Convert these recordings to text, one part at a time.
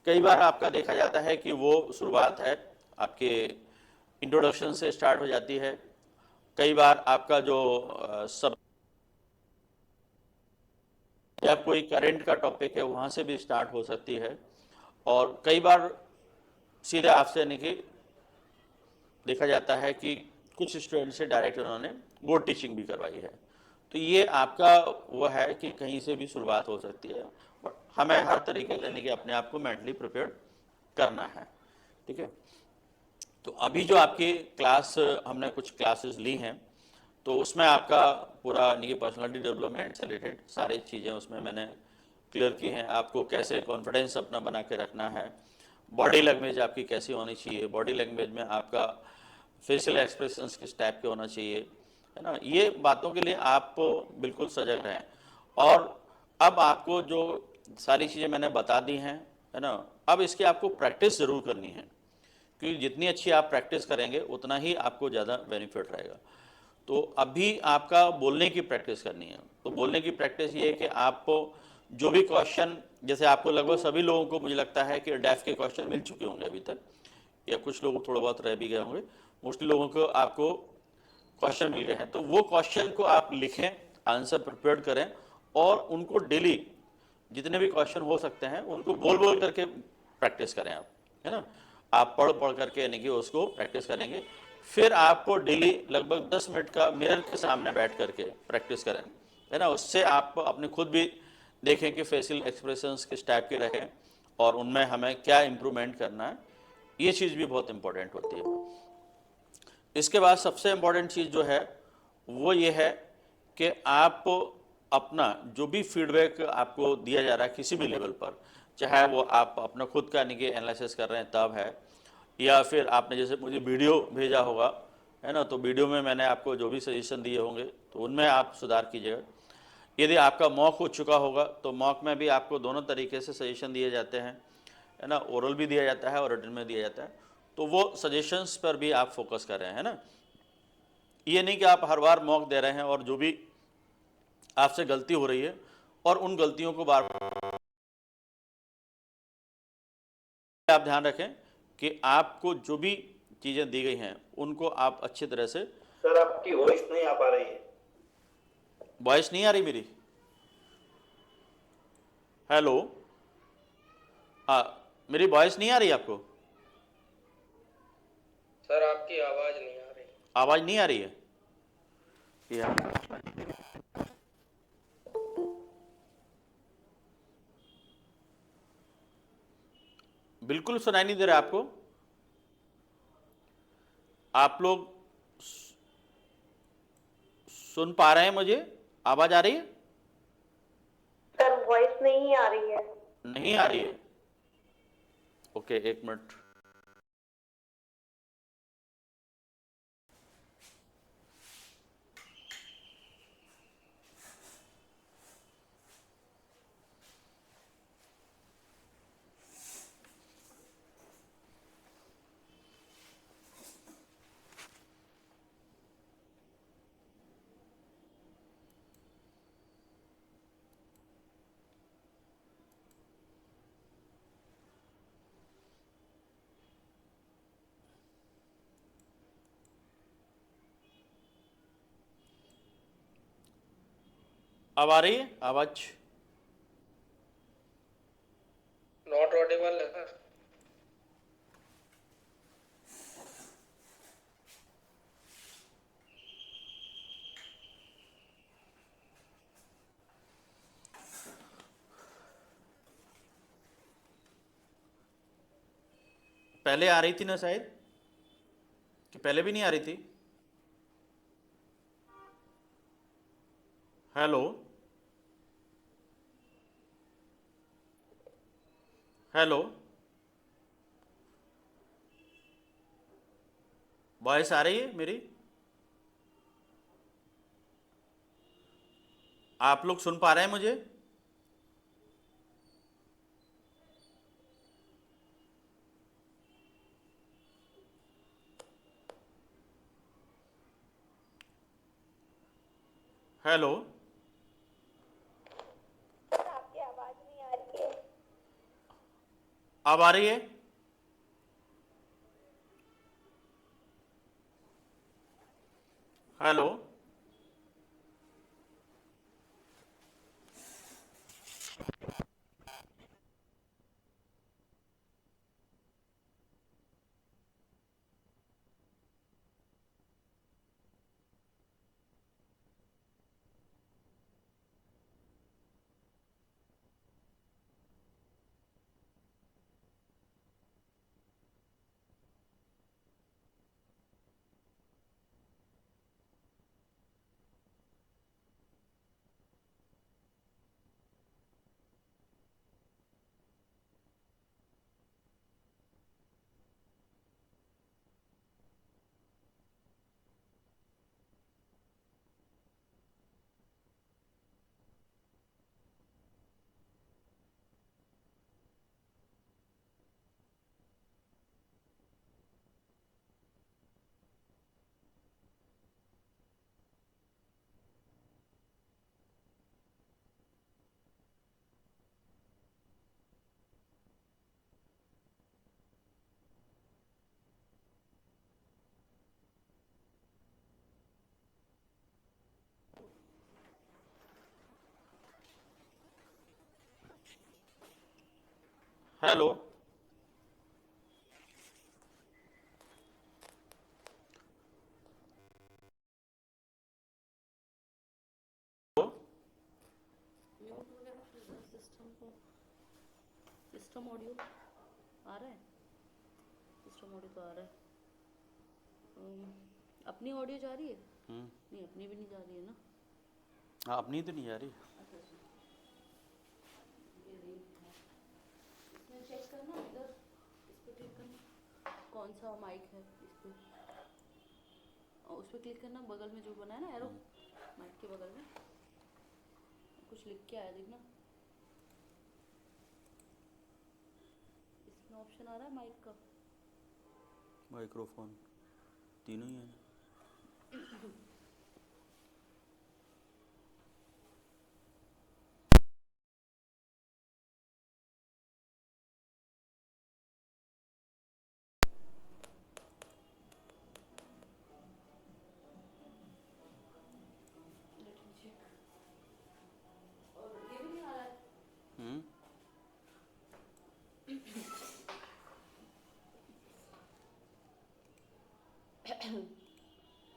कई बार आपका देखा जाता है कि वो शुरुआत है आपके इंट्रोडक्शन से स्टार्ट हो जाती है। कई बार आपका जो सब या कोई करंट का टॉपिक है वहाँ से भी स्टार्ट हो सकती है, और कई बार सीधे आपसे यानी कि देखा जाता है कि कुछ स्टूडेंट से डायरेक्ट उन्होंने बोर्ड टीचिंग भी करवाई है। तो ये आपका वो है कि कहीं से भी शुरुआत हो सकती है, बट हमें हर तरीके से यानी कि अपने आप को मेंटली प्रिपेयर करना है। ठीक है, तो अभी जो आपकी क्लास हमने कुछ क्लासेस ली हैं, तो उसमें आपका पूरा यानी कि पर्सनालिटी डेवलपमेंट से रिलेटेड सारी चीज़ें उसमें मैंने क्लियर की हैं। आपको कैसे कॉन्फिडेंस अपना बना के रखना है, बॉडी लैंग्वेज आपकी कैसी होनी चाहिए, बॉडी लैंग्वेज में आपका फेशियल एक्सप्रेशंस किस टाइप के होना चाहिए, है ना, ये बातों के लिए आप बिल्कुल सजग रहें। और अब आपको जो सारी चीज़ें मैंने बता दी हैं, है ना, अब इसकी आपको प्रैक्टिस ज़रूर करनी है, क्योंकि जितनी अच्छी आप प्रैक्टिस करेंगे उतना ही आपको ज़्यादा बेनिफिट रहेगा। तो अभी आपका बोलने की प्रैक्टिस करनी है। तो बोलने की प्रैक्टिस ये है कि आप जो भी क्वेश्चन, जैसे आपको लगभग सभी लोगों को मुझे लगता है कि डेफ के क्वेश्चन मिल चुके होंगे अभी तक, या कुछ लोग थोड़ा बहुत रह भी गए होंगे, मोस्टली लोगों को आपको क्वेश्चन मिल गए हैं। तो वो क्वेश्चन को आप लिखें, आंसर प्रिपेयर करें, और उनको डेली जितने भी क्वेश्चन हो सकते हैं उनको बोल बोल करके प्रैक्टिस करें आप, है ना। आप पढ़ पढ़ करके यानी कि उसको प्रैक्टिस करेंगे। फिर आपको डेली लगभग 10 मिनट का मिरर के सामने बैठ करके प्रैक्टिस करें, है ना। उससे आप अपने खुद भी देखें कि फेशियल एक्सप्रेशंस किस टाइप के रखें और उनमें हमें क्या इम्प्रूवमेंट करना है। ये चीज़ भी बहुत इंपॉर्टेंट होती है। इसके बाद सबसे इम्पॉर्टेंट चीज़ जो है वो ये है कि आप अपना जो भी फीडबैक आपको दिया जा रहा है किसी भी लेवल पर, चाहे वो आप अपना खुद का यानी कि एनालिसिस कर रहे हैं तब है, या फिर आपने जैसे मुझे वीडियो भेजा होगा, है ना, तो वीडियो में मैंने आपको जो भी सजेशन दिए होंगे तो उनमें आप सुधार कीजिएगा। यदि आपका मॉक हो चुका होगा तो मॉक में भी आपको दोनों तरीके से सजेशन दिए जाते हैं, है ना, ओरल भी दिया जाता है और रिटन में दिया जाता है। तो वो सजेशंस पर भी आप फोकस कर रहे हैं, है ना। ये नहीं कि आप हर बार मॉक दे रहे हैं और जो भी आपसे गलती हो रही है और उन गलतियों को बार आप ध्यान रखें कि आपको जो भी चीज़ें दी गई हैं उनको आप अच्छी तरह से। सर आपकी वॉइस नहीं आ पा रही है। वॉइस नहीं आ रही मेरी? हेलो, हाँ, मेरी वॉइस नहीं आ रही आपको? सर आपकी आवाज नहीं आ रही। आवाज़ नहीं आ रही है यार? बिल्कुल सुनाई नहीं दे रहा आपको? आप लोग सुन पा रहे हैं मुझे? आवाज़ आ रही है? सर वॉइस नहीं आ रही है। नहीं आ रही है? ओके, एक मिनट। अब आ रही है आवाज़? नॉट ऑडिबल है सर। पहले आ रही थी ना शायद, कि पहले भी नहीं आ रही थी? हेलो, हेलो, वॉइस आ रही है मेरी? आप लोग सुन पा रहे हैं मुझे? हेलो, सर आपकी आवाज नहीं आ रही है। अब आ रही है? हेलो, हेलो, सिस्टम ऑडियो आ रहा है, सिस्टम ऑडियो तो आ रहा है। अपनी ऑडियो जा रही है? नहीं, अपनी भी नहीं जा रही है ना। हाँ, अपनी तो नहीं आ रही। अच्छा अच्छा, ये रही है। इसमें चेक करना, इधर इस पर क्लिक करना, कौन सा माइक है इस पर, और उस पर क्लिक करना, बगल में जो बना है ना एरो, माइक के बगल में कुछ लिख के आया देखना, इसमें ऑप्शन आ रहा है माइक का। माइक्रोफोन तीनों ही है। और ये भी नहीं आ रहा है।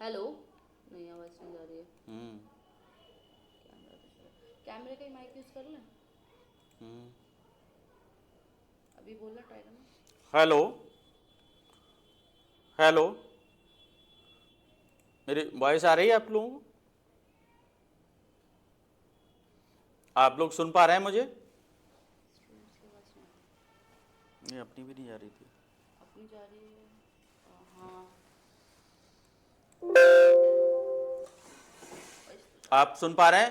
हेलो, नहीं आवाज़ नहीं जा रही है। कैमरे का ही माइक यूज़ कर लें, अभी बोलना ट्राई करना। हेलो, हेलो, मेरी वॉइस आ रही है आप लोगों को? आप लोग सुन पा रहे हैं मुझे? नहीं, अपनी भी नहीं जा रही थी। अपनी जा रही है, हाँ। आप सुन पा रहे हैं?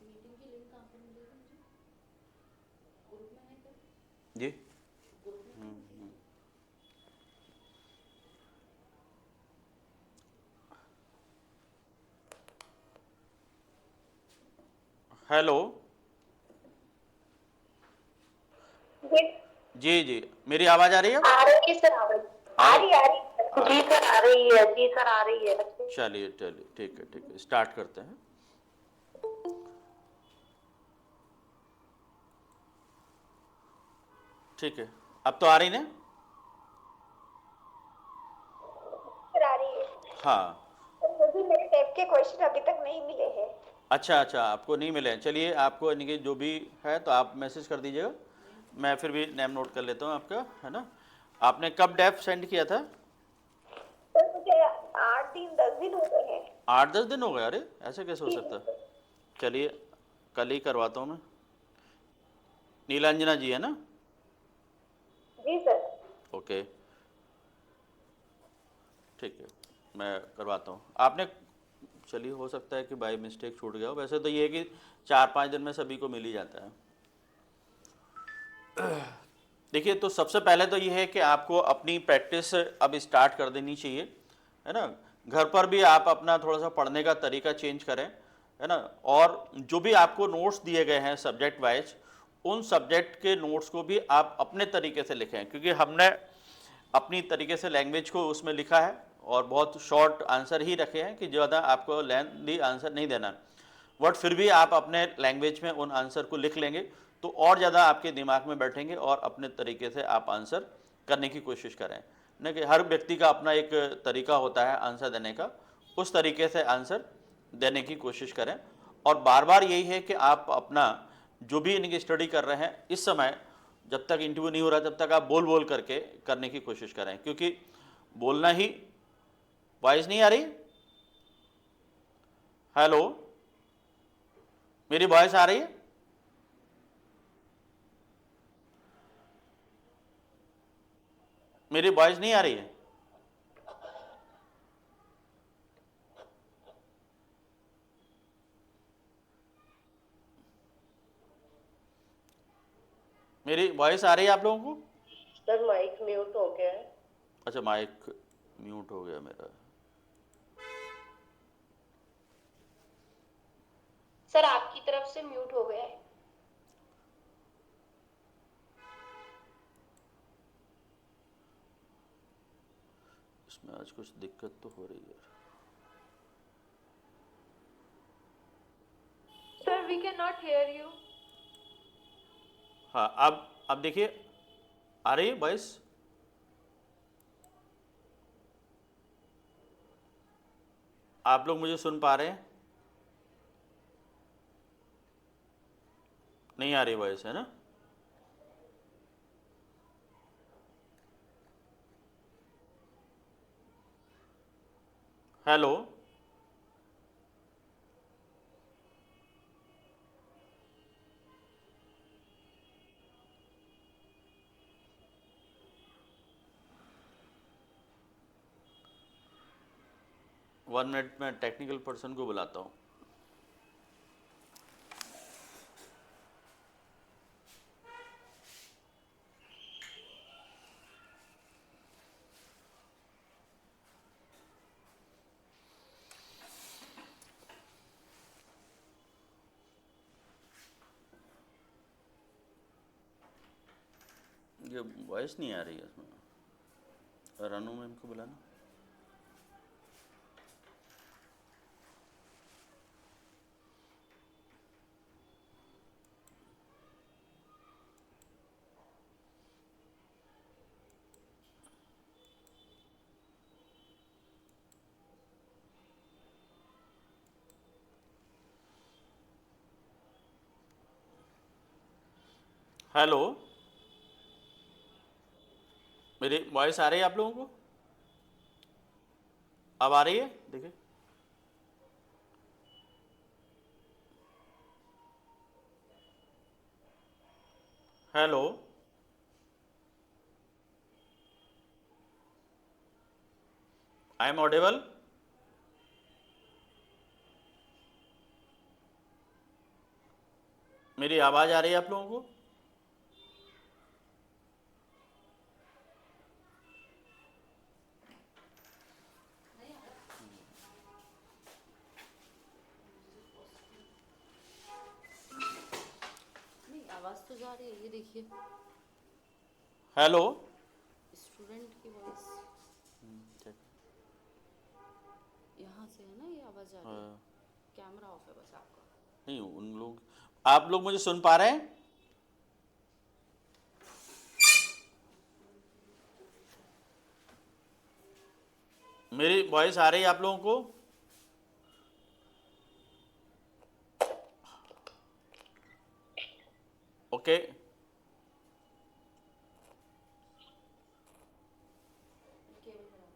मीटिंग की लिंक कहाँ पे मिलेगी मुझे? ग्रुप में है क्या? जी, ग्रुप में है? हेलो, जी जी जी, मेरी आवाज़ आ रही है? आ रही है सर, आवाज आ रही है जी सर, आ रही है जी सर, आ रही है। चलिए चलिए, ठीक है, स्टार्ट करते हैं। ठीक है, अब तो आ रही ना? सर आ रही है। हाँ, सर मुझे मेरे टैब के क्वेश्चन अभी तक नहीं मिले हैं। अच्छा अच्छा, आपको नहीं मिले हैं। चलिए, आपको यानी कि जो भी है तो आप मैसेज कर दीजिएगा, मैं फिर भी नेम नोट कर लेता हूँ आपका, है ना। आपने कब डेफ सेंड किया था? सर मुझे 8 दिन 10 दिन हो गए हैं। 8-10 दिन हो गए? अरे, ऐसे कैसे हो जी सकता है? चलिए, कल ही करवाता हूँ मैं। नीलांजना जी है ना? जी सर। ओके, ठीक है, मैं करवाता हूँ। आपने, चलिए, हो सकता है कि बाई मिस्टेक छूट गया हो। वैसे तो ये है कि 4-5 दिन में सभी को मिल ही जाता है। देखिए, तो सबसे पहले तो ये है कि आपको अपनी प्रैक्टिस अब स्टार्ट कर देनी चाहिए, है ना। घर पर भी आप अपना थोड़ा सा पढ़ने का तरीका चेंज करें। है ना। और जो भी आपको नोट्स दिए गए हैं सब्जेक्ट वाइज, उन सब्जेक्ट के नोट्स को भी आप अपने तरीके से लिखें, क्योंकि हमने अपनी तरीके से लैंग्वेज को उसमें लिखा है और बहुत शॉर्ट आंसर ही रखे हैं कि ज़्यादा आपको लेंथी आंसर नहीं देना। बट फिर भी आप अपने लैंग्वेज में उन आंसर को लिख लेंगे तो और ज़्यादा आपके दिमाग में बैठेंगे और अपने तरीके से आप आंसर करने की कोशिश करें। न कि हर व्यक्ति का अपना एक तरीका होता है आंसर देने का, उस तरीके से आंसर देने की कोशिश करें। और बार बार यही है कि आप अपना जो भी इनकी स्टडी कर रहे हैं इस समय, जब तक इंटरव्यू नहीं हो रहा तब तक आप बोल बोल करके करने की कोशिश करें, क्योंकि बोलना ही। वॉइस नहीं आ रही? हेलो, मेरी वॉइस आ रही है? मेरी वॉइस नहीं आ रही है? मेरी वॉइस आ रही है आप लोगों को? सर माइक म्यूट हो गया है। अच्छा, माइक म्यूट हो गया मेरा। सर आपकी तरफ से म्यूट हो गया है। इसमें आज कुछ दिक्कत तो हो रही है। Sir we cannot hear you. हाँ, अब देखिए, आ रही है वॉइस? आप लोग मुझे सुन पा रहे हैं? नहीं आ रही वॉइस, है ना? हेलो, वन मिनट में टेक्निकल पर्सन को बुलाता हूँ। ये वॉइस नहीं आ रही है इसमें। रानू मैम को बुलाना। हेलो, मेरी वॉइस आ रही है आप लोगों को? अब आ रही है? देखिए, हेलो, आई एम ऑडिबल? मेरी आवाज़ आ रही है आप लोगों को? नहीं, आवाज़ तो जा रही है, ये देखिए हेलो, स्टूडेंट की वॉइस यहाँ से है ना, ये आवाज़ जा रही है। कैमरा ऑफ है बस आपका। नहीं, उन लोग, आप लोग मुझे सुन पा रहे हैं? मेरी वॉइस आ रही है आप लोगों को? ओके, केबल खराब।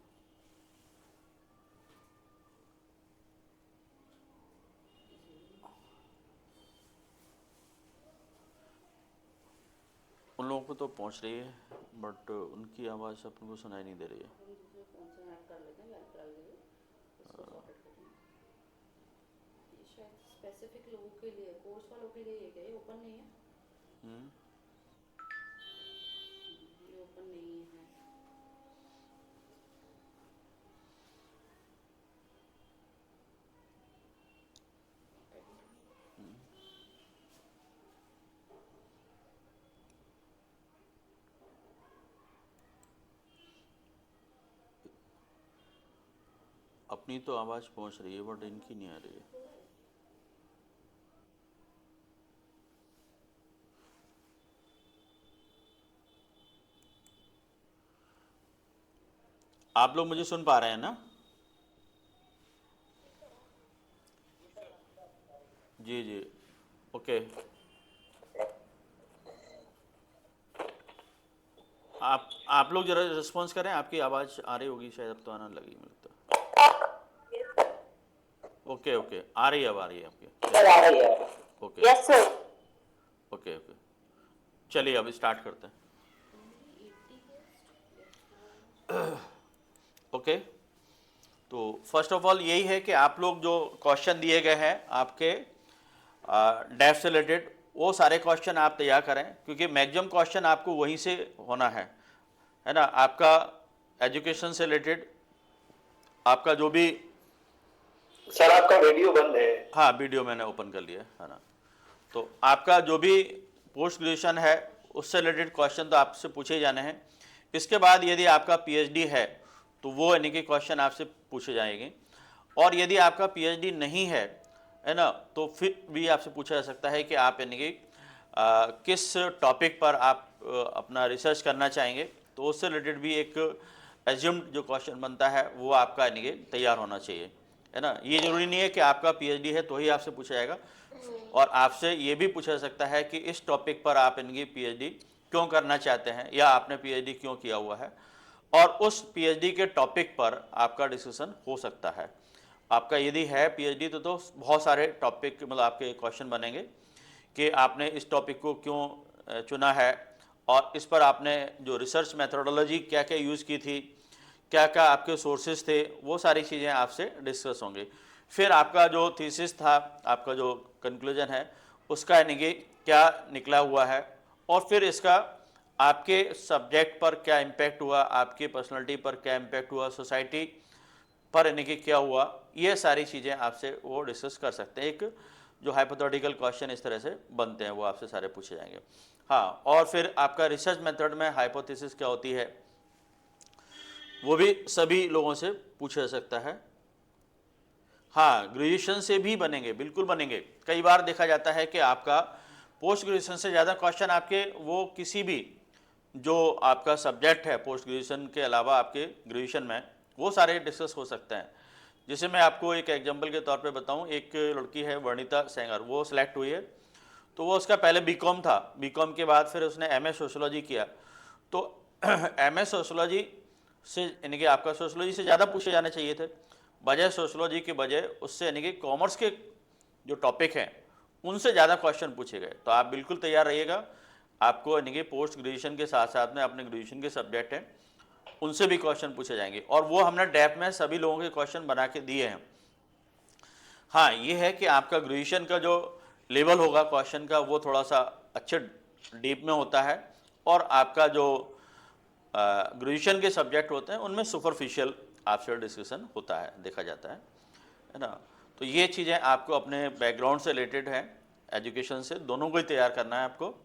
उन लोगों को तो पहुंच रही है, बट उनकी आवाज़ अपन को सुनाई नहीं दे रही है। हम दूसरे फ़ोन से ऐड कर लेते हैं, लाइव डाल देंगे, उसको सॉर्टेड करेंगे। ये शायद स्पेसिफिक लोगों के लिए, कोर्स वालों के लिए है क्या? ये ओपन नहीं है? ये ओपन नहीं है। अपनी तो आवाज़ पहुंच रही है बट इनकी नहीं आ रही है। आप लोग मुझे सुन पा रहे हैं ना? जी जी, ओके। आप लोग जरा रिस्पॉन्स करें, आपकी आवाज़ आ रही होगी शायद, अब तो आना लगी मुझे तो। ओके ओके, आ रही है, अब आ रही है आपकी। सर आ रही है। Okay yes sir. Okay okay, चलिए अब स्टार्ट करते हैं। ओके, तो फर्स्ट ऑफ ऑल यही है कि आप लोग जो क्वेश्चन दिए गए हैं आपके डेफ से रिलेटेड, वो सारे क्वेश्चन आप तैयार करें, क्योंकि मैक्सिमम क्वेश्चन आपको वहीं से होना है ना। आपका एजुकेशन से रिलेटेड आपका जो भी, सर आपका वीडियो बंद है। हाँ वीडियो मैंने ओपन कर लिया है ना। तो आपका जो भी पोस्ट ग्रेजुएशन है उससे रिलेटेड क्वेश्चन तो आपसे पूछे ही जाने हैं। इसके बाद यदि आपका पीएचडी है तो वो यानी कि क्वेश्चन आपसे पूछे जाएंगे। और यदि आपका पीएचडी नहीं है ना, तो फिर भी आपसे पूछा जा सकता है कि आप यानी कि किस टॉपिक पर आप अपना रिसर्च करना चाहेंगे। तो उससे रिलेटेड भी एक एज्यूम्ड जो क्वेश्चन बनता है वो आपका यानी कि तैयार होना चाहिए, है ना। ये जरूरी नहीं है कि आपका पीएचडी है तो ही आपसे पूछा जाएगा, और आपसे ये भी पूछा जा सकता है कि इस टॉपिक पर आप यानी कि पीएचडी क्यों करना चाहते हैं, या आपने पीएचडी क्यों किया हुआ है, और उस पीएचडी के टॉपिक पर आपका डिस्कशन हो सकता है। आपका यदि है पीएचडी तो बहुत सारे टॉपिक मतलब आपके क्वेश्चन बनेंगे कि आपने इस टॉपिक को क्यों चुना है, और इस पर आपने जो रिसर्च मेथोडोलॉजी क्या क्या यूज़ की थी, क्या क्या आपके सोर्सेज थे, वो सारी चीज़ें आपसे डिस्कस होंगी। फिर आपका जो थीसिस था, आपका जो कंक्लूजन है उसका यानी कि क्या निकला हुआ है, और फिर इसका आपके सब्जेक्ट पर क्या इम्पैक्ट हुआ, आपकी पर्सनालिटी पर क्या इम्पैक्ट हुआ, सोसाइटी पर यानी कि क्या हुआ, ये सारी चीज़ें आपसे वो डिस्कस कर सकते हैं। एक जो हाइपोथेटिकल क्वेश्चन इस तरह से बनते हैं वो आपसे सारे पूछे जाएंगे। हाँ, और फिर आपका रिसर्च मेथड में हाइपोथेसिस क्या होती है वो भी सभी लोगों से पूछा जा सकता है। हाँ, ग्रेजुएशन से भी बनेंगे, बिल्कुल बनेंगे। कई बार देखा जाता है कि आपका पोस्ट ग्रेजुएशन से ज़्यादा क्वेश्चन आपके वो किसी भी जो आपका सब्जेक्ट है पोस्ट ग्रेजुएशन के अलावा आपके ग्रेजुएशन में वो सारे डिस्कस हो सकते हैं। जैसे मैं आपको एक एग्जांपल के तौर पे बताऊं, एक लड़की है वर्णिता सेंगर, वो सिलेक्ट हुई है। तो वो उसका पहले बीकॉम था, बीकॉम के बाद फिर उसने एमए सोशियोलॉजी किया। तो एमए सोशियोलॉजी से यानी कि आपका सोशियोलॉजी से ज़्यादा पूछे जाने चाहिए थे, बजाय सोशियोलॉजी के बजाय उससे यानी कि कॉमर्स के जो टॉपिक हैं उनसे ज़्यादा क्वेश्चन पूछे गए। तो आप बिल्कुल तैयार रहिएगा, आपको यानी कि पोस्ट ग्रेजुएशन के साथ साथ में अपने ग्रेजुएशन के सब्जेक्ट हैं उनसे भी क्वेश्चन पूछे जाएंगे, और वो हमने डेप में सभी लोगों के क्वेश्चन बना के दिए हैं। हाँ, ये है कि आपका ग्रेजुएशन का जो लेवल होगा क्वेश्चन का वो थोड़ा सा अच्छे डीप में होता है, और आपका जो ग्रेजुएशन के सब्जेक्ट होते हैं उनमें सुपरफिशियल आपसे डिस्कशन होता है, देखा जाता है ना। तो ये चीज़ें आपको अपने बैकग्राउंड से रिलेटेड हैं, एजुकेशन से, दोनों को ही तैयार करना है आपको।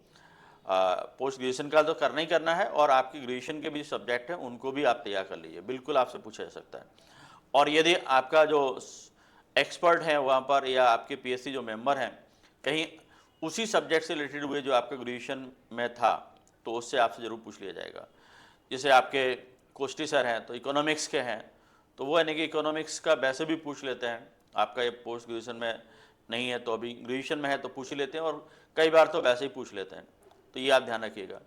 पोस्ट ग्रेजुएशन का तो करना ही करना है, और आपकी ग्रेजुएशन के भी सब्जेक्ट हैं उनको भी आप तैयार कर लीजिए, बिल्कुल आपसे पूछा जा सकता है। और यदि आपका जो एक्सपर्ट हैं वहाँ पर, या आपके पीएससी जो मेंबर हैं कहीं उसी सब्जेक्ट से रिलेटेड हुए जो आपका ग्रेजुएशन में था, तो उससे आपसे ज़रूर पूछ लिया जाएगा। जैसे आपके कोष्टी सर हैं तो इकोनॉमिक्स के हैं, तो वो यानी कि इकोनॉमिक्स का वैसे भी पूछ लेते हैं। आपका ये पोस्ट ग्रेजुएशन में नहीं है तो अभी ग्रेजुएशन में है तो पूछ ही लेते हैं, और कई बार तो वैसे ही पूछ लेते हैं। तो ये आप ध्यान रखिएगा,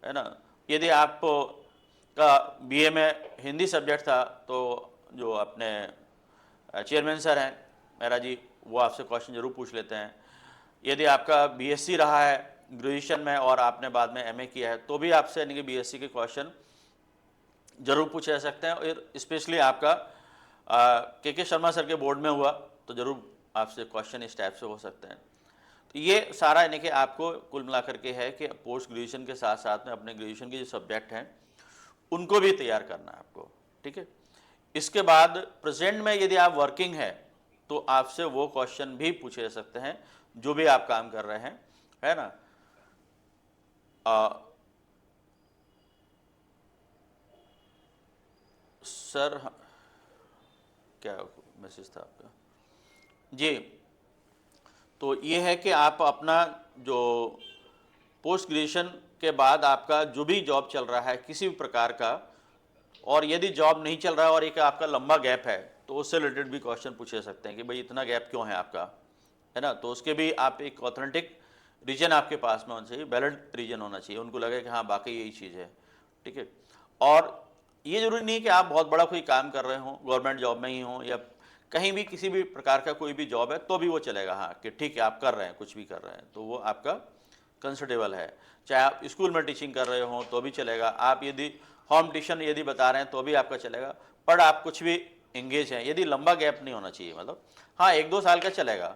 है ना। यदि आप का बीए में हिंदी सब्जेक्ट था तो जो अपने चेयरमैन सर हैं मेहरा जी, वो आपसे क्वेश्चन जरूर पूछ लेते हैं। यदि आपका बीएससी रहा है ग्रेजुएशन में और आपने बाद में एमए किया है तो भी आपसे यानी कि बीएससी के क्वेश्चन जरूर पूछे जा सकते हैं। और स्पेशली आपका के शर्मा सर के बोर्ड में हुआ तो जरूर आपसे क्वेश्चन इस टाइप से हो सकते हैं। तो ये सारा यानी कि आपको कुल मिलाकर के है कि पोस्ट ग्रेजुएशन के साथ साथ में अपने ग्रेजुएशन के जो सब्जेक्ट हैं उनको भी तैयार करना है आपको, ठीक है। इसके बाद प्रेजेंट में यदि आप वर्किंग है तो आपसे वो क्वेश्चन भी पूछे जा सकते हैं जो भी आप काम कर रहे हैं, है ना। सर क्या मैसेज था आपका जी। तो ये है कि आप अपना जो पोस्ट ग्रेजुएशन के बाद आपका जो भी जॉब चल रहा है किसी भी प्रकार का, और यदि जॉब नहीं चल रहा है और एक आपका लंबा गैप है, तो उससे रिलेटेड भी क्वेश्चन पूछे सकते हैं कि भाई इतना गैप क्यों है आपका, है ना। तो उसके भी आप एक ऑथेंटिक रीजन आपके पास में होना चाहिए, वैलिड रीजन होना चाहिए, उनको लगे कि हाँ बाकी यही चीज़ है, ठीक है। और ये जरूरी नहीं है कि आप बहुत बड़ा कोई काम कर रहे हो, गवर्नमेंट जॉब में ही हो या कहीं भी किसी भी प्रकार का कोई भी जॉब है तो भी वो चलेगा, हाँ कि ठीक है आप कर रहे हैं, कुछ भी कर रहे हैं तो वो आपका कंफर्टेबल है। चाहे आप स्कूल में टीचिंग कर रहे हो तो भी चलेगा, आप यदि होम ट्यूशन यदि बता रहे हैं तो भी आपका चलेगा, पर आप कुछ भी इंगेज हैं, यदि लंबा गैप नहीं होना चाहिए, मतलब हाँ 1-2 साल का चलेगा,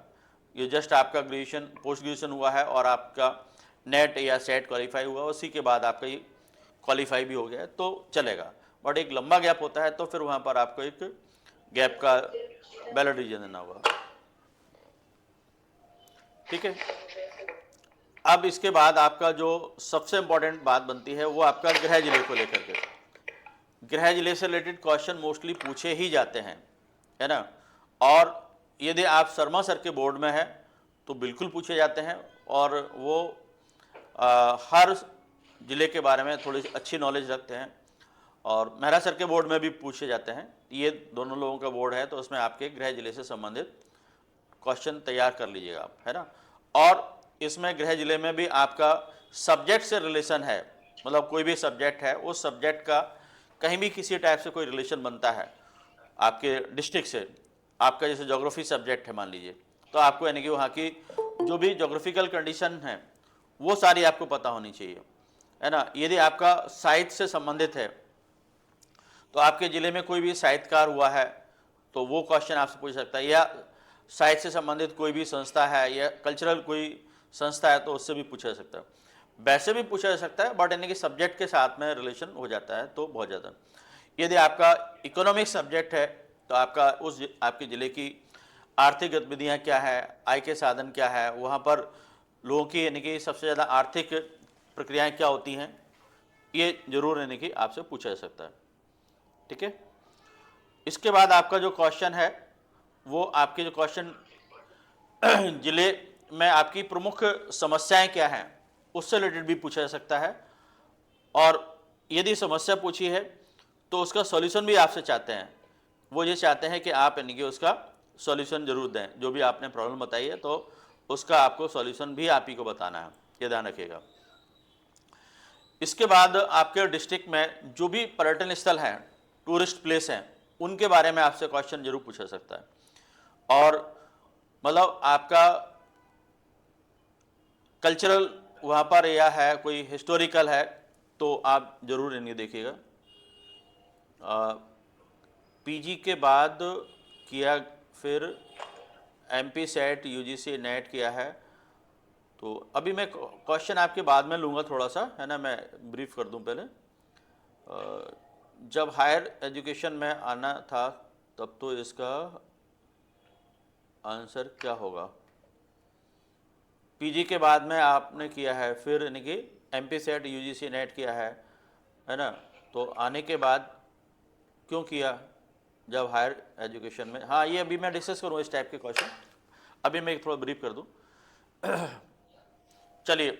ये जस्ट आपका ग्रेजुएशन पोस्ट ग्रेजुएशन हुआ है और आपका नेट या सेट क्वालिफाई हुआ, उसी के बाद आपका ये क्वालिफाई भी हो गया है तो चलेगा। बट एक लंबा गैप होता है तो फिर वहाँ पर आपको एक गैप का वैलिड रीजन देना होगा, ठीक है। अब इसके बाद आपका जो सबसे इंपॉर्टेंट बात बनती है वो आपका गृह जिले को लेकर के। गृह जिले से रिलेटेड क्वेश्चन मोस्टली पूछे ही जाते हैं, है ना। और यदि आप शर्मा सर के बोर्ड में है तो बिल्कुल पूछे जाते हैं, और वो हर जिले के बारे में थोड़ी अच्छी नॉलेज रखते हैं, और मेहरा सर के बोर्ड में भी पूछे जाते हैं। ये दोनों लोगों का बोर्ड है तो उसमें आपके गृह जिले से संबंधित क्वेश्चन तैयार कर लीजिएगा आप, है ना। और इसमें गृह जिले में भी आपका सब्जेक्ट से रिलेशन है, मतलब कोई भी सब्जेक्ट है उस सब्जेक्ट का कहीं भी किसी टाइप से कोई रिलेशन बनता है आपके डिस्ट्रिक्ट से, आपका जैसे ज्योग्राफी सब्जेक्ट है मान लीजिए, तो आपको यानी कि वहाँ की जो भी ज्योग्राफिकल कंडीशन है वो सारी आपको पता होनी चाहिए, है ना। यदि आपका साहित्य से संबंधित है तो आपके ज़िले में कोई भी साहित्यकार हुआ है तो वो क्वेश्चन आपसे पूछ सकता है, या साहित्य से संबंधित कोई भी संस्था है या कल्चरल कोई संस्था है तो उससे भी पूछा जा सकता है, वैसे भी पूछा जा सकता है, बट यानी कि सब्जेक्ट के साथ में रिलेशन हो जाता है तो बहुत ज़्यादा। यदि आपका इकोनॉमिक सब्जेक्ट है तो आपका उस आपके ज़िले की आर्थिक गतिविधियाँ क्या है, आय के साधन क्या है, वहाँ पर लोगों की यानी कि सबसे ज़्यादा आर्थिक प्रक्रियाएँ क्या होती हैं, ये जरूर यानी कि आपसे पूछा जा सकता है, ठीक है। इसके बाद आपका जो क्वेश्चन है वो आपके जो क्वेश्चन जिले में आपकी प्रमुख समस्याएं क्या हैं उससे रिलेटेड भी पूछा जा सकता है, और यदि समस्या पूछी है तो उसका सॉल्यूशन भी आपसे चाहते हैं, वो ये चाहते हैं कि आप यानी कि उसका सॉल्यूशन जरूर दें, जो भी आपने प्रॉब्लम बताई है तो उसका आपको सॉल्यूशन भी आप ही को बताना है, ये ध्यान रखिएगा। इसके बाद आपके डिस्ट्रिक्ट में जो भी पर्यटन स्थल हैं, टूरिस्ट प्लेस हैं, उनके बारे में आपसे क्वेश्चन जरूर पूछा सकता है, और मतलब आपका कल्चरल वहाँ पर या है कोई हिस्टोरिकल है तो आप जरूर इन्हें देखिएगा। पीजी के बाद किया, फिर एमपी सेट यूजीसी नेट किया है, तो अभी मैं क्वेश्चन आपके बाद में लूँगा थोड़ा सा, है ना, मैं ब्रीफ कर दूँ पहले। जब हायर एजुकेशन में आना था तब तो इसका आंसर क्या होगा। पीजी के बाद में आपने किया है, फिर यानी कि एमपी सेट यूजीसी नेट किया है ना, तो आने के बाद क्यों किया जब हायर एजुकेशन में, हाँ ये अभी मैं डिस्कस करूँ इस टाइप के क्वेश्चन, अभी मैं थोड़ा ब्रीफ कर दूँ। चलिए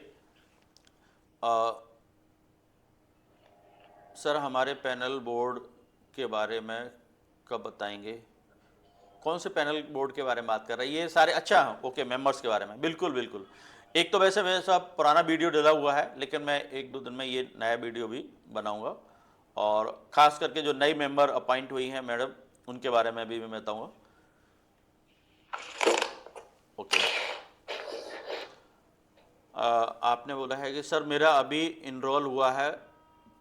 सर हमारे पैनल बोर्ड के बारे में कब बताएंगे, कौन से पैनल बोर्ड के बारे में बात कर रहे हैं ये सारे, अच्छा ओके मेंबर्स के बारे में, बिल्कुल बिल्कुल। एक तो वैसे मेरे साथ पुराना वीडियो डला हुआ है, लेकिन मैं 1-2 दिन में ये नया वीडियो भी बनाऊंगा, और ख़ास करके जो नई मेंबर अपॉइंट हुई हैं मैडम उनके बारे में भी मैं बताऊँगा, ओके। आपने बोला है कि सर मेरा अभी इनरोल हुआ है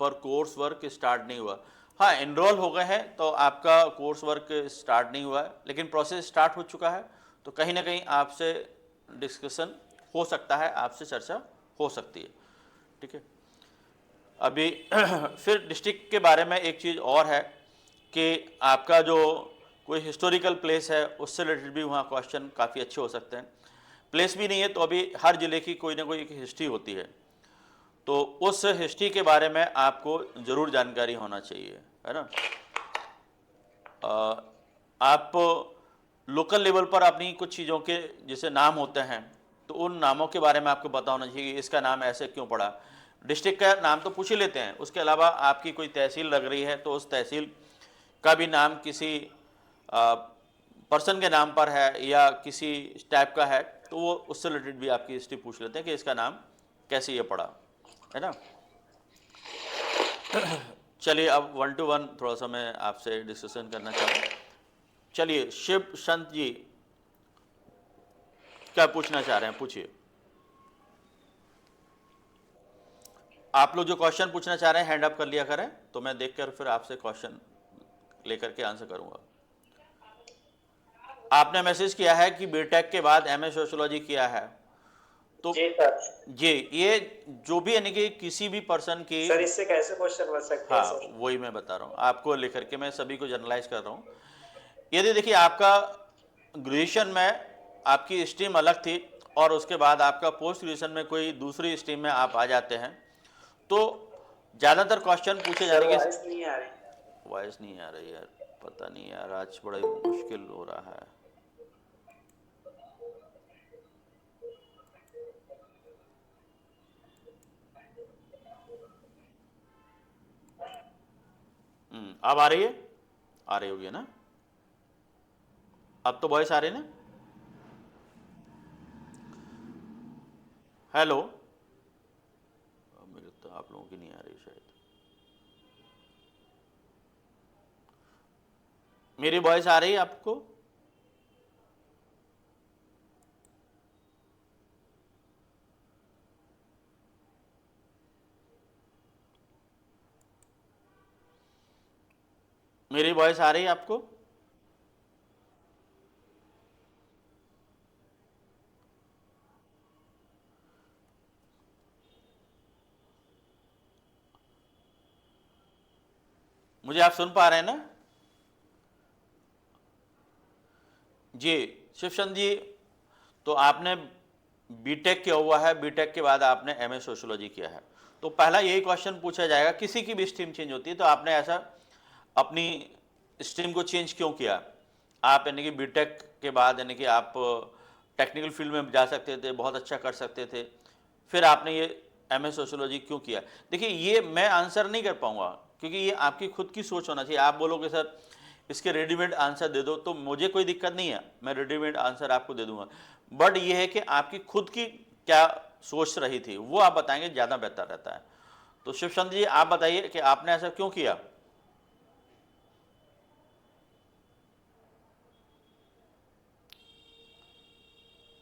पर कोर्स वर्क स्टार्ट नहीं हुआ। हाँ इनरोल हो गए हैं तो आपका कोर्स वर्क स्टार्ट नहीं हुआ है, लेकिन प्रोसेस स्टार्ट हो चुका है, तो कहीं ना कहीं आपसे डिस्कशन हो सकता है, आपसे चर्चा हो सकती है, ठीक है। अभी फिर डिस्ट्रिक्ट के बारे में एक चीज़ और है कि आपका जो कोई हिस्टोरिकल प्लेस है उससे रिलेटेड भी वहाँ क्वेश्चन काफ़ी अच्छे हो सकते हैं। प्लेस भी नहीं है तो अभी हर ज़िले की कोई ना कोई एक हिस्ट्री होती है, तो उस हिस्ट्री के बारे में आपको ज़रूर जानकारी होना चाहिए, है ना। आप लोकल लेवल पर अपनी कुछ चीज़ों के जैसे नाम होते हैं, तो उन नामों के बारे में आपको पता होना चाहिए कि इसका नाम ऐसे क्यों पड़ा। डिस्ट्रिक्ट का नाम तो पूछ ही लेते हैं, उसके अलावा आपकी कोई तहसील लग रही है तो उस तहसील का भी नाम किसी पर्सन के नाम पर है या किसी टाइप का है, तो वो उससे रिलेटेड भी आपकी हिस्ट्री पूछ लेते हैं कि इसका नाम कैसे ये पड़ा, है ना। चलिए अब 1 to 1 थोड़ा सा मैं आपसे डिस्कशन करना चाहूँ। चलिए शिव संत जी क्या पूछना चाह रहे हैं, पूछिए। आप लोग जो क्वेश्चन पूछना चाह रहे हैं हैंड अप कर लिया करें, तो मैं देखकर फिर आपसे क्वेश्चन लेकर के आंसर करूंगा। आपने मैसेज किया है कि बीटेक के बाद एमए सोशियोलॉजी किया है, तो जी सर। जी ये जो भी यानी कि किसी भी पर्सन की, सर इससे कैसे क्वेश्चन बन सकते हैं हाँ सर? वही मैं बता रहा हूँ आपको लेकर के, मैं सभी को जनरलाइज कर रहा हूँ। यदि देखिए आपका ग्रेजुएशन में आपकी स्ट्रीम अलग थी और उसके बाद आपका पोस्ट ग्रेजुएशन में कोई दूसरी स्ट्रीम में आप आ जाते हैं, तो ज़्यादातर क्वेश्चन पूछे सर जाने के, वॉइस नहीं आ रही। वॉइस नहीं आ रही यार, पता नहीं यार आज बड़ा ही मुश्किल हो रहा है। अब आ रही है, आ रही होगी ना, अब तो वॉइस आ रही है ना। हेलो, मेरे तो आप लोगों की नहीं आ रही शायद। मेरी वॉइस आ रही है आपको? मेरी वॉइस आ रही है आपको? मुझे आप सुन पा रहे हैं ना? जी शिवचंद जी, तो आपने बीटेक किया हुआ है, बीटेक के बाद आपने एमए सोशियोलॉजी किया है, तो पहला यही क्वेश्चन पूछा जाएगा, किसी की भी स्ट्रीम चेंज होती है तो आपने ऐसा अपनी स्ट्रीम को चेंज क्यों किया। आप यानी कि बीटेक के बाद यानी कि आप टेक्निकल फील्ड में जा सकते थे, बहुत अच्छा कर सकते थे, फिर आपने ये एमए सोशियोलॉजी क्यों किया। देखिए ये मैं आंसर नहीं कर पाऊंगा, क्योंकि ये आपकी खुद की सोच होना चाहिए। आप बोलोगे सर इसके रेडीमेड आंसर दे दो, तो मुझे कोई दिक्कत नहीं है, मैं रेडीमेड आंसर आपको दे दूंगा, बट ये है कि आपकी खुद की क्या सोच रही थी वो आप बताएंगे, ज़्यादा बेहतर रहता है। तो शिवचंद्र जी आप बताइए कि आपने ऐसा क्यों किया।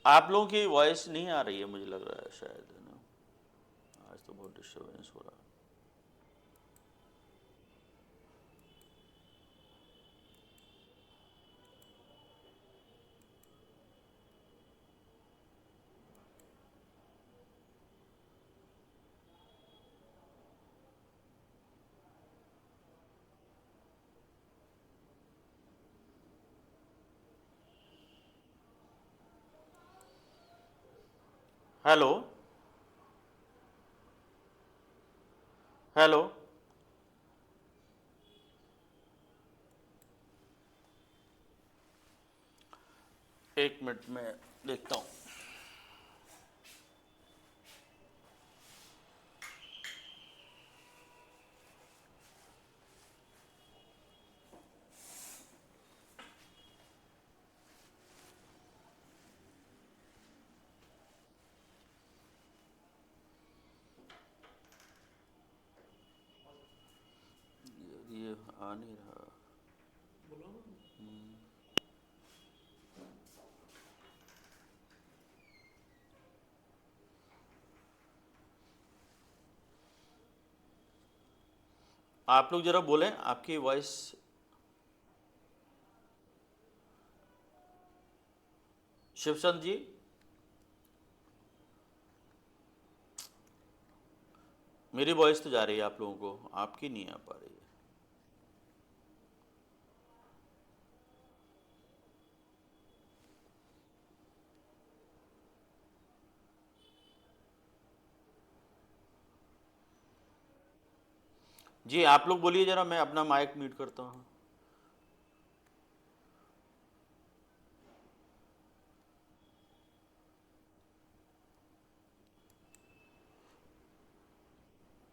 आप लोगों की वॉइस नहीं आ रही है, मुझे लग रहा है शायद, है ना, आज तो बहुत डिस्टर्बेंस हो रहा है। हेलो, हेलो, एक मिनट में देखता हूँ। ये आ नहीं रहा। आप लोग जरा बोलें, आपकी वॉइस। शिवचंद जी, मेरी वॉइस तो जा रही है आप लोगों को, आपकी नहीं आ पा रही है। जी आप लोग बोलिए जरा, मैं अपना माइक म्यूट करता हूँ।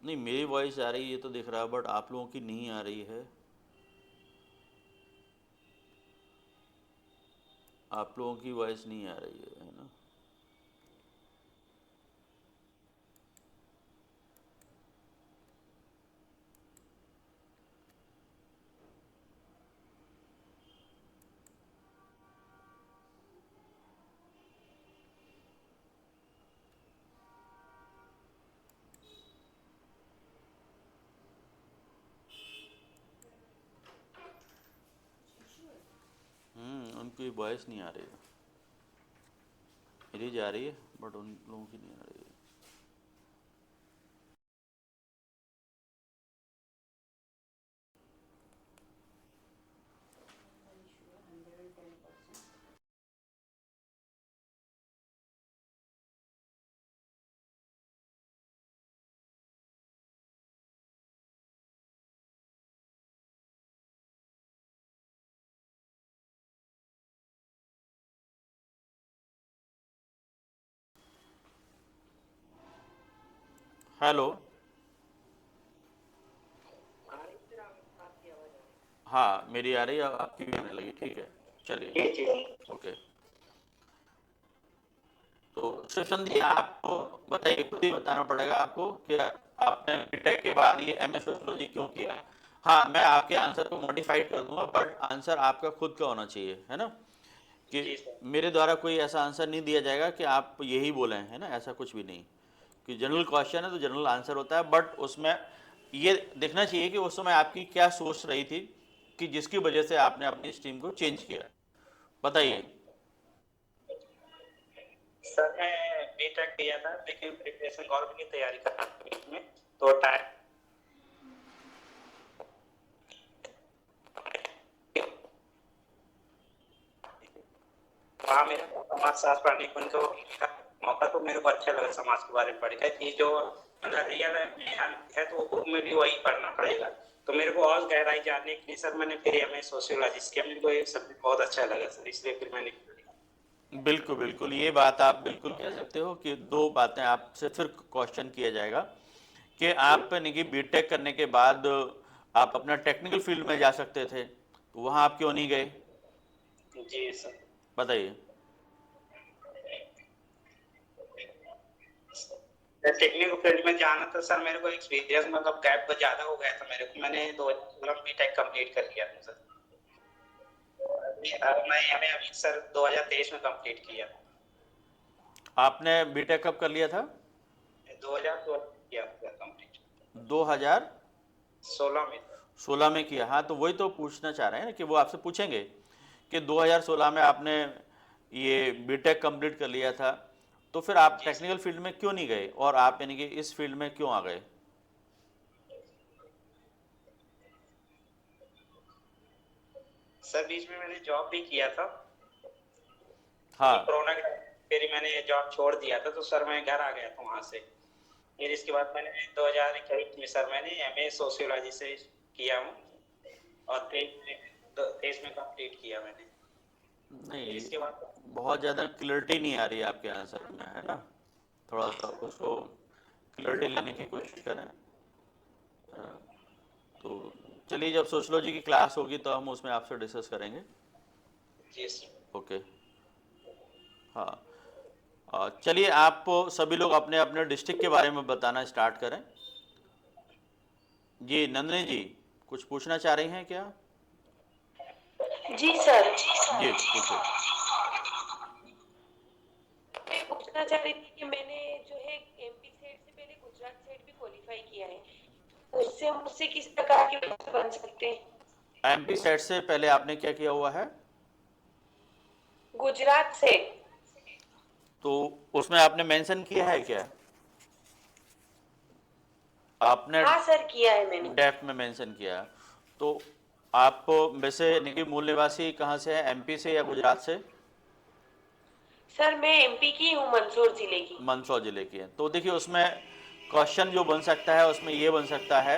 नहीं, मेरी वॉइस आ रही है ये तो दिख रहा है, बट आप लोगों की नहीं आ रही है। आप लोगों की वॉइस नहीं आ रही है ना? उनकी वॉइस नहीं आ रही है। मेरी जा रही है बट उन लोगों की नहीं आ रही है। हेलो। हाँ, मेरी आ रही है, आपकी भी आने लगी, ठीक है, चलिए, जी ओके। तो सुशांत जी, आपको बताइए, खुद ही बताना पड़ेगा आपको कि आपने बीटेक के बाद ये एमए सोशियोलॉजी क्यों किया। हाँ, मैं आपके आंसर को मॉडिफाइड कर दूंगा, बट आंसर आपका खुद का होना चाहिए, है ना? कि जी सर। मेरे द्वारा कोई ऐसा आंसर नहीं दिया जाएगा कि आप यही बोलें, है ना? ऐसा कुछ भी नहीं। कि जनरल क्वेश्चन है तो जनरल आंसर होता है, बट उसमें ये देखना चाहिए कि उस समय आपकी क्या सोच रही थी कि जिसकी वजह से आपने अपनी स्ट्रीम को चेंज किया। बताइए। सर मैं बीटेक किया था, लेकिन प्रिपरेशन गवर्नमेंट की तैयारी कर रहा था बीच में, तो टाइम वहाँ मेरा समाज शास्त्र पढ़ने को तो मौका, तो मेरे को अच्छा लगा समाज के बारे में पढ़ के कि जो मतलब रियल है तो बुक में भी वही पढ़ना पड़ेगा। तो मेरे को और गहराई जानने के लिए सर मैंने फिर एमए सोशियोलॉजी किया। मेरे को ये सब्जेक्ट बहुत अच्छा लगा सर, इसलिए फिर मैंने बिल्कुल बिल्कुल, ये बात आप बिल्कुल कह सकते हो कि दो बातें आपसे फिर क्वेश्चन किया जाएगा कि आप यानी कि बीटेक करने के बाद आप अपना टेक्निकल फील्ड में जा सकते थे, तो वहाँ आप क्यों नहीं गए? जी सर। बताइए। टेक्निकल फील्ड में जाना था सर, मेरे को एक्सपीरियंस मतलब गैप ज्यादा हो गया था मेरे को। मैंने 2016 बीटेक कंप्लीट कर लिया था सर। मैं एमए अभी सर 2023 में कंप्लीट किया। आपने बीटेक कब कर लिया था? 2016 किया था कंप्लीट। 2016 16 में। में किया? हाँ, तो वही तो पूछना चाह रहे हैं ना कि वो आपसे पूछेंगे कि 2016 में आपने ये बीटेक कंप्लीट कर लिया था, तो फिर आप जी टेक्निकल फील्ड में क्यों नहीं गए और आप यानी कि इस फील्ड में क्यों आ गए? सर बीच में मैंने जॉब भी किया था, हाँ। कोरोना के फिर मैंने जॉब छोड़ दिया था, तो सर मैं घर आ गया था वहां से। फिर इसके बाद मैंने 2021 में सर मैंने एमए सोशियोलॉजी से किया हूँ, और 23 में कंप्लीट किया मैंने। फिर नहीं, इसके बाद बहुत ज़्यादा क्लियरिटी नहीं आ रही है आपके आंसर में, है ना? थोड़ा सा उसको क्लियरिटी लेने की कोशिश करें। तो चलिए, जब सोशलॉजी की क्लास होगी तो हम उसमें आपसे डिस्कस करेंगे। जी सर। ओके। हाँ। चलिए, आप सभी लोग अपने अपने डिस्ट्रिक्ट के बारे में बताना स्टार्ट करें। जी नंदिनी जी, कुछ पूछना चाह रही हैं क्या? जी सर। जी पूछो। मैं पूछना चाह रही थी कि मैंने जो है एमपी सेट से पहले गुजरात सेट भी क्वालिफाई किया है, उससे मुझसे किस प्रकार के बच्चे बन सकते हैं? एमपी सेट से पहले आपने क्या किया हुआ है? गुजरात से। तो उसमें आपने मेंशन किया है क्या? आपने हाँ सर, किया है मैंने। डेफ में मेंशन किया है। तो आप वैसे यानी कि मूल निवासी कहाँ से है, एमपी से या गुजरात से? सर मैं एमपी की हूँ, मंदसौर जिले की। मंदसौर जिले की है। तो देखिए, उसमें क्वेश्चन जो बन सकता है उसमें ये बन सकता है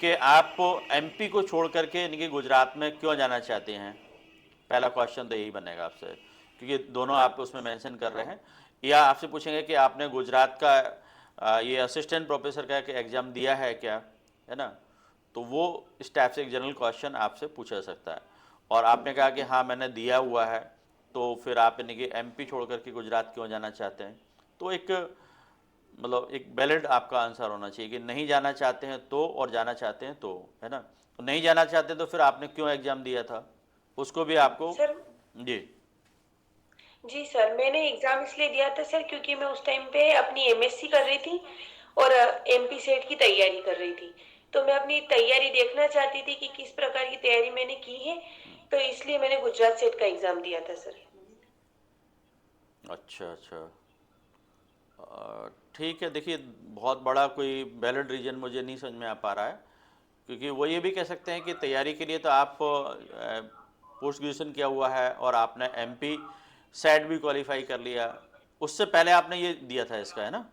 कि आप एमपी को छोड़ करके यानी कि गुजरात में क्यों जाना चाहते हैं। पहला क्वेश्चन तो यही बनेगा आपसे, क्योंकि दोनों आप उसमें मेंशन कर रहे हैं। या आपसे पूछेंगे कि आपने गुजरात का ये असिस्टेंट प्रोफेसर का एग्ज़ाम दिया है क्या, है ना। तो वो इस टाइप से एक जनरल क्वेश्चन आपसे पूछा जा सकता है। और आपने कहा कि हाँ मैंने दिया हुआ है, तो फिर आप यानी कि एमपी छोड़ करके गुजरात क्यों जाना चाहते हैं। तो एक मतलब एक वैलिड आपका आंसर होना चाहिए कि नहीं जाना चाहते हैं तो, और जाना चाहते हैं तो, है ना। तो नहीं जाना चाहते तो फिर आपने क्यों एग्ज़ाम दिया था, उसको भी आपको। सर जी जी सर, मैंने एग्जाम इसलिए दिया था सर क्योंकि मैं उस टाइम पे अपनी एमएससी कर रही थी और एमपी सेट की तैयारी कर रही थी। तो मैं अपनी तैयारी देखना चाहती थी कि किस प्रकार की तैयारी मैंने की है, तो इसलिए मैंने गुजरात सेट का एग्जाम दिया था सर। अच्छा अच्छा, ठीक है। देखिए बहुत बड़ा कोई वैलिड रीज़न मुझे नहीं समझ में आ पा रहा है, क्योंकि वो ये भी कह सकते हैं कि तैयारी के लिए तो आप पोस्ट ग्रेजुएशन किया हुआ है और आपने एमपी सेट भी क्वालिफाई कर लिया, उससे पहले आपने ये दिया था इसका, है ना।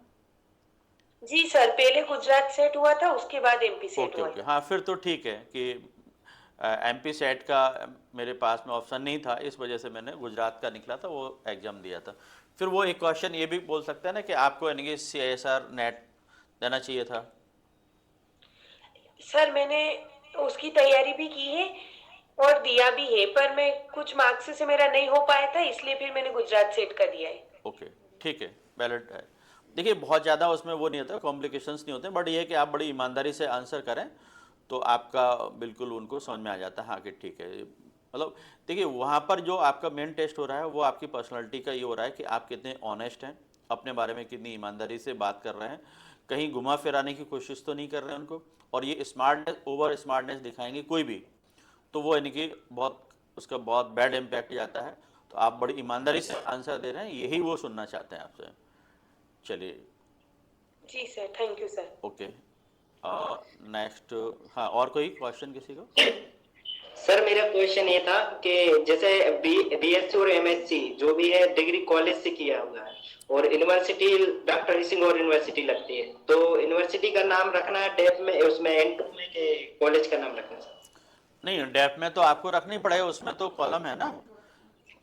जी सर, पहले गुजरात सेट हुआ था, उसके बाद एमपी सेट ओके हुआ ओके, था। हाँ फिर तो ठीक है कि एमपी सेट का मेरे पास में ऑप्शन नहीं था, इस वजह से मैंने गुजरात का निकला था वो एग्ज़ाम दिया था। फिर वो एक क्वेश्चन ये भी बोल सकता है ना कि आपको यानी कि CISR नेट देना चाहिए था। सर मैंने उसकी तैयारी भी की है और दिया भी है, पर मैं कुछ मार्क्स से मेरा नहीं हो पाया था, इसलिए फिर मैंने गुजरात सेट का दिया है। ओके ठीक है, वैलिड है। देखिए बहुत ज़्यादा उसमें वो नहीं होता, कॉम्प्लिकेशंस नहीं होते, बट ये है कि आप बड़ी ईमानदारी से आंसर करें तो आपका बिल्कुल उनको समझ में आ जाता है हाँ कि ठीक है। मतलब देखिए वहाँ पर जो आपका मेन टेस्ट हो रहा है वो आपकी पर्सनालिटी का ये हो रहा है कि आप कितने ऑनेस्ट हैं, अपने बारे में कितनी ईमानदारी से बात कर रहे हैं, कहीं घुमा फिराने की कोशिश तो नहीं कर रहे हैं उनको। और ये स्मार्टनेस, ओवर स्मार्टनेस दिखाएंगे कोई भी, तो वो यानी कि बहुत उसका बहुत बैड इम्पैक्ट जाता है। तो आप बड़ी ईमानदारी से आंसर दे रहे हैं, यही वो सुनना चाहते हैं आपसे। चलिए जी sir, thank you sir. Okay, next. हाँ और कोई क्वेश्चन किसी को। सर मेरा क्वेश्चन ये था कि जैसे बीएससी और एमएससी जो भी है डिग्री कॉलेज से किया हुआ है और यूनिवर्सिटी डॉक्टर ऋषिंग और यूनिवर्सिटी लगती है, तो यूनिवर्सिटी का नाम रखना है डेप में, उसमें एंट्रो में के कॉलेज का नाम रखना है सर? नहीं डेप में तो आपको रखनी पड़ेगा, उसमें तो कॉलम है ना।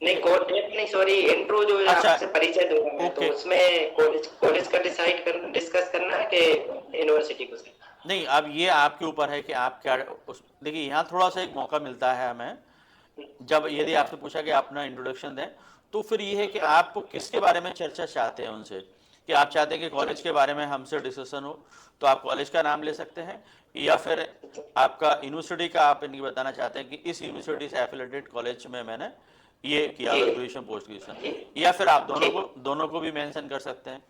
नहीं डेप नहीं, सॉरी इंट्रो जो है अच्छा आपसे परिचय दूंगा मैं, तो ओके, उसमें कॉलेज कॉलेज का डिस्कस करना है कि यूनिवर्सिटी को सर? नहीं अब ये आपके ऊपर है कि आप क्या देखिए यहाँ थोड़ा सा एक मौका मिलता है हमें, जब यदि आपसे पूछा कि अपना इंट्रोडक्शन दें, तो फिर ये है कि आप किसके बारे में चर्चा चाहते हैं उनसे, कि आप चाहते हैं कि कॉलेज के बारे में हमसे डिस्कशन हो, तो आप कॉलेज का नाम ले सकते हैं, या फिर आपका यूनिवर्सिटी का आप इनकी बताना चाहते हैं कि इस यूनिवर्सिटी से एफिलेटेड कॉलेज में मैंने ये किया जी ग्रेजुएशन पोस्ट ग्रेजुएशन, या फिर आप दोनों को भी मेंशन कर सकते हैं।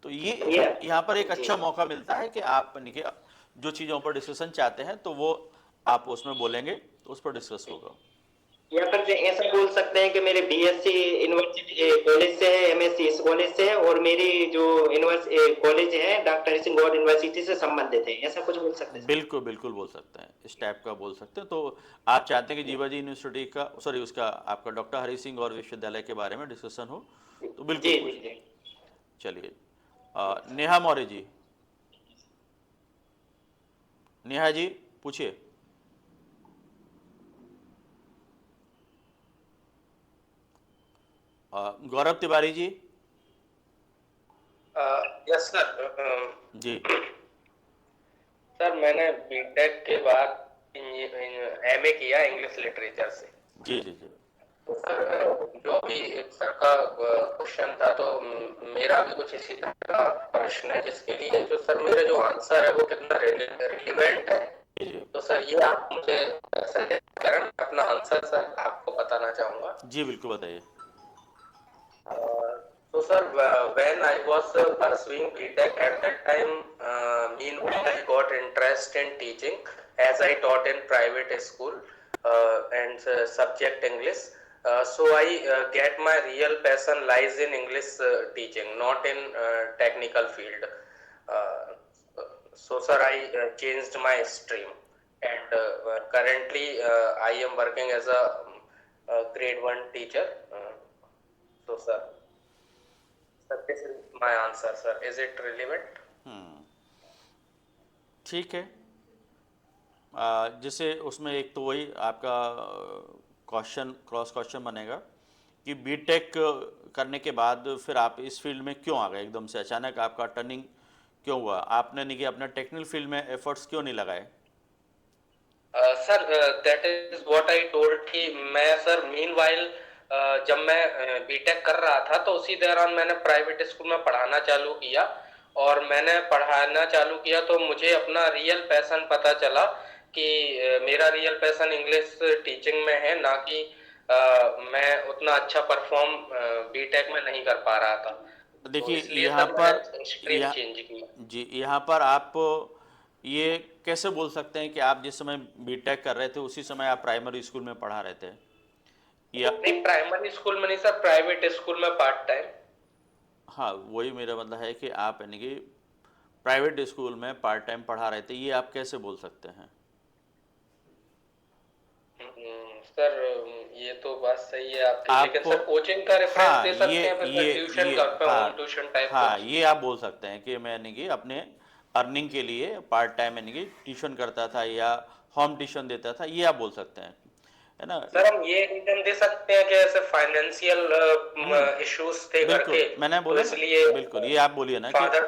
तो ये यहाँ पर एक जी अच्छा मौका मिलता है कि आप यानी कि जो चीज़ों पर डिस्कशन चाहते हैं तो वो आप उसमें बोलेंगे तो उस पर डिस्कस होगा। या फिर जो ऐसा बोल सकते हैं कि मेरे बीएससी यूनिवर्सिटी कॉलेज से है, एमएससी इस कॉलेज से है और मेरी जो यूनिवर्सिटी कॉलेज है डॉक्टर हरि सिंह गौड़ यूनिवर्सिटी से संबंधित है, ऐसा कुछ बोल सकते हैं सर? बिल्कुल बिल्कुल बोल सकते हैं, इस टाइप का बोल सकते हैं। तो आप चाहते हैं कि जीवाजी यूनिवर्सिटी का, सॉरी उसका आपका डॉक्टर हरि सिंह और विश्वविद्यालय के बारे में डिस्कशन हो, तो बिल्कुल जी जी पूछिए। जी। चलिए नेहा मौर्य जी, नेहा जी पूछिए। गौरव तिवारी जी। Yes sir. जी सर मैंने बीटेक के बाद एमए किया इंग्लिश लिटरेचर से। जी जी जी तो सर जो भी सर का क्वेश्चन था, तो मेरा भी कुछ इसी तरह का प्रश्न है, जिसके लिए जो सर मेरा जो आंसर है वो कितना रिलेवेंट है। जी तो सर ये आप मुझे सजेस्ट करें, अपना आंसर सर आपको बताना चाहूंगा। जी बिल्कुल बताइए। So sir, when I was pursuing BTech at that time, meanwhile I got interest in teaching as I taught in private school and subject English. So I get my real passion lies in English teaching, not in technical field. So sir, I changed my stream, and currently I am working as a grade 1 teacher. So sir, this is my answer, sir. Is it relevant? ठीक है। जैसे उसमें एक तो वही आपका question, cross question बनेगा कि बीटेक करने के बाद फिर आप इस फील्ड में क्यों आ गए, एकदम से अचानक आपका टर्निंग क्यों हुआ? आपने नहीं कि अपना टेक्निकल फील्ड में एफर्ट्स क्यों नहीं लगाए? Sir that is what I told कि मैं सर मीनवाइल जब मैं बीटेक कर रहा था तो उसी दौरान मैंने प्राइवेट स्कूल में पढ़ाना चालू किया, और मैंने पढ़ाना चालू किया तो मुझे अपना रियल पैशन पता चला कि मेरा रियल पैशन इंग्लिश टीचिंग में है, ना कि मैं उतना अच्छा परफॉर्म बीटेक में नहीं कर पा रहा था। तो देखिए इसलिए यहाँ सर पर मैंने स्ट्रीम यह चेंज की। जी, यहाँ पर आप ये कैसे बोल सकते हैं कि आप जिस समय बीटेक कर रहे थे उसी समय आप प्राइमरी स्कूल में पढ़ा रहे थे? या नहीं, प्राइमरी स्कूल में नहीं सर, प्राइवेट स्कूल में पार्ट टाइम। हाँ, वही मेरा मतलब है कि आप यानी कि प्राइवेट स्कूल में पार्ट टाइम पढ़ा रहे थे, ये आप कैसे बोल सकते हैं? सर ये तो बात सही है आपकी, लेकिन आपको सर कोचिंग का रेफरेंस हाँ दे सकते हैं फिर मैं ट्यूशन करता हूँ, होम ट्यूशन टाइप हाँ कुछ। ये आप बोल सकते हैं कि मैं यानी कि अपने अर्निंग के लिए पार्ट टाइम यानी कि ट्यूशन करता था या होम ट्यूशन देता था, ये आप बोल सकते हैं, है ना? सर हम ये रीजन दे सकते हैं कि ऐसे फाइनेंशियल इश्यूज थे घर बिल्कुल के, मैंने तो बोला ना, इसलिए बिल्कुल ये आप बोलिए ना कि फादर।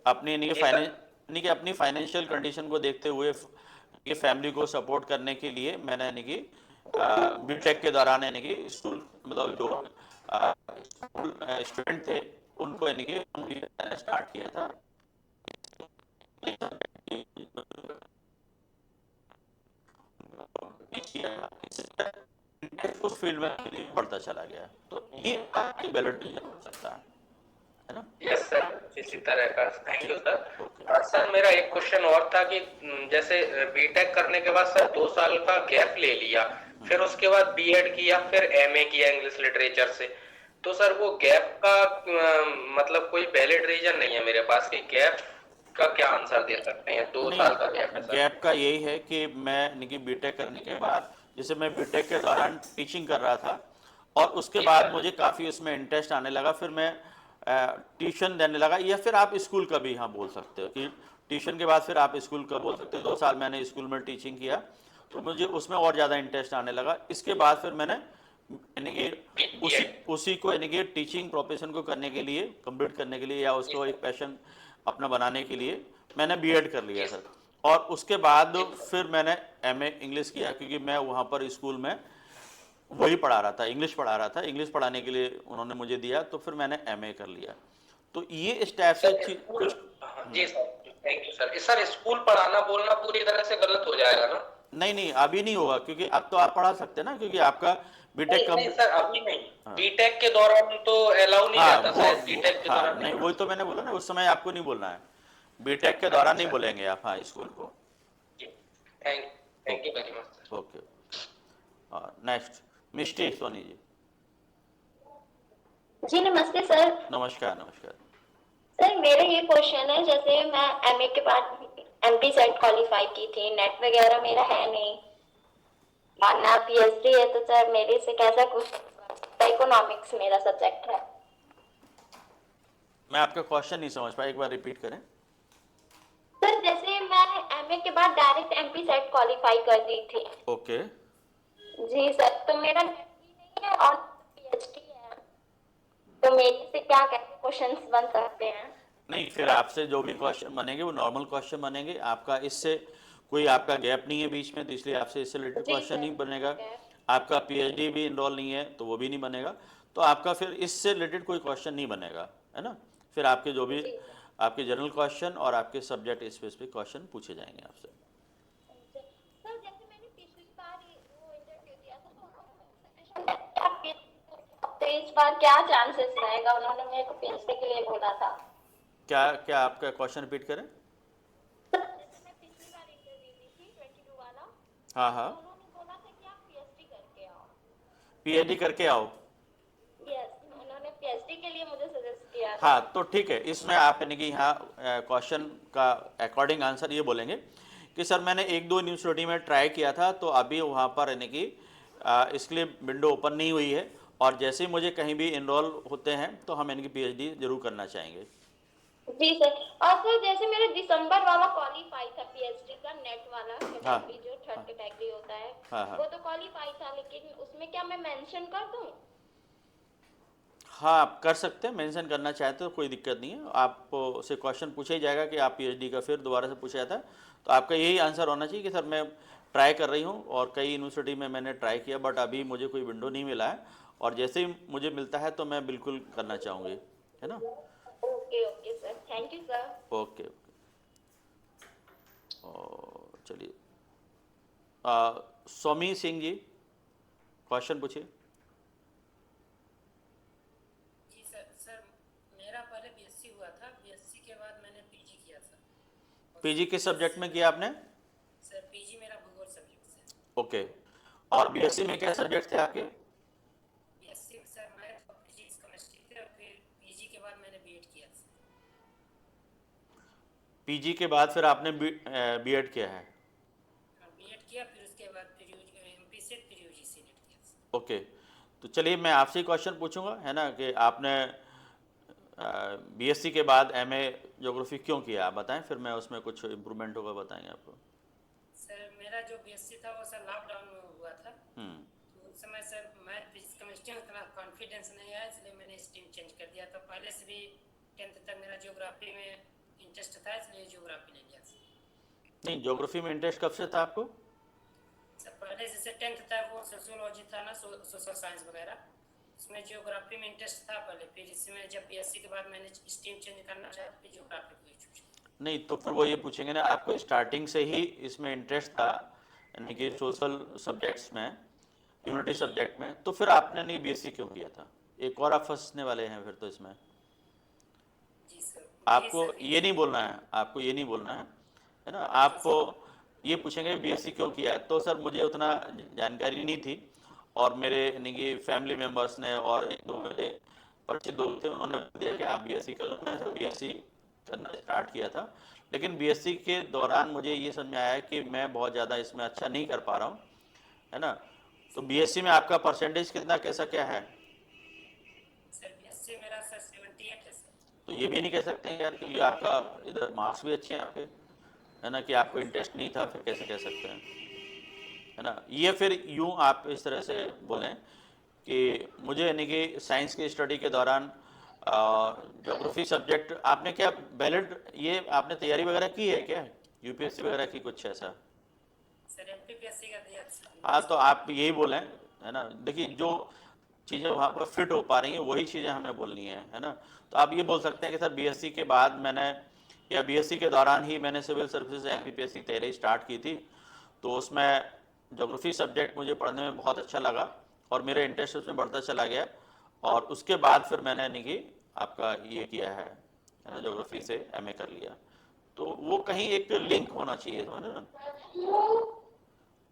अपनी यानी कि जी सर। यानी कि अपनी फाइनेंशियल कंडीशन को देखते हुए कि फैमिली को सपोर्ट करने के लिए मैंने यानी कि बीटेक के दौरान यानी कि स्कूल मतलब जो स्कूल स्टूडेंट थे उनको यानी कि स्टार्ट किया था। उस फील्ड में बढ़ता चला गया, तो ये आपकी वैलिड रीजन हो सकता है ना? यस सर, इसी तरह का। Thank you sir. सर मेरा एक क्वेश्चन और था कि जैसे बीटेक करने के बाद सर 2 साल का गैप ले लिया, फिर उसके बाद बीएड किया, फिर एमए किया इंग्लिश लिटरेचर से, तो सर वो गैप का मतलब कोई वैलिड रीजन नहीं है मेरे पास कि गैप का क्या आंसर दे सकते हैं? 2 साल का गैप है नहीं, सर। गैप का यही है कि मैं यानी कि बीटेक करने के बाद जैसे मैं बीटेक के दौरान टीचिंग कर रहा था और उसके जी बाद सर। मुझे काफ़ी उसमें इंटरेस्ट आने लगा, फिर मैं ट्यूशन देने लगा, या फिर आप स्कूल का भी यहाँ बोल सकते हो कि ट्यूशन के बाद फिर आप स्कूल का बोल सकते हो। 2 साल मैंने स्कूल में टीचिंग किया तो मुझे उसमें और ज़्यादा इंटरेस्ट आने लगा। इसके बाद फिर मैंने यानी कि उसी उसी को यानी कि टीचिंग प्रोफेशन को करने के लिए, कंप्लीट करने के लिए या उसको एक पैशन अपना बनाने के लिए मैंने बीएड कर लिया सर। और उसके बाद फिर मैंने एमए इंग्लिश किया, क्योंकि मैं वहाँ पर स्कूल में वही पढ़ा रहा था, इंग्लिश पढ़ा रहा था, इंग्लिश पढ़ाने के लिए उन्होंने मुझे दिया, तो फिर मैंने एमए कर लिया। तो ये इस टाइप से कुछ जी sir, thank you sir. Sir school पढ़ाना बोलना पूरी तरह से गलत हो जाएगा ना? नहीं नहीं अभी नहीं होगा, क्योंकि अब तो आप पढ़ा सकते हैं ना, क्योंकि आपका बीटेक नहीं कम। नहीं सर, अभी नहीं। हाँ बीटेक के दौरान तो अलाउ नहीं हाँ रहता शायद, बीटेक के हाँ दौरान नहीं, नहीं। वही तो मैंने बोला ना, उस समय आपको नहीं बोलना है, बीटेक के दौरान नहीं अच्छा। बोलेंगे आप हाँ स्कूल को। Thank thank you very much. Okay, next Misty Soni ji. जी नमस्ते सर। नमस्कार नमस्कार। सर मेरा ये क्वेश्चन है, जैसे मैं एमए के बाद एमपी सेट क्वालिफाई की थी, नेट वगैरह मेरा है नहीं, ना पीएचडी है, तो सर मेरे से कैसा कुछ इकोनॉमिक्स मेरा सब्जेक्ट है। मैं आपका क्वेश्चन नहीं समझ पाया, एक बार रिपीट करें। सर जैसे मैं एमए के बाद डायरेक्ट एमपी सेट क्वालिफाई कर दी थी। ओके। जी सर, तो मेरा नेट भी नहीं है और पीएचडी है, तो मेरे से क्या कैसे क्वेश्चंस बन सकते हैं? नहीं, फिर आपसे जो भी क्वेश्चन बनेंगे वो नॉर्मल क्वेश्चन बनेंगे, आपका इससे कोई आपका गैप नहीं है बीच में, तो इसलिए आपसे इससे रिलेटेड जी क्वेश्चन सर। नहीं बनेगा। ठीक है। आपका पीएचडी भी इनरोल नहीं है तो वो भी नहीं बनेगा, तो आपका फिर इससे रिलेटेड कोई क्वेश्चन नहीं बनेगा, है ना? फिर आपके जो भी जी सर। आपके जनरल क्वेश्चन और आपके सब्जेक्ट स्पेसिफिक क्वेश्चन पूछे जाएंगे आपसे। सर जैसे मैंने पिछली बार वो इंटरव्यू दिया था तो उन्होंने तो इस बार क्या चांसेस रहेगा? उन्होंने मेरे को पीएचडी के लिए बोला था। क्या क्या आपका क्वेश्चन रिपीट करें? सर जैसे मैं पिछली बार इंटरव्यू दी थी 22 वाला, हाँ तो हाँ, उन्होंने बोला था कि आप पीएचडी करके आओ। पीएचडी करके आओ। यस, उन्होंने पीएचडी के लिए मुझे सजेस्ट किया था। हाँ तो ठीक है, इसमें आप यानी कि यहाँ क्वेश्चन का अकॉर्डिंग आंसर ये बोलेंगे कि सर मैंने 1-2 यूनिवर्सिटी में ट्राई किया था, तो अभी वहाँ पर यानी कि इसके लिए विंडो ओपन नहीं हुई है, और जैसे ही मुझे कहीं भी इनरोल होते हैं तो हम इनकी पीएचडी जरूर करना चाहेंगे। जी सर। और सर जैसे मेरा दिसंबर वाला क्वालिफाई था पीएचडी का, नेट वाला हाँ कैटेगरी जो थर्ड कैटेगरी होता है, हाँ हाँ वो तो क्वालिफाई था, लेकिन उसमें क्या मैं मेंशन कर दूं? हाँ, आप कर सकते हैं, मेंशन करना चाहते तो कोई दिक्कत नहीं है। आपसे क्वेश्चन पूछा ही जाएगा कि आप पीएचडी का फिर दोबारा से पूछा जाता है, तो आपका यही आंसर होना चाहिए कि सर मैं ट्राई कर रही हूँ और कई यूनिवर्सिटी में मैंने ट्राई किया बट अभी मुझे कोई विंडो नहीं मिला है, और जैसे ही मुझे मिलता है तो मैं बिल्कुल करना चाहूँगी, है ना। Okay okay sir, thank you sir. Okay okay, और चलिए सोमी सिंह जी क्वेश्चन पूछिए। जी सर। सर मेरा पहले बीएससी हुआ था, बीएससी के बाद मैंने पीजी किया था। पीजी किस सब्जेक्ट में किया आपने? सर पीजी मेरा भूगोल सब्जेक्ट से। ओके, और बीएससी में क्या सब्जेक्ट थे आपके? बीएससी सर मैथ और फिजिक्स केमिस्ट्री थे, और फिर पीजी के बाद मैंने बीएड किया था। पीजी के बाद फिर आपने बीएड किया है? बीएड किया, फिर उसके बाद फिर एमपी सेट, फिर यूजीसी नेट किया। ओके, तो चलिए मैं आपसे ही क्वेश्चन पूछूंगा, है ना, कि आपने बीएससी के बाद एमए ज्योग्राफी क्यों किया, आप बताएं, फिर मैं उसमें कुछ इम्प्रूवमेंट होगा बताएंगे आपको। सर मेरा जो बीएससी था वो सर लॉकडाउन में हुआ था, तो उस समय सर मैथ फिजिक्स केमिस्ट्री में उतना कॉन्फिडेंस नहीं आया, इसलिए मैंने स्ट्रीम चेंज कर दिया। तो पहले से भी 10th तक मेरा ज्योग्राफी में इंटरेस्ट था, इसलिए ज्योग्राफी ले लिया। नहीं, ज्योग्राफी में इंटरेस्ट कब से था आपको? सर पहले जैसे 10th तक वो सोशियोलॉजी था ना, सोशल साइंस वगैरह, उसमें ज्योग्राफी में इंटरेस्ट था पहले। फिर इसमें जब बीएससी के बाद मैंने स्ट्रीम चेंज करना चाहा, फिर ज्योग्राफी को ही चूज। नहीं, तो फिर वो ये पूछेंगे ना, आपको स्टार्टिंग से ही इसमें इंटरेस्ट था, यानी कि सोशल सब्जेक्ट्स में, ह्यूमैनिटी सब्जेक्ट में, तो फिर आपने नहीं बीएससी क्यों किया था? एक और आप फंसने वाले हैं फिर तो इसमें। जी सर, आपको ये नहीं बोलना है, आपको ये नहीं बोलना है ना। आपको ये पूछेंगे बीएससी क्यों किया है, तो सर मुझे उतना जानकारी नहीं थी, और मेरे यानी कि फैमिली मेम्बर्स ने और एक दो मेरे परिचित दोस्त थे, उन्होंने दिया कि आप बीएससी कर लो। मैंने बीएससी करना स्टार्ट किया था, लेकिन बीएससी के दौरान मुझे ये समझ में आया कि मैं बहुत ज़्यादा इसमें अच्छा नहीं कर पा रहा हूँ, है ना। तो बीएससी में आपका परसेंटेज कितना, कैसा क्या है? सर बीएससी मेरा सर 78 है सर। तो ये भी नहीं कह सकते हैं यार कि आपका इधर मार्क्स भी अच्छे हैं आपके, है ना, कि आपको इंटरेस्ट नहीं था, फिर कैसे कह सकते हैं, है ना। ये फिर यूँ आप इस तरह से बोलें कि मुझे यानी कि साइंस की स्टडी के दौरान ज्योग्राफी सब्जेक्ट, आपने क्या बैलेट, ये आपने तैयारी वगैरह की है क्या, यूपीएससी वगैरह की कुछ ऐसा? सर एमपीपीएससी का दिया था। हाँ, तो आप यही बोलें, है ना। देखिए, जो चीज़ें वहाँ पर फिट हो पा रही हैं वही चीज़ें हमें बोलनी है ना। तो आप ये बोल सकते हैं कि सर बीएससी के बाद मैंने, या बीएससी के दौरान ही मैंने सिविल सर्विसेज एमपीपीएससी तैयारी स्टार्ट की थी, तो उसमें ज्योग्राफी सब्जेक्ट मुझे पढ़ने में बहुत अच्छा लगा और मेरा इंटरेस्ट उसमें बढ़ता चला गया, और उसके बाद फिर मैंने यानी कि आपका ये किया है ना, ज्योग्राफी से एमए कर लिया। तो वो कहीं एक लिंक होना चाहिए, समझ ना।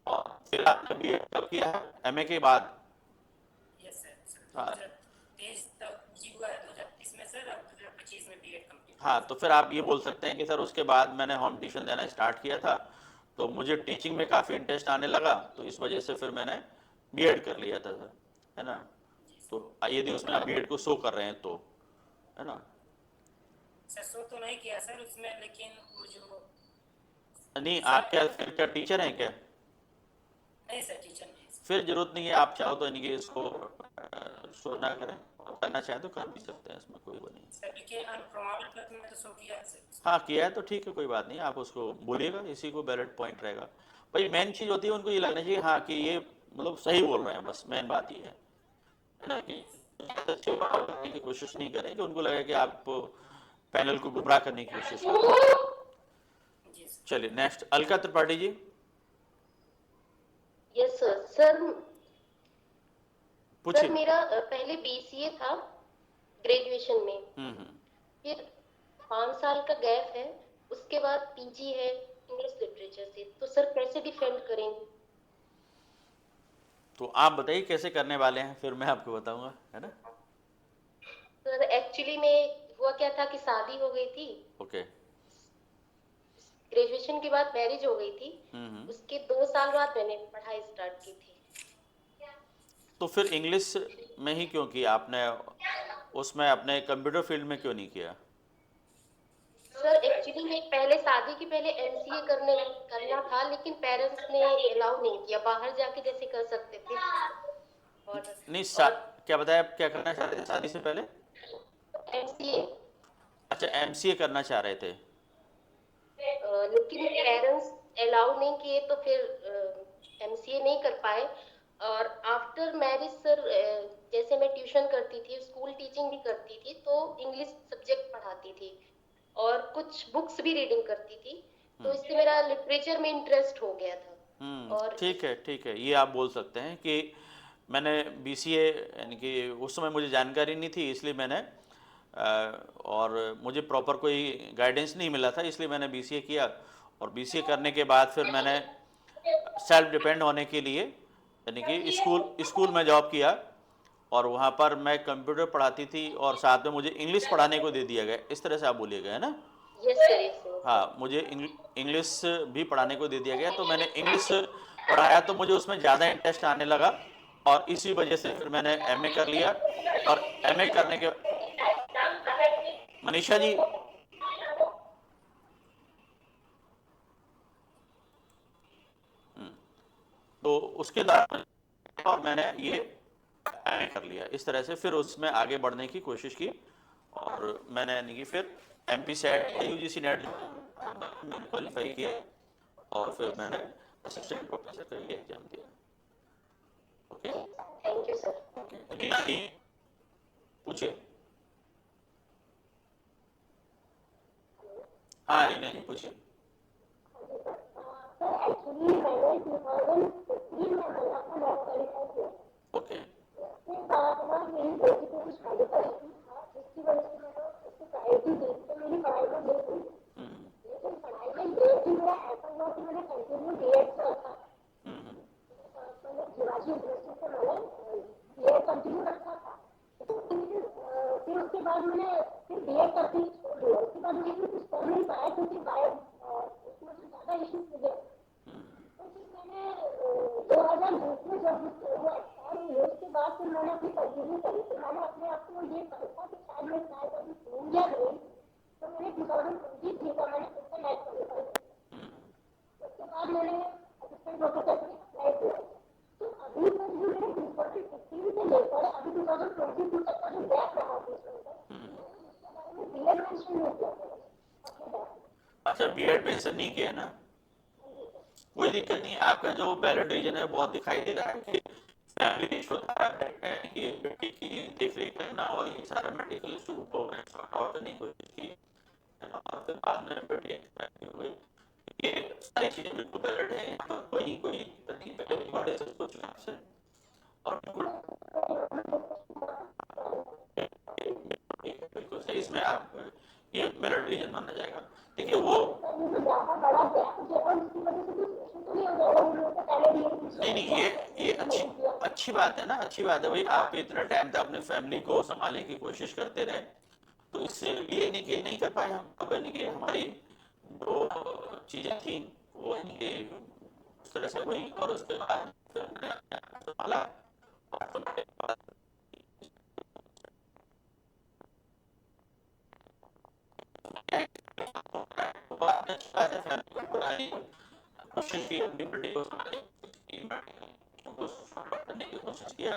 और फिर आपने बीएड कब किया है, एमए के बाद? Yes sir. हाँ। 2023 तक जी हुआ है, 2023 में सर, अब 2025 में बीएड कंप्लीट। हाँ, तो फिर आप ये बोल सकते हैं कि सर उसके बाद मैंने होम ट्यूशन देना स्टार्ट किया था, तो मुझे टीचिंग में काफ़ी इंटरेस्ट आने लगा, तो इस वजह से फिर मैंने बीएड कर लिया था सर, है ना। तो यदि उसमें आप बीएड को शो कर रहे हैं तो, है ना। सर शो तो नहीं किया सर उसमें, लेकिन वो जो, नहीं, आप क्या फिर क्या टीचर हैं क्या? नहीं सर टीचर नहीं सर। फिर जरूरत नहीं है, आप चाहो तो यानी कि इसको शो ना करें, और करना चाहें तो कर भी सकते हैं, इसमें कोई वो नहीं। सर लेकिन अनप्रमाणित पत्र में तो शो किया है सर। हाँ, किया है तो ठीक है, कोई बात नहीं, आप उसको बोलिएगा, इसी को बैलेट पॉइंट रहेगा। भाई मेन चीज़ होती है उनको ये लगना चाहिए हाँ कि ये मतलब सही बोल रहे हैं, बस मेन बात ये है ना, कि अच्छे बात करने की कोशिश नहीं करें कि उनको लगे कि आप पैनल को गुमराह करने की कोशिश कर रहे हैं। जी सर। चलिए next, Alka Tripathi ji. Yes sir. Sir पूछिए। मेरा पहले बीसीए था ग्रेजुएशन में, फिर 5 साल का गैप है, उसके बाद पीजी है इंग्लिश लिटरेचर से, तो सर कैसे डिफेंड करेंगे? तो आप बताइए कैसे करने वाले हैं, फिर मैं आपको बताऊंगा, है ना। सर एक्चुअली में हुआ क्या था कि शादी हो गई थी, ओके। ग्रेजुएशन के बाद मैरिज हो गई थी, उसके 2 साल बाद मैंने पढ़ाई स्टार्ट की थी। तो फिर इंग्लिश में ही क्यों किया आपने, उसमें अपने कंप्यूटर फील्ड में क्यों नहीं किया? सर एक्चुअली में पहले शादी के पहले एमसीए करना था, लेकिन पेरेंट्स ने अलाउ नहीं किया, बाहर जाके जैसे कर सकते थे। और नहीं, क्या बताया, आप क्या करना चाहते थे शादी से पहले? एमसीए। अच्छा, एमसीए करना चाह रहे थे। लेकिन पेरेंट्स अलाउ नहीं किए तो फिर एमसीए नहीं कर पाए। और आफ्टर मैरिज सर, जैसे मैं ट्यूशन करती थी, स्कूल टीचिंग भी करती थी, तो इंग्लिश सब्जेक्ट पढ़ाती थी और कुछ बुक्स भी रीडिंग करती थी, तो इससे मेरा लिटरेचर में इंटरेस्ट हो गया था। और ठीक है, ठीक है, ये आप बोल सकते हैं कि मैंने बीसीए, यानी कि उस समय मुझे जानकारी नहीं थी, इसलिए मैंने और मुझे प्रॉपर कोई गाइडेंस नहीं मिला था, इसलिए मैंने बीसीए किया। और बीसीए करने के बाद फिर मैंने सेल्फ डिपेंड होने के लिए, यानी कि स्कूल में जॉब किया, और वहाँ पर मैं कंप्यूटर पढ़ाती थी और साथ में मुझे इंग्लिश पढ़ाने को दे दिया गया। इस तरह से आप बोलिएगा, है ना? Yes sir, yes sir. हाँ, मुझे इंग्लिश भी पढ़ाने को दे दिया गया, तो मैंने इंग्लिश पढ़ाया, तो मुझे उसमें ज़्यादा इंटरेस्ट आने लगा, और इसी वजह से फिर मैंने एमए कर लिया। और एमए करने के, मनीषा जी, तो उसके बाद और मैंने ये एमए कर लिया। इस तरह से फिर उसमें आगे बढ़ने की कोशिश की, और मैंने यानी कि फिर MP set UGC net qualify किया, और फिर मैंने असिस्टेंट प्रोफेसर का ये एग्जाम दिया। Okay, thank you sir. पूछिए। हाँ, नहीं पूछिए। एक्चुअली मैंने 2015 में बना था नेट क्वालिफाई किया। ओके, उसके बाद मेरी बेटी को कुछ मेडिकल इशू था, जिसकी वजह से मैंने उसको प्रायोरिटी दी, तो मेरी पढ़ाई में ब्रेक हुई। लेकिन पढ़ाई में ब्रेक भी मेरा ऐसा हुआ कि मैंने कंटिन्यू बीएड से रखा। मैंने शिवाजी यूनिवर्सिटी से मैंने बीएड कंटिन्यू रखा था। फिर उसके बाद मैंने फिर बीएड करके ही छोड़ दिया। उसके बाद मुझे कुछ कर नहीं पाया, क्योंकि उसमें से ज़्यादा इशूज मुझे। तो फिर मैंने 2020 में जब वो एक्सपायर हुई, उसके बाद फिर मैंने अपनी कंटिन्यू करी। तो मैंने अपने आप को ये सोचा कि शायद मैं शायद अभी हूँ या नहीं। तो मैंने 2023 का मैंने फिर से नेट क्वालिफाई किया। उसके बाद मैंने असिस्टेंट प्रोफेसर के लिए अप्लाई किया। तो अभी तक जो मेरे 2015 से लेकर अभी 2022 तक का जो गैप रहा बीच में, उसके बारे में बीएड मेंशन नहीं किया मैंने। अच्छा, बीएड मेंशन नहीं किया ना, कोई दिक्कत नहीं। आपका जो बैलेट रीजन है बहुत दिखाई दे रहा है कि फैमिली इशू था, कि बेटी की देख रेख करना, और ये सारा मेडिकल इशू को सॉर्ट आउट करने की कोशिश की, और फिर बाद में बेटी एक्सपायर हुई। ये सारी चीजें बिल्कुल बैलेट है, यहाँ पर कोई दिक्कत नहीं। पहले बड़े से कुछ आपसे, और बिल्कुल सही, इसमें आप ये बैलेट रीजन माना जाएगा। देखिए वो नहीं, ये अच्छी बात है ना, अच्छी बात है भाई। आप इतना टाइम तक अपने फैमिली को संभालने की कोशिश करते रहे, तो इससे ये नहीं कि नहीं कर पाए हम। अब यानी कि हमारी जो चीज़ें थी वो यानी कि उस तरह से हुई, और उसके बाद फिर मैंने अपने आप को संभाला, और फिर मेरे पास बाद में अच्छी बात है, फैमिली को बुलाने क्वेश्चन की अपनी बेटी को संभाले, करने की कोशिश किया,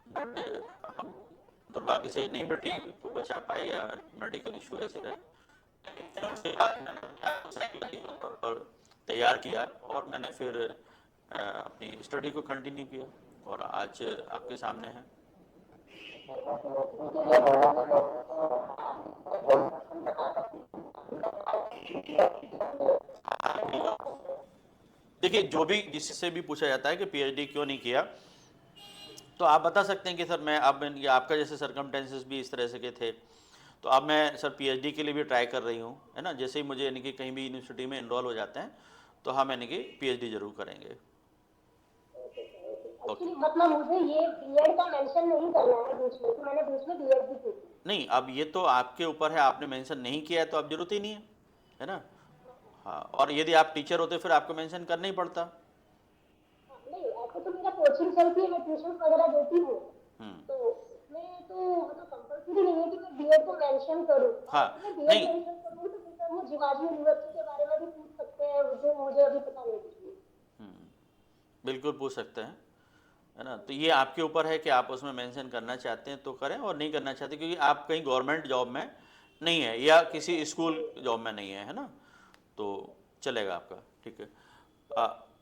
बट हम दुर्भाग्य से नहीं बेटी को बचा पाए, या मेडिकल इशू ऐसे रहे। उसके बाद मैंने तैयार किया, और मैंने फिर अपनी स्टडी को कंटिन्यू किया, और आज आपके सामने है। देखिए, जो भी जिससे भी पूछा जाता है कि पीएचडी क्यों नहीं किया, तो आप बता सकते हैं कि सर मैं अब आपका जैसे सर्कमटेंसेस भी इस तरह से के थे, तो अब मैं सर पीएचडी के लिए भी ट्राई कर रही हूँ, है ना। जैसे ही मुझे यानी कि कहीं भी यूनिवर्सिटी में इनरोल हो जाते हैं, तो हम यानी कि पीएचडी जरूर करेंगे। मतलब मुझे ये बीएड का मेंशन नहीं करना है बीच में, तो मैंने बीच में बीएड भी की। नहीं, अब ये तो आपके ऊपर है, आपने मेंशन नहीं किया है तो अब जरूरत ही नहीं है ना। हाँ, और यदि आप टीचर होते फिर आपको मेंशन करना ही पड़ता। नहीं, ऐसे तो मेरा कोचिंग चलती है, मैं ट्यूशन वगैरह देती हूँ, तो उसमें तो मतलब कंपल्सरी नहीं है कि मैं बीएड को मेंशन करूँ। हाँ, मैं बीएड नहीं, मेंशन करूँ तो फिर वो शिवाजी यूनिवर्सिटी के बारे में भी पूछ सकते हैं, जो मुझे अभी पता नहीं कुछ भी। बिल्कुल पूछ सकते हैं। है ना। तो ये आपके ऊपर है कि आप उसमें मेंशन करना चाहते हैं तो करें, और नहीं करना चाहते क्योंकि आप कहीं गवर्नमेंट जॉब में नहीं है या किसी स्कूल जॉब में नहीं है ना, तो चलेगा आपका, ठीक है।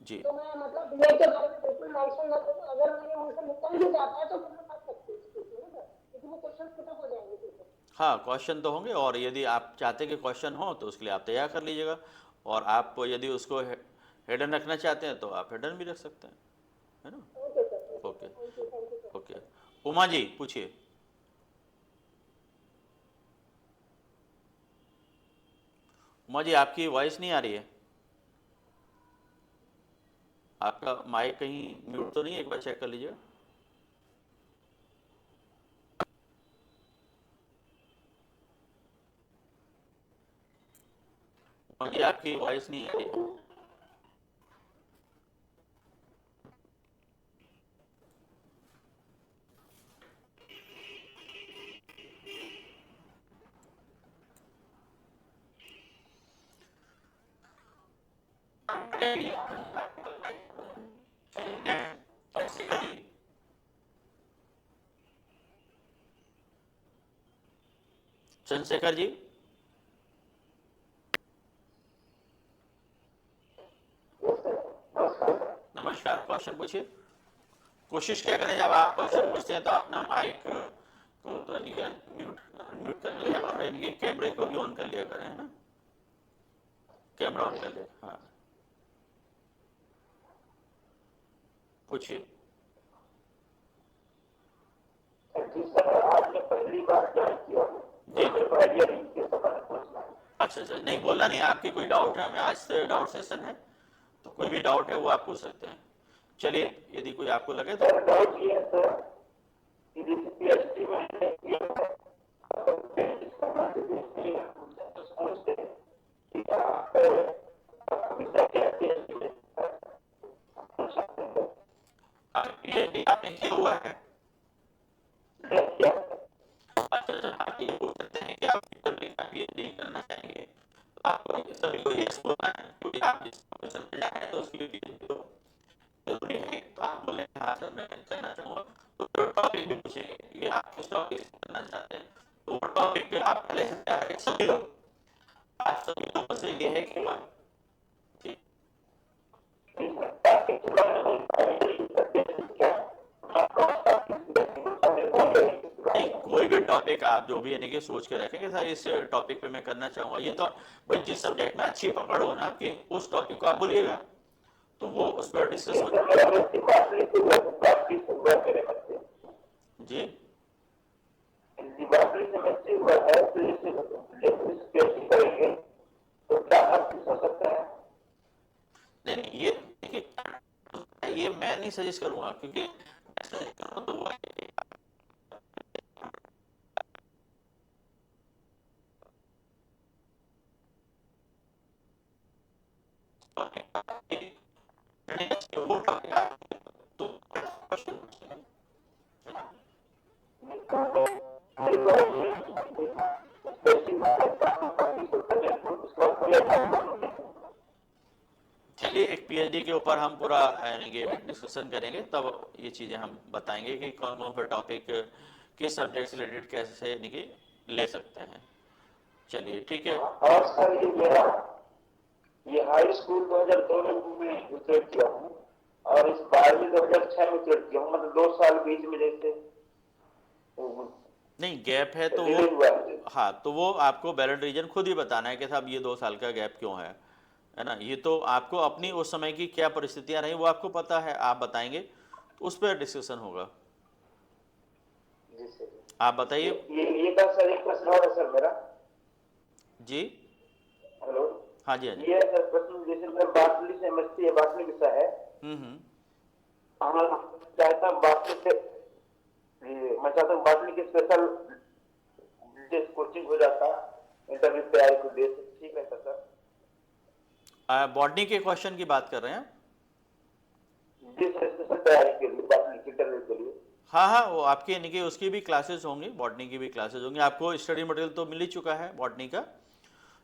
जी तो मैं मतलब बीएड के बारे में बिल्कुल मेंशन ना करूं, अगर मेरे मुंह से निकल भी जाता है तो फिर मैं कर सकती हूँ इसको, है ना सर, क्योंकि वो क्वेश्चन खत्म हो जाएंगे फिर से। हाँ, क्वेश्चन तो होंगे, और यदि आप चाहते हैं कि क्वेश्चन हो तो उसके लिए आप तैयार कर लीजिएगा, और आप यदि उसको हिडन रखना चाहते हैं तो आप हिडन भी रख सकते हैं, है ना। Okay sir, okay thank you sir. Okay. Uma ji पूछिए। उमा जी आपकी वॉइस नहीं आ रही है, आपका माइक कहीं म्यूट तो नहीं है, एक बार चेक कर लीजिएगा। उमा जी आपकी वॉइस नहीं आ रही है। चंद्रशेखर जी, नमस्कार, क्वेश्चन पूछिए। कोशिश क्या करें जब आप क्वेश्चन पूछते हैं तो अपना माइक को तो म्यूट म्यूट कर लिया और इनके कैमरे को भी ऑन कर लिया करें, है ना, कैमरा ऑन कर लिया। हाँ पूछिए। जी अच्छा अच्छा, नहीं बोलना नहीं, आपकी कोई डाउट है, हमें आज से डाउट सेशन है, तो कोई भी डाउट है वो आप पूछ सकते हैं। चलिए, यदि कोई आपको लगे तो। डाउट ये है सर कि जैसे पीएचडी में आपने किया हुआ है। अच्छा अच्छा, आप ये बोल सकते हैं कि आप पीएचडी करना चाहेंगे, तो आपको सभी को यस बोलना है, क्योंकि आप जिस प्रोफेशन में जा रहे हैं तो उसके लिए पीएचडी तो जरूरी है। तो आप बोले हाँ सर मैं करना चाहूँगा, तो टॉपिक भी पूछेंगे कि आप किस टॉपिक से करना चाहते हैं, तो वो टॉपिक पे आप पहले से तैयार हैं सभी लोग। आज सभी लोगों से ये है कि जी नहीं, कोई भी टॉपिक आप जो भी यानी कि सोच के रखें कि सर इस टॉपिक पे मैं करना चाहूँगा, ये तो भाई जिस सब्जेक्ट में अच्छी पकड़ हो ना आपकी, उस टॉपिक को आप बोलिएगा तो वो उस पर डिस्कस हो जी। नहीं ये मैं नहीं सजेस्ट करूँगा, क्योंकि सजेस्ट करूँगा तो वो चलिए, एक पीएचडी के ऊपर हम पूरा डिस्कशन करेंगे, तब ये चीज़ें हम बताएंगे कि कौन कौन सा टॉपिक किस सब्जेक्ट से रिलेटेड कैसे यानी कि ले सकते हैं। चलिए ठीक है। और सर ये हाई स्कूल 2002 में उत्तीर्ण किया हूँ और इस 12वीं 2006 में उत्तीर्ण किया हूँ, मतलब 2 साल बीच में जैसे नहीं गैप है तो वो, हाँ तो वो आपको वैलिड रीजन खुद ही बताना है कि साहब ये 2 साल का गैप क्यों है ना। ये तो आपको अपनी उस समय की क्या परिस्थितियां रही वो आपको पता है, आप बताएंगे तो उस पर डिस्कशन होगा। आप बताइए। ये का सर एक प्रश्न और है सर मेरा। जी हेलो। हाँ जी हाँ जी। ये सर प्रश्न जैसे मैं बाटली से एमएससी है, बाटली विषय है। चाहता हूँ बाटली की स्पेशल कोचिंग हो जाता, इंटरव्यू तैयारी को दे, ठीक है सर। बॉटनी के क्वेश्चन की बात कर रहे हैं जी सर, स्पेशल तैयारी के लिए बाटली के इंटरव्यू के लिए। हाँ हाँ, वो आपकी यानी कि उसकी भी क्लासेस होंगी, बॉटनी की भी क्लासेस होंगी। आपको स्टडी मटेरियल तो मिल ही चुका है बॉटनी का,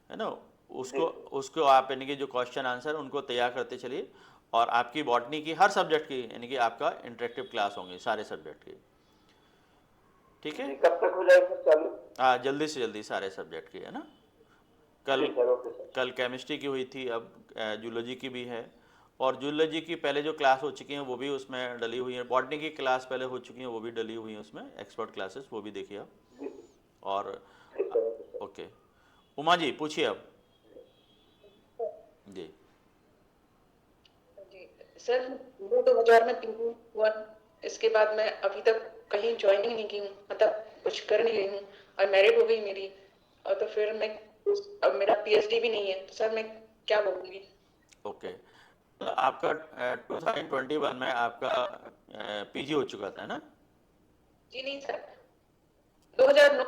है ना। उसको आप यानी कि जो क्वेश्चन आंसर उनको तैयार करते चलिए, और आपकी बॉटनी की हर सब्जेक्ट की यानी कि आपका इंटरेक्टिव क्लास होंगी सारे सब्जेक्ट की, ठीक है। कब तक हो जाएगा चालू? हाँ, जल्दी से जल्दी सारे सब्जेक्ट की, है ना। कल सर ओके सर। कल केमिस्ट्री की हुई थी, अब जूलॉजी की भी है, और जूलॉजी की पहले जो क्लास हो चुकी हैं वो भी उसमें डली हुई है, बॉटनी की क्लास पहले हो चुकी हैं वो भी डली हुई हैं उसमें, एक्सपर्ट क्लासेस वो भी देखिए आप। और ओके, उमा जी पूछिए अब जी। जी सर, 2000 में पीजी हुआ, इसके बाद मैं अभी तक कहीं ज्वाइनिंग नहीं की हूँ, मतलब कुछ कर नहीं रही हूँ, और मैरिड हो गई मेरी, और तो फिर मैं अब मेरा पीएचडी भी नहीं है, तो सर मैं क्या बोलूँगी? ओके, तो आपका 2021 में आपका पीजी हो चुका था ना? जी नहीं सर, 2009।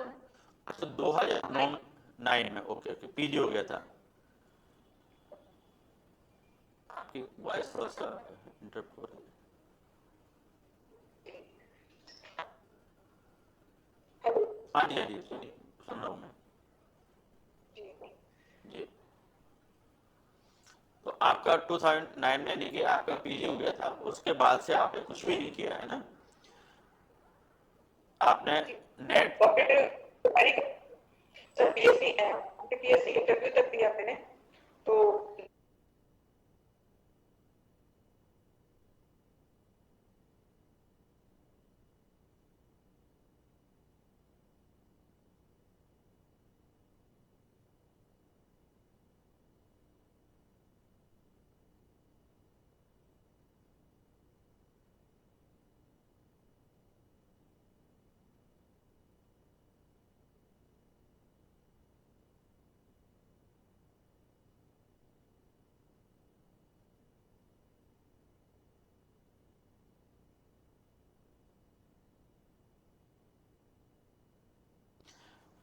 तो 2009 में ओके ओके पीजी हो गया था। आपकी वॉइस थोड़ा सा इंटरप्ट हो रही है। हाँ जी हाँ जी सुन रहा हूँ मैं जी। तो आपका 2009 में यानी कि आपका पीजी हो गया था, उसके बाद से आपने कुछ भी नहीं किया है ना? आपने नेट सर पीएससी इंटरव्यू तक दिया मैंने, तो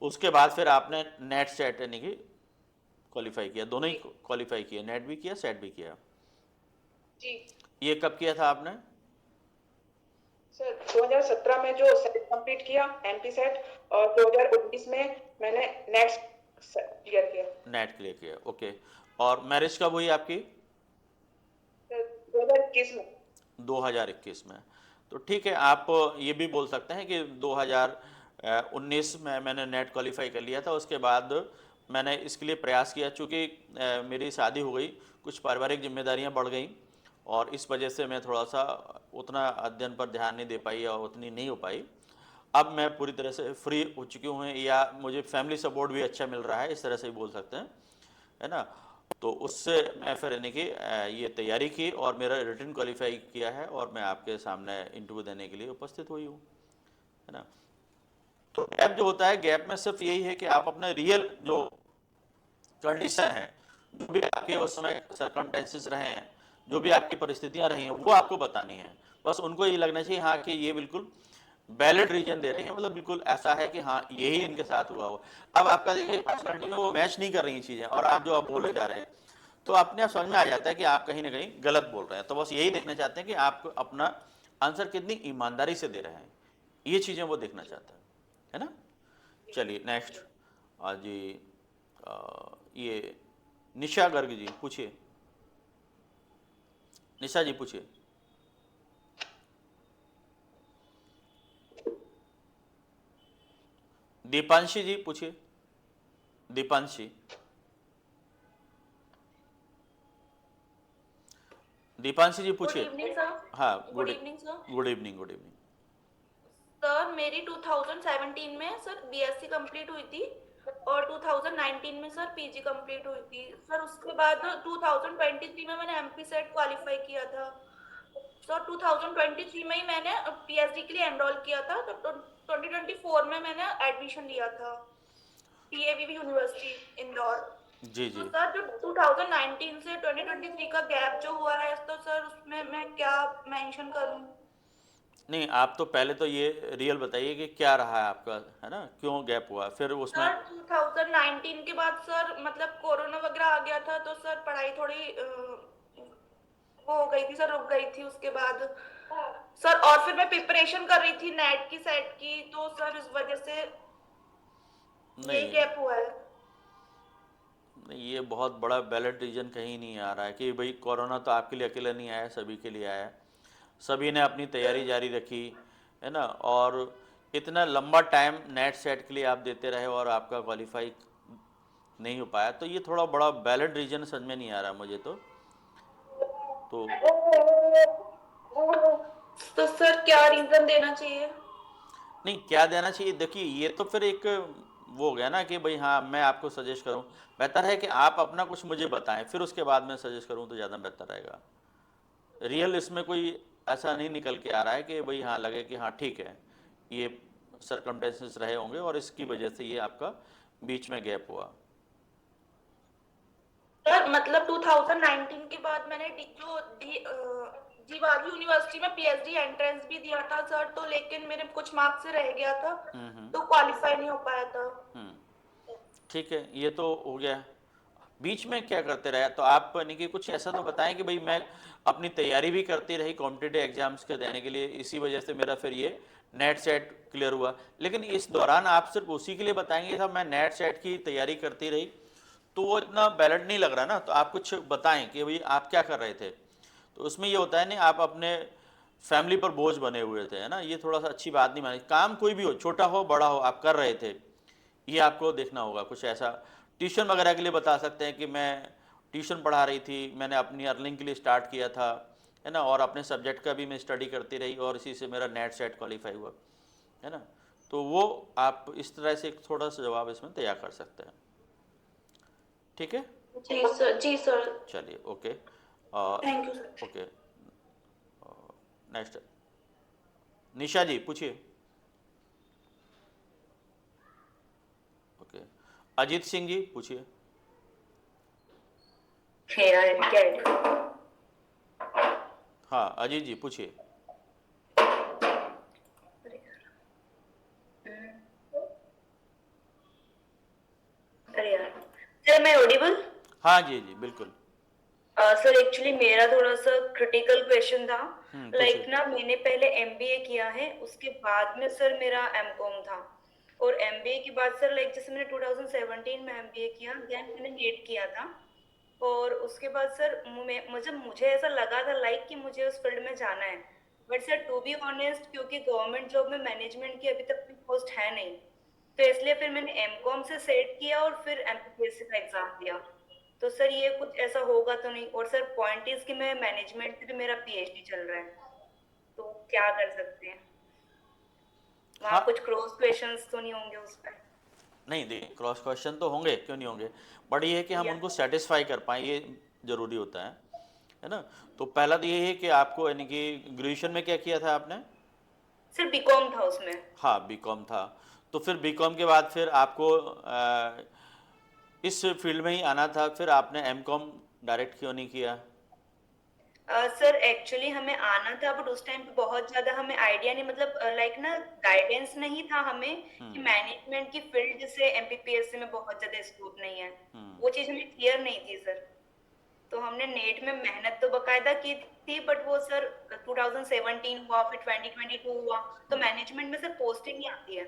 उसके बाद फिर आपने नेट सेट यानी कि क्वालिफाई किया, दोनों ही क्वालिफाई किया, नेट भी किया सेट भी किया जी ये कब किया था आपने? सर 2017 में जो सेट कंप्लीट किया एमपी सेट, और 2019 में मैंने नेट क्लियर किया। नेट क्लियर किया ओके। और मैरिज कब हुई आपकी? सर 2021 में। 2021 में, तो ठीक है, आप ये भी बोल सकते हैं कि 2019 में मैंने नेट क्वालिफाई कर लिया था, उसके बाद मैंने इसके लिए प्रयास किया, चूँकि मेरी शादी हो गई, कुछ पारिवारिक जिम्मेदारियां बढ़ गई, और इस वजह से मैं थोड़ा सा उतना अध्ययन पर ध्यान नहीं दे पाई और उतनी नहीं हो पाई। अब मैं पूरी तरह से फ्री हो चुकी हूँ, या मुझे फैमिली सपोर्ट भी अच्छा मिल रहा है, इस तरह से भी बोल सकते हैं, है ना। तो उससे मैं फिर यानी कि ये तैयारी की और मेरा रिटन क्वालिफाई किया है, और मैं आपके सामने इंटरव्यू देने के लिए उपस्थित हुई हूँ, है ना। तो गैप जो होता है, गैप में सिर्फ यही है कि आप अपने रियल जो कंडीशन है, जो भी आपके उस समय सर्कमस्टेंसेस रहे हैं, जो भी आपकी परिस्थितियां रही हैं, वो आपको बतानी है। बस उनको ये लगना चाहिए हाँ कि ये बिल्कुल वैलिड रीजन दे रहे हैं, मतलब बिल्कुल ऐसा है कि हाँ यही इनके साथ हुआ हो। अब आपका देखिए पर्सनैलिटी में वो मैच नहीं कर रही चीज़ें, और आप जो आप बोले जा रहे हैं, तो अपने आप समझ में आ जाता है कि आप कहीं ना कहीं गलत बोल रहे हैं। तो बस यही देखना चाहते हैं कि आप अपना आंसर कितनी ईमानदारी से दे रहे हैं, ये चीज़ें वो देखना चाहता है ना। चलिए नेक्स्ट जी, ये निशा गर्ग जी पूछिए। निशा जी पूछिए। दीपांशी जी पूछिए। दीपांशी, दीपांशी जी पूछिए। Good evening sir. हाँ good evening sir. Good evening good evening. Sir मेरी 2017 में सर बीएससी कंप्लीट हुई थी, और 2019 में सर पीजी कंप्लीट हुई थी सर। उसके बाद 2023 में मैंने एमपी सेट क्वालिफाई किया था सर। 2023 में ही मैंने पीएचडी के लिए एनरोल किया था, तो 2024 में मैंने एडमिशन लिया था पीएवीबी यूनिवर्सिटी इंदौर। जी तो जी। सर जो 2019 से 2023 का गैप जो हुआ है, तो सर उसमें मैं क्या मेंशन करूं? नहीं, आप तो पहले तो ये रियल बताइए कि क्या रहा है आपका, है ना, क्यों गैप हुआ फिर उसमें। सर 2019 के बाद सर मतलब कोरोना वगैरह आ गया था, तो सर पढ़ाई थोड़ी वो हो गई थी सर, रुक गई थी उसके बाद सर। और फिर मैं प्रिपरेशन कर रही थी नेट की सेट की, तो सर इस वजह से यही नहीं गैप हुआ है। नहीं, ये बहुत बड़ा वैलिड रीज़न कहीं नहीं आ रहा है कि भाई कोरोना तो आपके लिए अकेला नहीं आया, सभी के लिए आया। सभी ने अपनी तैयारी जारी रखी, है ना, और इतना लंबा टाइम नेट सेट के लिए आप देते रहे और आपका क्वालिफाई नहीं हो पाया, तो ये थोड़ा बड़ा वैलिड रीज़न समझ में नहीं आ रहा मुझे तो सर क्या रीजन देना चाहिए? नहीं, क्या देना चाहिए, देखिए ये तो फिर एक वो हो गया ना कि भाई हाँ मैं आपको सजेस्ट करूं, बेहतर है कि आप अपना कुछ मुझे बताएं, फिर उसके बाद मैं सजेस्ट करूं तो ज़्यादा बेहतर रहेगा। रियल इसमें कोई ऐसा नहीं निकल के आ रहा है कि भाई हाँ लगे कि हाँ ठीक है ये सरकमटेंसेस रहे होंगे और इसकी वजह से ये आपका बीच में गैप हुआ। सर मतलब 2019 के बाद मैंने जीवाजी यूनिवर्सिटी में पीएचडी एंट्रेंस भी दिया था सर, तो लेकिन मेरे कुछ मार्क्स से रह गया था, तो क्वालिफाई नहीं हो पाया था। ठीक है, ये तो हो गया। बीच में क्या करते रहे, तो आप यानी कि कुछ ऐसा तो बताएं कि भाई मैं अपनी तैयारी भी करती रही कॉम्पिटिटिव एग्जाम्स के देने के लिए, इसी वजह से मेरा फिर ये नेट सेट क्लियर हुआ, लेकिन इस दौरान आप सिर्फ उसी के लिए बताएंगे था मैं नेट सेट की तैयारी करती रही, तो वो इतना वैलिड नहीं लग रहा ना। तो आप कुछ बताएं कि भाई आप क्या कर रहे थे, तो उसमें ये होता है नहीं आप अपने फैमिली पर बोझ बने हुए थे, है ना, ये थोड़ा सा अच्छी बात नहीं मानी। काम कोई भी हो, छोटा हो बड़ा हो, आप कर रहे थे, ये आपको देखना होगा। कुछ ऐसा ट्यूशन वगैरह के लिए बता सकते हैं कि मैं ट्यूशन पढ़ा रही थी, मैंने अपनी अर्निंग के लिए स्टार्ट किया था, है ना, और अपने सब्जेक्ट का भी मैं स्टडी करती रही और इसी से मेरा नेट सेट क्वालिफाई हुआ, है ना। तो वो आप इस तरह से एक थोड़ा सा जवाब इसमें तैयार कर सकते हैं। ठीक है जी सर, जी सर, चलिए, okay, thank you sir. Okay, next Nisha ji पूछिए। ओके, अजीत सिंह जी पूछिए। हाँ अजीत जी पूछिए। अरे यार सर, मैं ऑडिबल? हाँ जी जी बिल्कुल। सर एक्चुअली मेरा थोड़ा सा क्रिटिकल क्वेश्चन था। लाइक पूछिए। ना मैंने पहले एमबीए किया है, उसके बाद में सर मेरा एमकॉम था, और एमबीए के बाद सर लाइक जैसे मैंने 2017 में एमबीए किया, देन मैंने नेट किया था, और उसके बाद सर मुझे ऐसा लगा था लाइक कि मुझे उस फील्ड में जाना है, but sir to be honest क्योंकि गवर्नमेंट जॉब में मैनेजमेंट की अभी तक कोई पोस्ट है नहीं, तो इसलिए फिर मैंने एमकॉम से सेट किया और फिर एमपीपीएससी का एग्जाम दिया। तो सर ये कुछ ऐसा होगा तो नहीं? और सर पॉइंट इज कि मैं मैनेजमेंट से भी मेरा पीएचडी चल रहा है, तो क्या कर सकते हैं वहाँ? हाँ। कुछ क्रॉस क्वेश्चंस तो नहीं होंगे उस पर? नहीं देखिए, क्रॉस क्वेश्चन तो होंगे, क्यों नहीं होंगे, बट ये है कि हम उनको सेटिस्फाई कर पाएँ, ये ज़रूरी होता है ना। तो पहला तो ये है कि आपको यानी कि ग्रेजुएशन में क्या किया था आपने? सर बीकॉम था उसमें। हाँ बीकॉम था, तो फिर बीकॉम के बाद फिर आपको इस फील्ड में ही आना था, फिर आपने एमकॉम डायरेक्ट क्यों नहीं किया? सर एक्चुअली हमें आना था, बट उस टाइम पे बहुत ज्यादा हमें आइडिया नहीं, मतलब लाइक ना गाइडेंस नहीं था हमें कि मैनेजमेंट की फील्ड जैसे एमपीपीएससी में बहुत ज्यादा स्कोप नहीं है, वो चीज हमें क्लियर नहीं थी सर। तो हमने नेट में मेहनत तो बकायदा की थी, बट वो सर 2017 हुआ, फिर 2022 हुआ, तो मैनेजमेंट में सर पोस्टिंग नहीं आती है,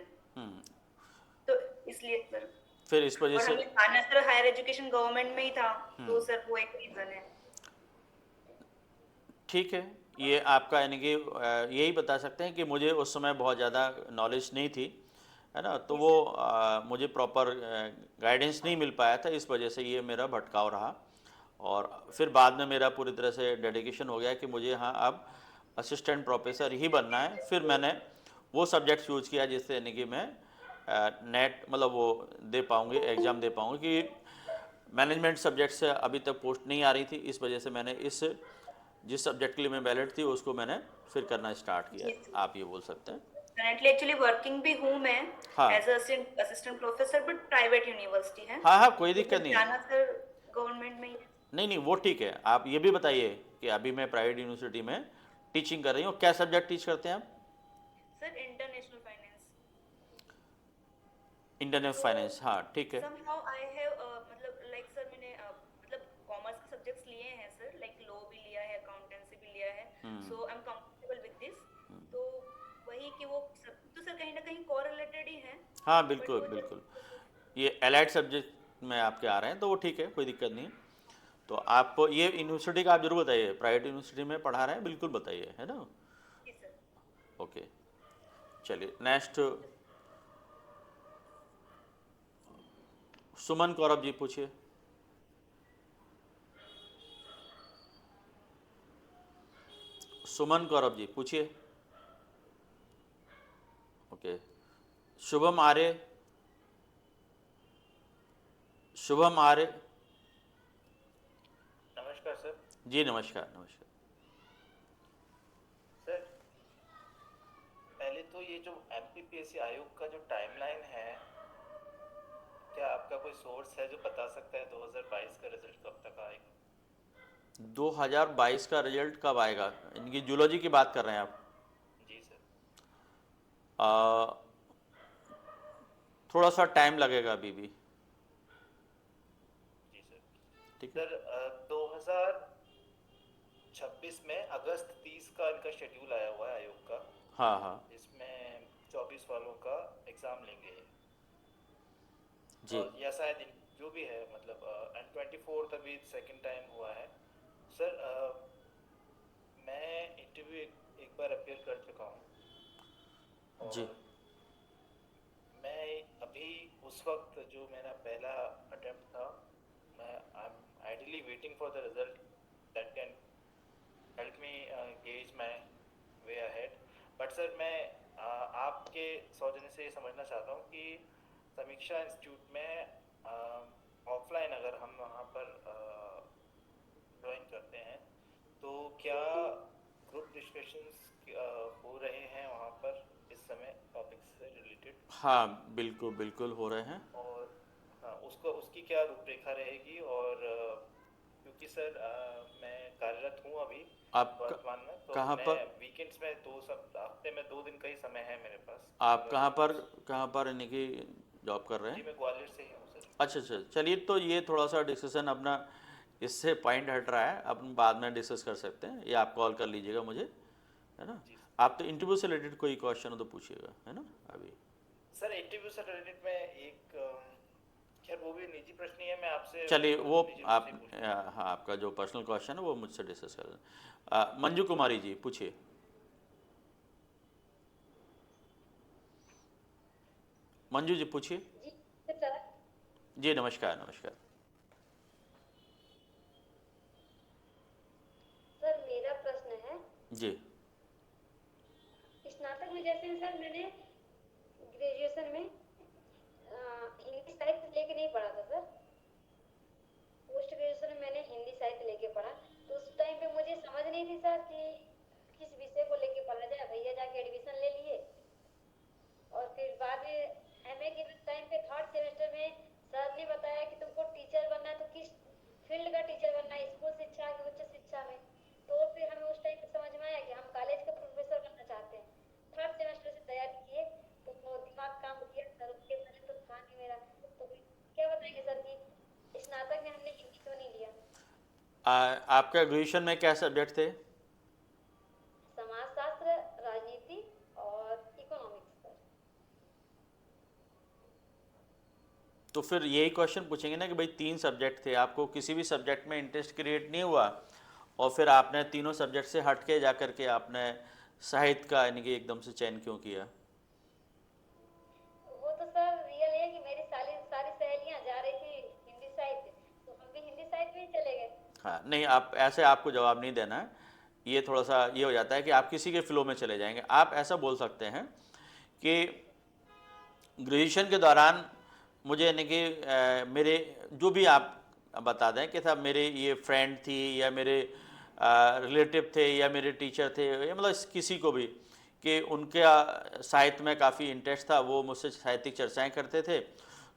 तो इसलिए सर फिर इस वजह से हमें आना सर हायर एजुकेशन गवर्नमेंट में ही था, तो सर वो एक रीजन है। ठीक है, ये आपका यानी कि यही बता सकते हैं कि मुझे उस समय बहुत ज़्यादा नॉलेज नहीं थी, है ना, तो वो मुझे प्रॉपर गाइडेंस नहीं मिल पाया था, इस वजह से ये मेरा भटकाव रहा। और फिर बाद में मेरा पूरी तरह से डेडिकेशन हो गया कि मुझे हाँ अब असिस्टेंट प्रोफेसर ही बनना है। फिर मैंने वो सब्जेक्ट चूज किया जिससे यानी कि मैं नेट मतलब वो दे पाऊँगी, एग्ज़ाम दे पाऊँगी, कि मैनेजमेंट सब्जेक्ट से अभी तक पोस्ट नहीं आ रही थी, इस वजह से मैंने जिस सब्जेक्ट के लिए मैं वैलिड थी उसको मैंने फिर करना स्टार्ट किया, आप ये बोल सकते हैं। करंटली एक्चुअली वर्किंग भी हूँ मैं हाँ। As assistant professor, but private university है। हाँ हाँ कोई दिक्कत नहीं है। जाना सर गवर्नमेंट में ही। नहीं वो ठीक है, आप ये भी बताइए कि अभी मैं प्राइवेट यूनिवर्सिटी में टीचिंग कर रही हूँ, क्या सब्जेक्ट टीच करते हैं आप? Sir international finance. International finance, हाँ ठीक है। somehow I have मतलब लाइक सर मैंने मतलब कॉमर्स के सब्जेक्ट्स लिए हैं सर, लाइक लॉ भी लिया है, अकाउंटेंसी भी लिया है, so I am comfortable with this. तो वही कि वो सब तो सर कहीं ना कहीं कोरिलेटेड ही है। हाँ बिल्कुल बिल्कुल, ये एलाइड सब्जेक्ट में आपके आ रहे हैं तो वो ठीक है, कोई दिक्कत नहीं है। तो आप ये यूनिवर्सिटी का आप जरूर बताइए, प्राइवेट यूनिवर्सिटी में पढ़ा रहे हैं, बिल्कुल बताइए, है ना। जी सर। ओके, चलिए नेक्स्ट सुमन कौरव जी पूछिए। सुमन कौरव जी पूछिए। ओके, शुभम आर्य, शुभम आर्य नमस्कार सर। जी नमस्कार नमस्कार। सर पहले तो ये जो एमपीपीएससी आयोग का जो टाइमलाइन है, क्या आपका कोई सोर्स है जो बता सकता है 2022 का रिजल्ट कब तक आएगा? 2022 का रिजल्ट कब आएगा? इनकी जूलॉजी की बात कर रहे हैं आप? जी सर। थोड़ा सा टाइम लगेगा अभी भी। जी सर। ठीक सर 2026 में अगस्त 30 का इनका शेड्यूल आया हुआ है आयोग का। हाँ हाँ जिसमें 24 वालों का एग्जाम लेंगे जी। और या शायद जो भी है मतलब एंड 24 अभी सेकंड टाइम हुआ है। सर मैं इंटरव्यू एक बार अपियर कर चुका हूँ जी। और मैं अभी उस वक्त जो मेरा पहला अटेम्प्ट था, मैं I am ideally waiting for the result that can help me gauge my way ahead. But sir मैं आपके सौजन्य से ये समझना चाहता हूँ कि समीक्षा इंस्टीट्यूट में ऑफलाइन अगर हम वहाँ पर ज्वाइन करते हैं तो क्या ग्रुप डिस्कशंस हो रहे हैं वहाँ पर इस समय टॉपिक्स से रिलेटेड? हाँ बिल्कुल बिल्कुल हो रहे हैं। और हाँ उसकी क्या रूपरेखा रहेगी? और क्योंकि सर मैं कार्यरत हूँ अभी आप वर्तमान में, तो कहाँ मैं पर वीकेंड्स में हफ्ते में 2 दिन का ही समय है मेरे पास। आप कहाँ पर यानी कि जॉब कर रहे जी हैं? मैं ग्वालियर से ही हूँ सर। अच्छा अच्छा, चलिए तो ये थोड़ा सा डिस्कशन अपना इससे पॉइंट हट रहा है, अपन बाद में डिस्कस कर सकते हैं, या आप कॉल कर लीजिएगा मुझे, है ना। आप तो इंटरव्यू से रिलेटेड कोई क्वेश्चन हो तो पूछिएगा, है ना। अभी सर इंटरव्यू से रिलेटेड में एक खैर वो भी निजी प्रश्न ही है, मैं आपसे चलिए वो निजी रूप आप से ही पूछूं। हाँ आपका जो पर्सनल क्वेश्चन है वो मुझसे डिस्कस कर लें। मंजू कुमारी जी पूछिए। मंजू जी पूछिए। जी सर। जी नमस्कार नमस्कार। सर मेरा प्रश्न है, जी स्नातक में जैसे सर मैंने ग्रेजुएशन में हिंदी साहित्य लेके नहीं पढ़ा था सर। पोस्ट ग्रेजुएशन में मैंने हिंदी साहित्य लेके पढ़ा, तो उस टाइम पे मुझे समझ नहीं थी सर कि किस विषय को लेके पढ़ा जाए। भैया जाके एडमिशन ले लिए और फिर बाद में एमए के टाइम पे 3rd सेमेस्टर में सर ने बताया कि तुमको टीचर बनना है, तो किस फील्ड का टीचर बनना है, स्कूल शिक्षा की उच्च शिक्षा में। तो फिर हमें उस टाइम पे समझ में आया कि हम कॉलेज का प्रोफेसर बनना चाहते हैं। 3rd सेमेस्टर से तैयारी किए तो दिमाग काम किया सर, उसके पहले तो था नहीं मेरा। तो क्या बताएंगे सर कि स्नातक में हमने हिंदी क्यों नहीं लिया? आपका ग्रेजुएशन में क्या सब्जेक्ट थे? समाजशास्त्र, राजनीति और इकोनॉमिक्स सर। तो फिर यही क्वेश्चन पूछेंगे ना कि भाई 3 सब्जेक्ट थे, आपको किसी भी सब्जेक्ट में इंटरेस्ट क्रिएट नहीं हुआ और फिर आपने तीनों सब्जेक्ट से हट के जा करके आपने साहित्य का यानी कि एकदम से चयन क्यों किया? वो तो सर रियल है कि मेरी सारी सहेलियां जा रही थी हिंदी साहित्य, तो हम भी हिंदी साहित्य में ही चले गए। हाँ नहीं, आप ऐसे आपको जवाब नहीं देना है, ये थोड़ा सा ये हो जाता है कि आप किसी के फ्लो में चले जाएंगे। आप ऐसा बोल सकते हैं कि ग्रेजुएशन के दौरान मुझे यानी कि मेरे जो भी आप बता दें कि साहब मेरे ये फ्रेंड थी या मेरे रिलेटिव थे या मेरे टीचर थे या मतलब किसी को भी कि उनके साहित्य में काफ़ी इंटरेस्ट था, वो मुझसे साहित्यिक चर्चाएं करते थे,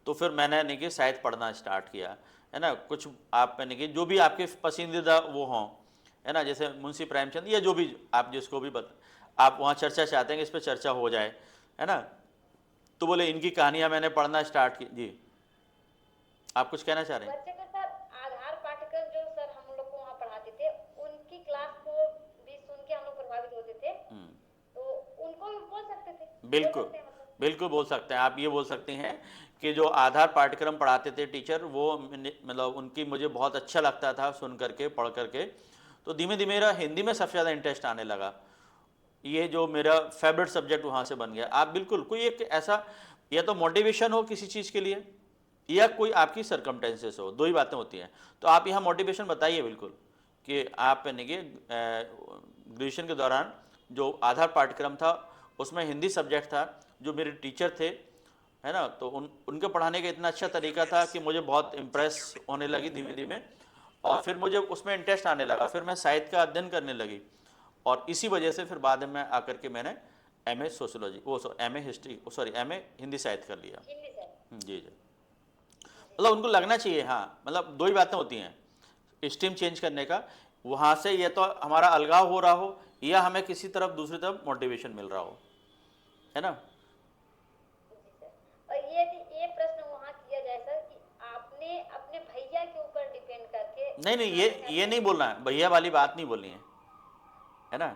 तो फिर मैंने यानी कि साहित्य पढ़ना स्टार्ट किया, है ना। कुछ आप यानी कि जो भी आपके पसंदीदा वो हों, है ना, जैसे मुंशी प्रेमचंद या जो भी आप जिसको भी आप वहाँ चर्चा चाहते हैं कि इस पर चर्चा हो जाए, है ना, तो बोले इनकी कहानियाँ मैंने पढ़ना स्टार्ट की। जी आप कुछ कहना चाह रहे हैं? बच्चे को सर आधार पाठ्यक्रम जो सर हम लोग को वहाँ पढ़ाते थे, उनकी क्लास को भी सुन के हम लोग प्रभावित होते थे, तो उनको भी बोल सकते थे। बिल्कुल बिल्कुल बोल सकते हैं। आप ये बोल सकते हैं कि जो आधार पाठ्यक्रम पढ़ाते थे टीचर, वो मतलब उनकी मुझे बहुत अच्छा लगता था सुन करके, पढ़ करके। तो धीमे धीमे मेरा हिंदी में सबसे ज़्यादा इंटरेस्ट आने लगा। ये जो मेरा फेवरेट सब्जेक्ट वहाँ से बन गया। आप बिल्कुल कोई एक ऐसा, या तो मोटिवेशन हो किसी चीज़ के लिए, या कोई आपकी सरकमटेंसेस हो, दो ही बातें होती हैं। तो आप यहाँ मोटिवेशन बताइए बिल्कुल कि आप यानी कि ग्रेजुएशन के दौरान जो आधार पाठ्यक्रम था उसमें हिंदी सब्जेक्ट था, जो मेरे टीचर थे, है ना, तो उनके पढ़ाने का इतना अच्छा तरीका था कि मुझे बहुत इम्प्रेस होने लगी धीमे धीमे, और फिर मुझे उसमें इंटरेस्ट आने लगा। फिर मैं साहित्य का अध्ययन करने लगी, और इसी वजह से फिर बाद में आकर के मैंने MA sociology, MA history, MA Hindi साहित्य कर लिया। जी जी, मतलब उनको लगना चाहिए। हाँ, मतलब दो ही बातें होती हैं स्ट्रीम चेंज करने का, वहाँ से ये तो हमारा अलगाव हो रहा हो, या हमें किसी तरफ दूसरी तरफ मोटिवेशन मिल रहा हो, है ना। और ये प्रश्न वहाँ किया जाए सर कि आपने अपने भैया के ऊपर डिपेंड करके, नहीं, ये नहीं बोलना है, भैया वाली बात नहीं बोलनी है ना।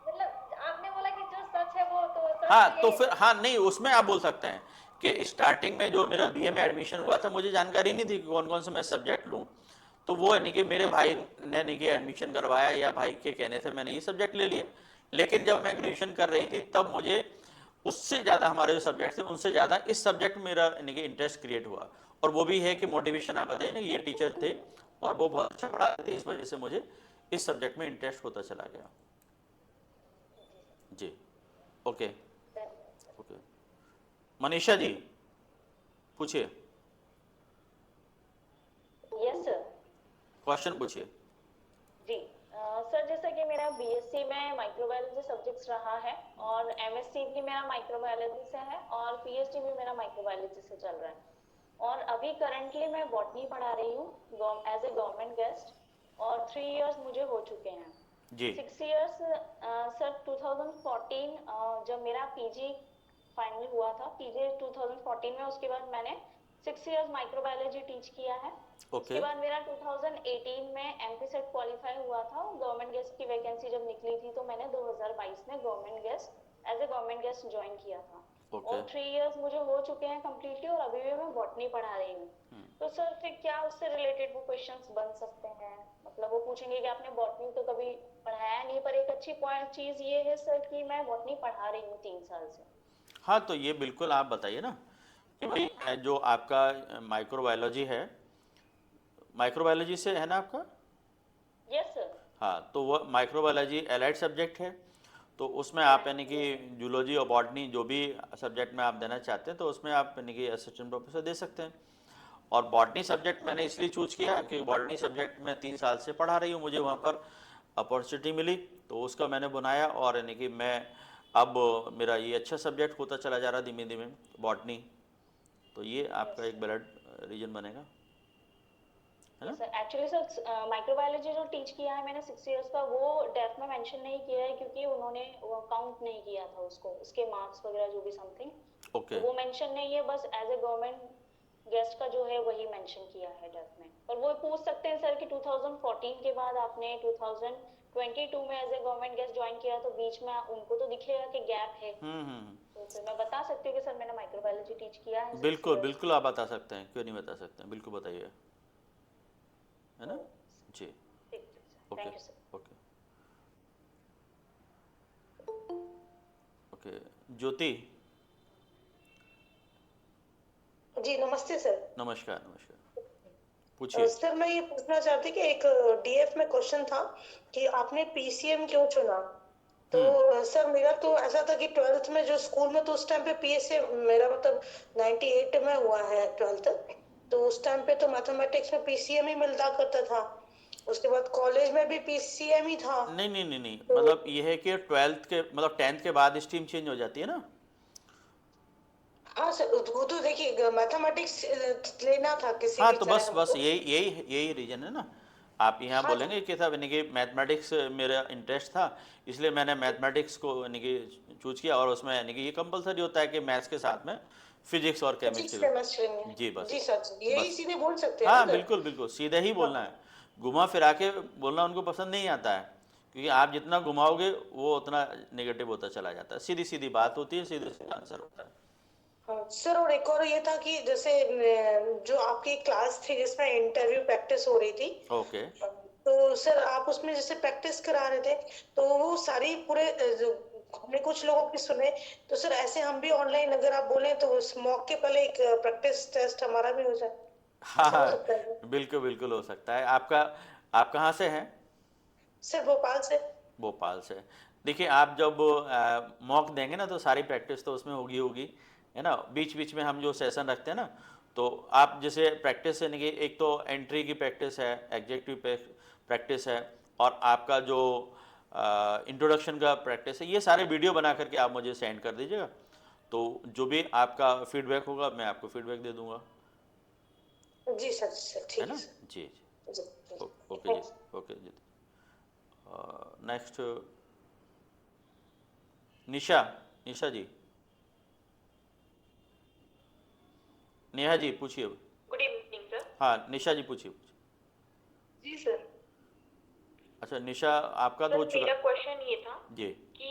मतलब आपने बोला कि जो सच है वो तो सच हाँ, है। तो फिर हाँ, नहीं, उसमें आप बोल सकते हैं कि स्टार्टिंग में जो मेरा बीए में एडमिशन हुआ था, मुझे जानकारी नहीं थी कि कौन कौन से मैं सब्जेक्ट लूँ। तो वो यानी कि मेरे भाई ने यानी कि एडमिशन करवाया, या भाई के कहने से मैंने ये सब्जेक्ट ले लिए। लेकिन जब मैं ग्रेजुएशन कर रही थी तब मुझे उससे ज़्यादा, हमारे जो सब्जेक्ट थे उनसे ज़्यादा इस सब्जेक्ट में मेरा यानी कि इंटरेस्ट क्रिएट हुआ। और वो भी है कि मोटिवेशन, आप बताइए ना, ये टीचर थे और वो बहुत अच्छा पढ़ाते थे, इस वजह से मुझे इस सब्जेक्ट में इंटरेस्ट होता चला गया। जी, ओके ओके। मनीषा जी पूछिए, यस सर। क्वेश्चन पूछिए। जी सर, जैसा कि मेरा बीएससी में माइक्रोबायोलॉजी सब्जेक्ट्स रहा है, और एमएससी भी मेरा माइक्रोबायोलॉजी से है, और पीएचडी भी मेरा माइक्रोबायोलॉजी से चल रहा है। और अभी करंटली मैं बॉटनी पढ़ा रही हूँ एज ए गवर्नमेंट गेस्ट, और 3 इयर्स मुझे हो चुके हैं जी। 6 इयर्स सर 2014 जब मेरा पीजी फाइनल हुआ था, पीजी 2014 में, उसके बाद मैंने 6 इयर्स माइक्रोबायोलॉजी टीच किया है। उसके बाद मेरा 2018 में एमपी सेट क्वालिफाई हुआ था, गवर्नमेंट गेस्ट की वैकेंसी जब निकली थी तो मैंने 2022 में government guest as a government guest join किया था। और 3 इयर्स मुझे हो चुके हैं कम्प्लीटली, और अभी भी मैं बॉटनी पढ़ा रही हूँ। तो सर फिर क्या उससे रिलेटेड वो क्वेश्चंस बन सकते हैं? मतलब वो पूछेंगे कि आपने बॉटनी तो कभी पढ़ाया नहीं, पर एक अच्छी पॉइंट चीज ये है सर कि मैं बॉटनी पढ़ा रही हूँ 3 साल से। हाँ, तो ये बिल्कुल आप बताइए ना कि भाई जो आपका माइक्रोबायोलॉजी है, माइक्रोबायोलॉजी से है ना आपका? Yes sir. हाँ, तो वो माइक्रोबायोलॉजी एलाइड सब्जेक्ट है, तो उसमें आप यानी कि जूलॉजी और बॉटनी जो भी सब्जेक्ट में आप देना चाहते हैं तो उसमें आप यानी कि असिस्टेंट प्रोफेसर दे सकते हैं। और बॉटनी सब्जेक्ट मैंने इसलिए चूज किया कि बॉटनी सब्जेक्ट में 3 साल से पढ़ा रही हूँ, मुझे वहाँ पर अपॉर्चुनिटी मिली तो उसका मैंने बनाया, और यानी कि मैं अब मेरा ये अच्छा सब्जेक्ट होता चला जा रहा धीमे धीमे बॉटनी। तो ये आपका एक वैलिड रीजन बनेगा, है ना? सर एक्चुअली सर माइक्रोबायोलॉजी जो टीच किया है मैंने 6 इयर्स का, वो डेप्थ में मेंशन नहीं किया है क्योंकि उन्होंने वो काउंट नहीं किया था उसको, उसके मार्क्स वगैरह जो भी समथिंग ओके। वो मेंशन नहीं है, बस एज ए गवर्नमेंट गेस्ट का जो है वही मेंशन किया है डेप्थ में। पर वो पूछ सकते हैं सर कि 2014 के बाद आपने 2022 में as a government guest join किया, तो बीच में उनको तो दिखेगा कि गैप है। तो फिर मैं बता सकती हूँ कि सर मैंने माइक्रोबायोलॉजी टीच किया है। बिल्कुल बिल्कुल आप बता सकते हैं, क्यों नहीं बता सकते हैं, बिल्कुल बताइए, है ना? जी, ओके ओके ओके। ज्योति जी नमस्ते सर। नमस्कार नमस्कार, पूछिए। सर मैं ये पूछना चाहती कि एक डीएफ में क्वेश्चन था कि आपने पीसीएम क्यों चुना? तो सर मेरा तो ऐसा था कि 12th में जो स्कूल में, तो उस टाइम पे पीएसएम मेरा मतलब 98 में हुआ है 12th, तो उस टाइम पे तो मैथमेटिक्स में पीसीएम ही मिलता करता था। उसके बाद कॉलेज में भी पीसीएम ही था। नहीं, मतलब ये है कि 12th के मतलब 10th के बाद स्ट्रीम चेंज हो जाती है ना। हाँ सर, वो तो देखिए मैथमेटिक्स लेना था किसी हाँ, भी तो बस यही रीजन है ना। आप यहाँ बोलेंगे कि साहब यानी कि मैथमेटिक्स मेरा इंटरेस्ट था, इसलिए मैंने मैथमेटिक्स को यानी कि चूज किया, और उसमें यानी कि ये कंपलसरी होता है कि मैथ्स के साथ में फिजिक्स और केमिस्ट्री। जी बस, जी सर, यही सीधे बोल सकते हैं। हाँ बिल्कुल बिल्कुल, सीधे ही बोलना है, घुमा फिरा के बोलना उनको पसंद नहीं आता है, क्योंकि आप जितना घुमाओगे वो उतना नेगेटिव होता चला जाता है। सीधी सीधी बात होती है, सीधे सीधे आंसर होता है। हाँ सर, और एक और ये था कि जैसे जो आपकी क्लास थी जिसमें इंटरव्यू प्रैक्टिस हो रही थी, ओके। तो सर आप उसमें जैसे प्रैक्टिस करा रहे थे, तो वो सारी पूरे जो हमने कुछ लोगों की सुने, तो सर ऐसे हम भी ऑनलाइन अगर आप बोले तो उस मॉक के पहले एक प्रैक्टिस टेस्ट हमारा भी हो जाए, हाँ ऐसा हो हाँ, सकता है क्या? बिल्कुल बिल्कुल हो सकता है। आपका आप कहाँ से हैं? सर भोपाल से। भोपाल से। देखिए, आप जब मॉक देंगे ना तो सारी प्रैक्टिस तो उसमें होगी होगी, है ना। बीच बीच में हम जो सेशन रखते हैं ना, तो आप जैसे प्रैक्टिस यानी कि एक तो एंट्री की प्रैक्टिस है, एग्जेक्टिव प्रैक्टिस है, और आपका जो इंट्रोडक्शन का प्रैक्टिस है, ये सारे वीडियो बना करके आप मुझे सेंड कर दीजिएगा। तो जो भी आपका फीडबैक होगा मैं आपको फीडबैक दे दूंगा, जी सर, है ठीक है ना। सर। जी जी, जी, जी, ओके जी, ओके जी। नेक्स्ट निशा, निशा जी, नेहा जी पूछिए। Good evening sir. हाँ निशा जी पूछिए। जी सर। अच्छा निशा, आपका तो हो सर चुका। मेरा क्वेश्चन ये था जी कि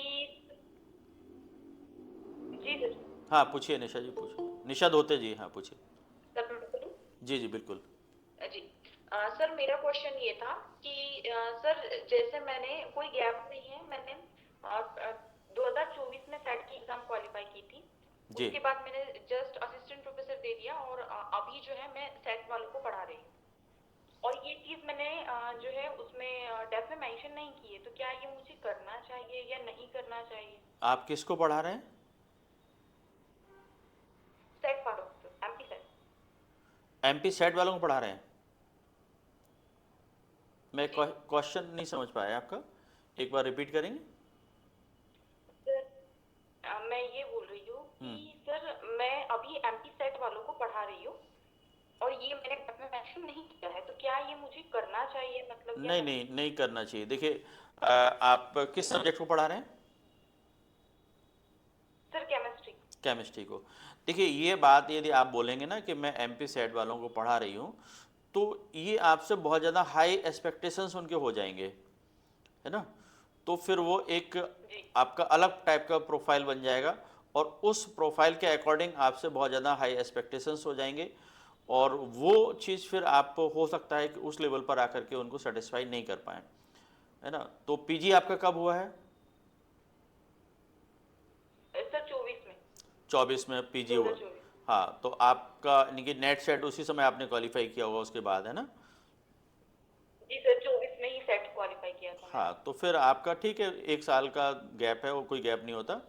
जी सर, हाँ, पूछिए निशा जी, पूछिए। निशा धोते जी, हाँ पूछिए। सर मैं बोलूं? जी जी बिल्कुल। जी सर मेरा क्वेश्चन ये था कि सर जैसे मैंने कोई गैप नहीं है, मैंने 2024 में सेट की एग्जाम क्वालिफाई की थी, जी उसके बाद मैंने जस्ट असिस्टेंट प्रोफेसर दे दिया और अभी जो है मैं सेट वालों को पढ़ा रही हूँ। और ये चीज मैंने जो है उसमें डेफ में मेंशन नहीं की है, तो क्या ये मुझे करना चाहिए या नहीं करना चाहिए? आप किसको पढ़ा रहे हैं? सेट वालों को, एमपी सेट। एमपी सेट वालों को पढ़ा रहे हैं? मैं जी क्वेश्चन नहीं समझ पाया आपका, एक बार रिपीट करेंगे? सर मैं ये बोल रही हूँ कि सर मैं अभी एमपी सेट वालों को पढ़ा रही हूँ और ये मैंने डेफ में मेंशन नहीं किया है, तो क्या ये मुझे करना चाहिए, मतलब या नहीं नहीं? नहीं, नहीं करना चाहिए। देखिए, आप किस सब्जेक्ट को पढ़ा रहे हैं? Sir chemistry. केमिस्ट्री को। देखिए, ये बात यदि आप बोलेंगे ना कि मैं एमपी सेट वालों को पढ़ा रही हूँ, तो ये आपसे बहुत ज़्यादा हाई एक्सपेक्टेशंस उनके हो जाएंगे, है ना। तो फिर वो एक आपका अलग टाइप का प्रोफाइल बन जाएगा, और उस प्रोफाइल के अकॉर्डिंग आपसे बहुत ज़्यादा हाई एक्सपेक्टेशंस हो जाएंगे, और वो चीज़ फिर आप हो सकता है कि उस लेवल पर आकर के उनको सेटिस्फाई नहीं कर पाएँ, है ना। तो पीजी आपका कब हुआ है? सर 24 में। 24 में पीजी हुआ। 2024। हाँ, तो आपका यानी कि नेट सेट उसी समय आपने क्वालिफाई किया होगा उसके बाद, है ना। जी सर 24 में ही सेट क्वालिफाई किया था मैंने। हाँ, तो फिर आपका ठीक है, 1 साल का गैप है, वो कोई गैप नहीं होता,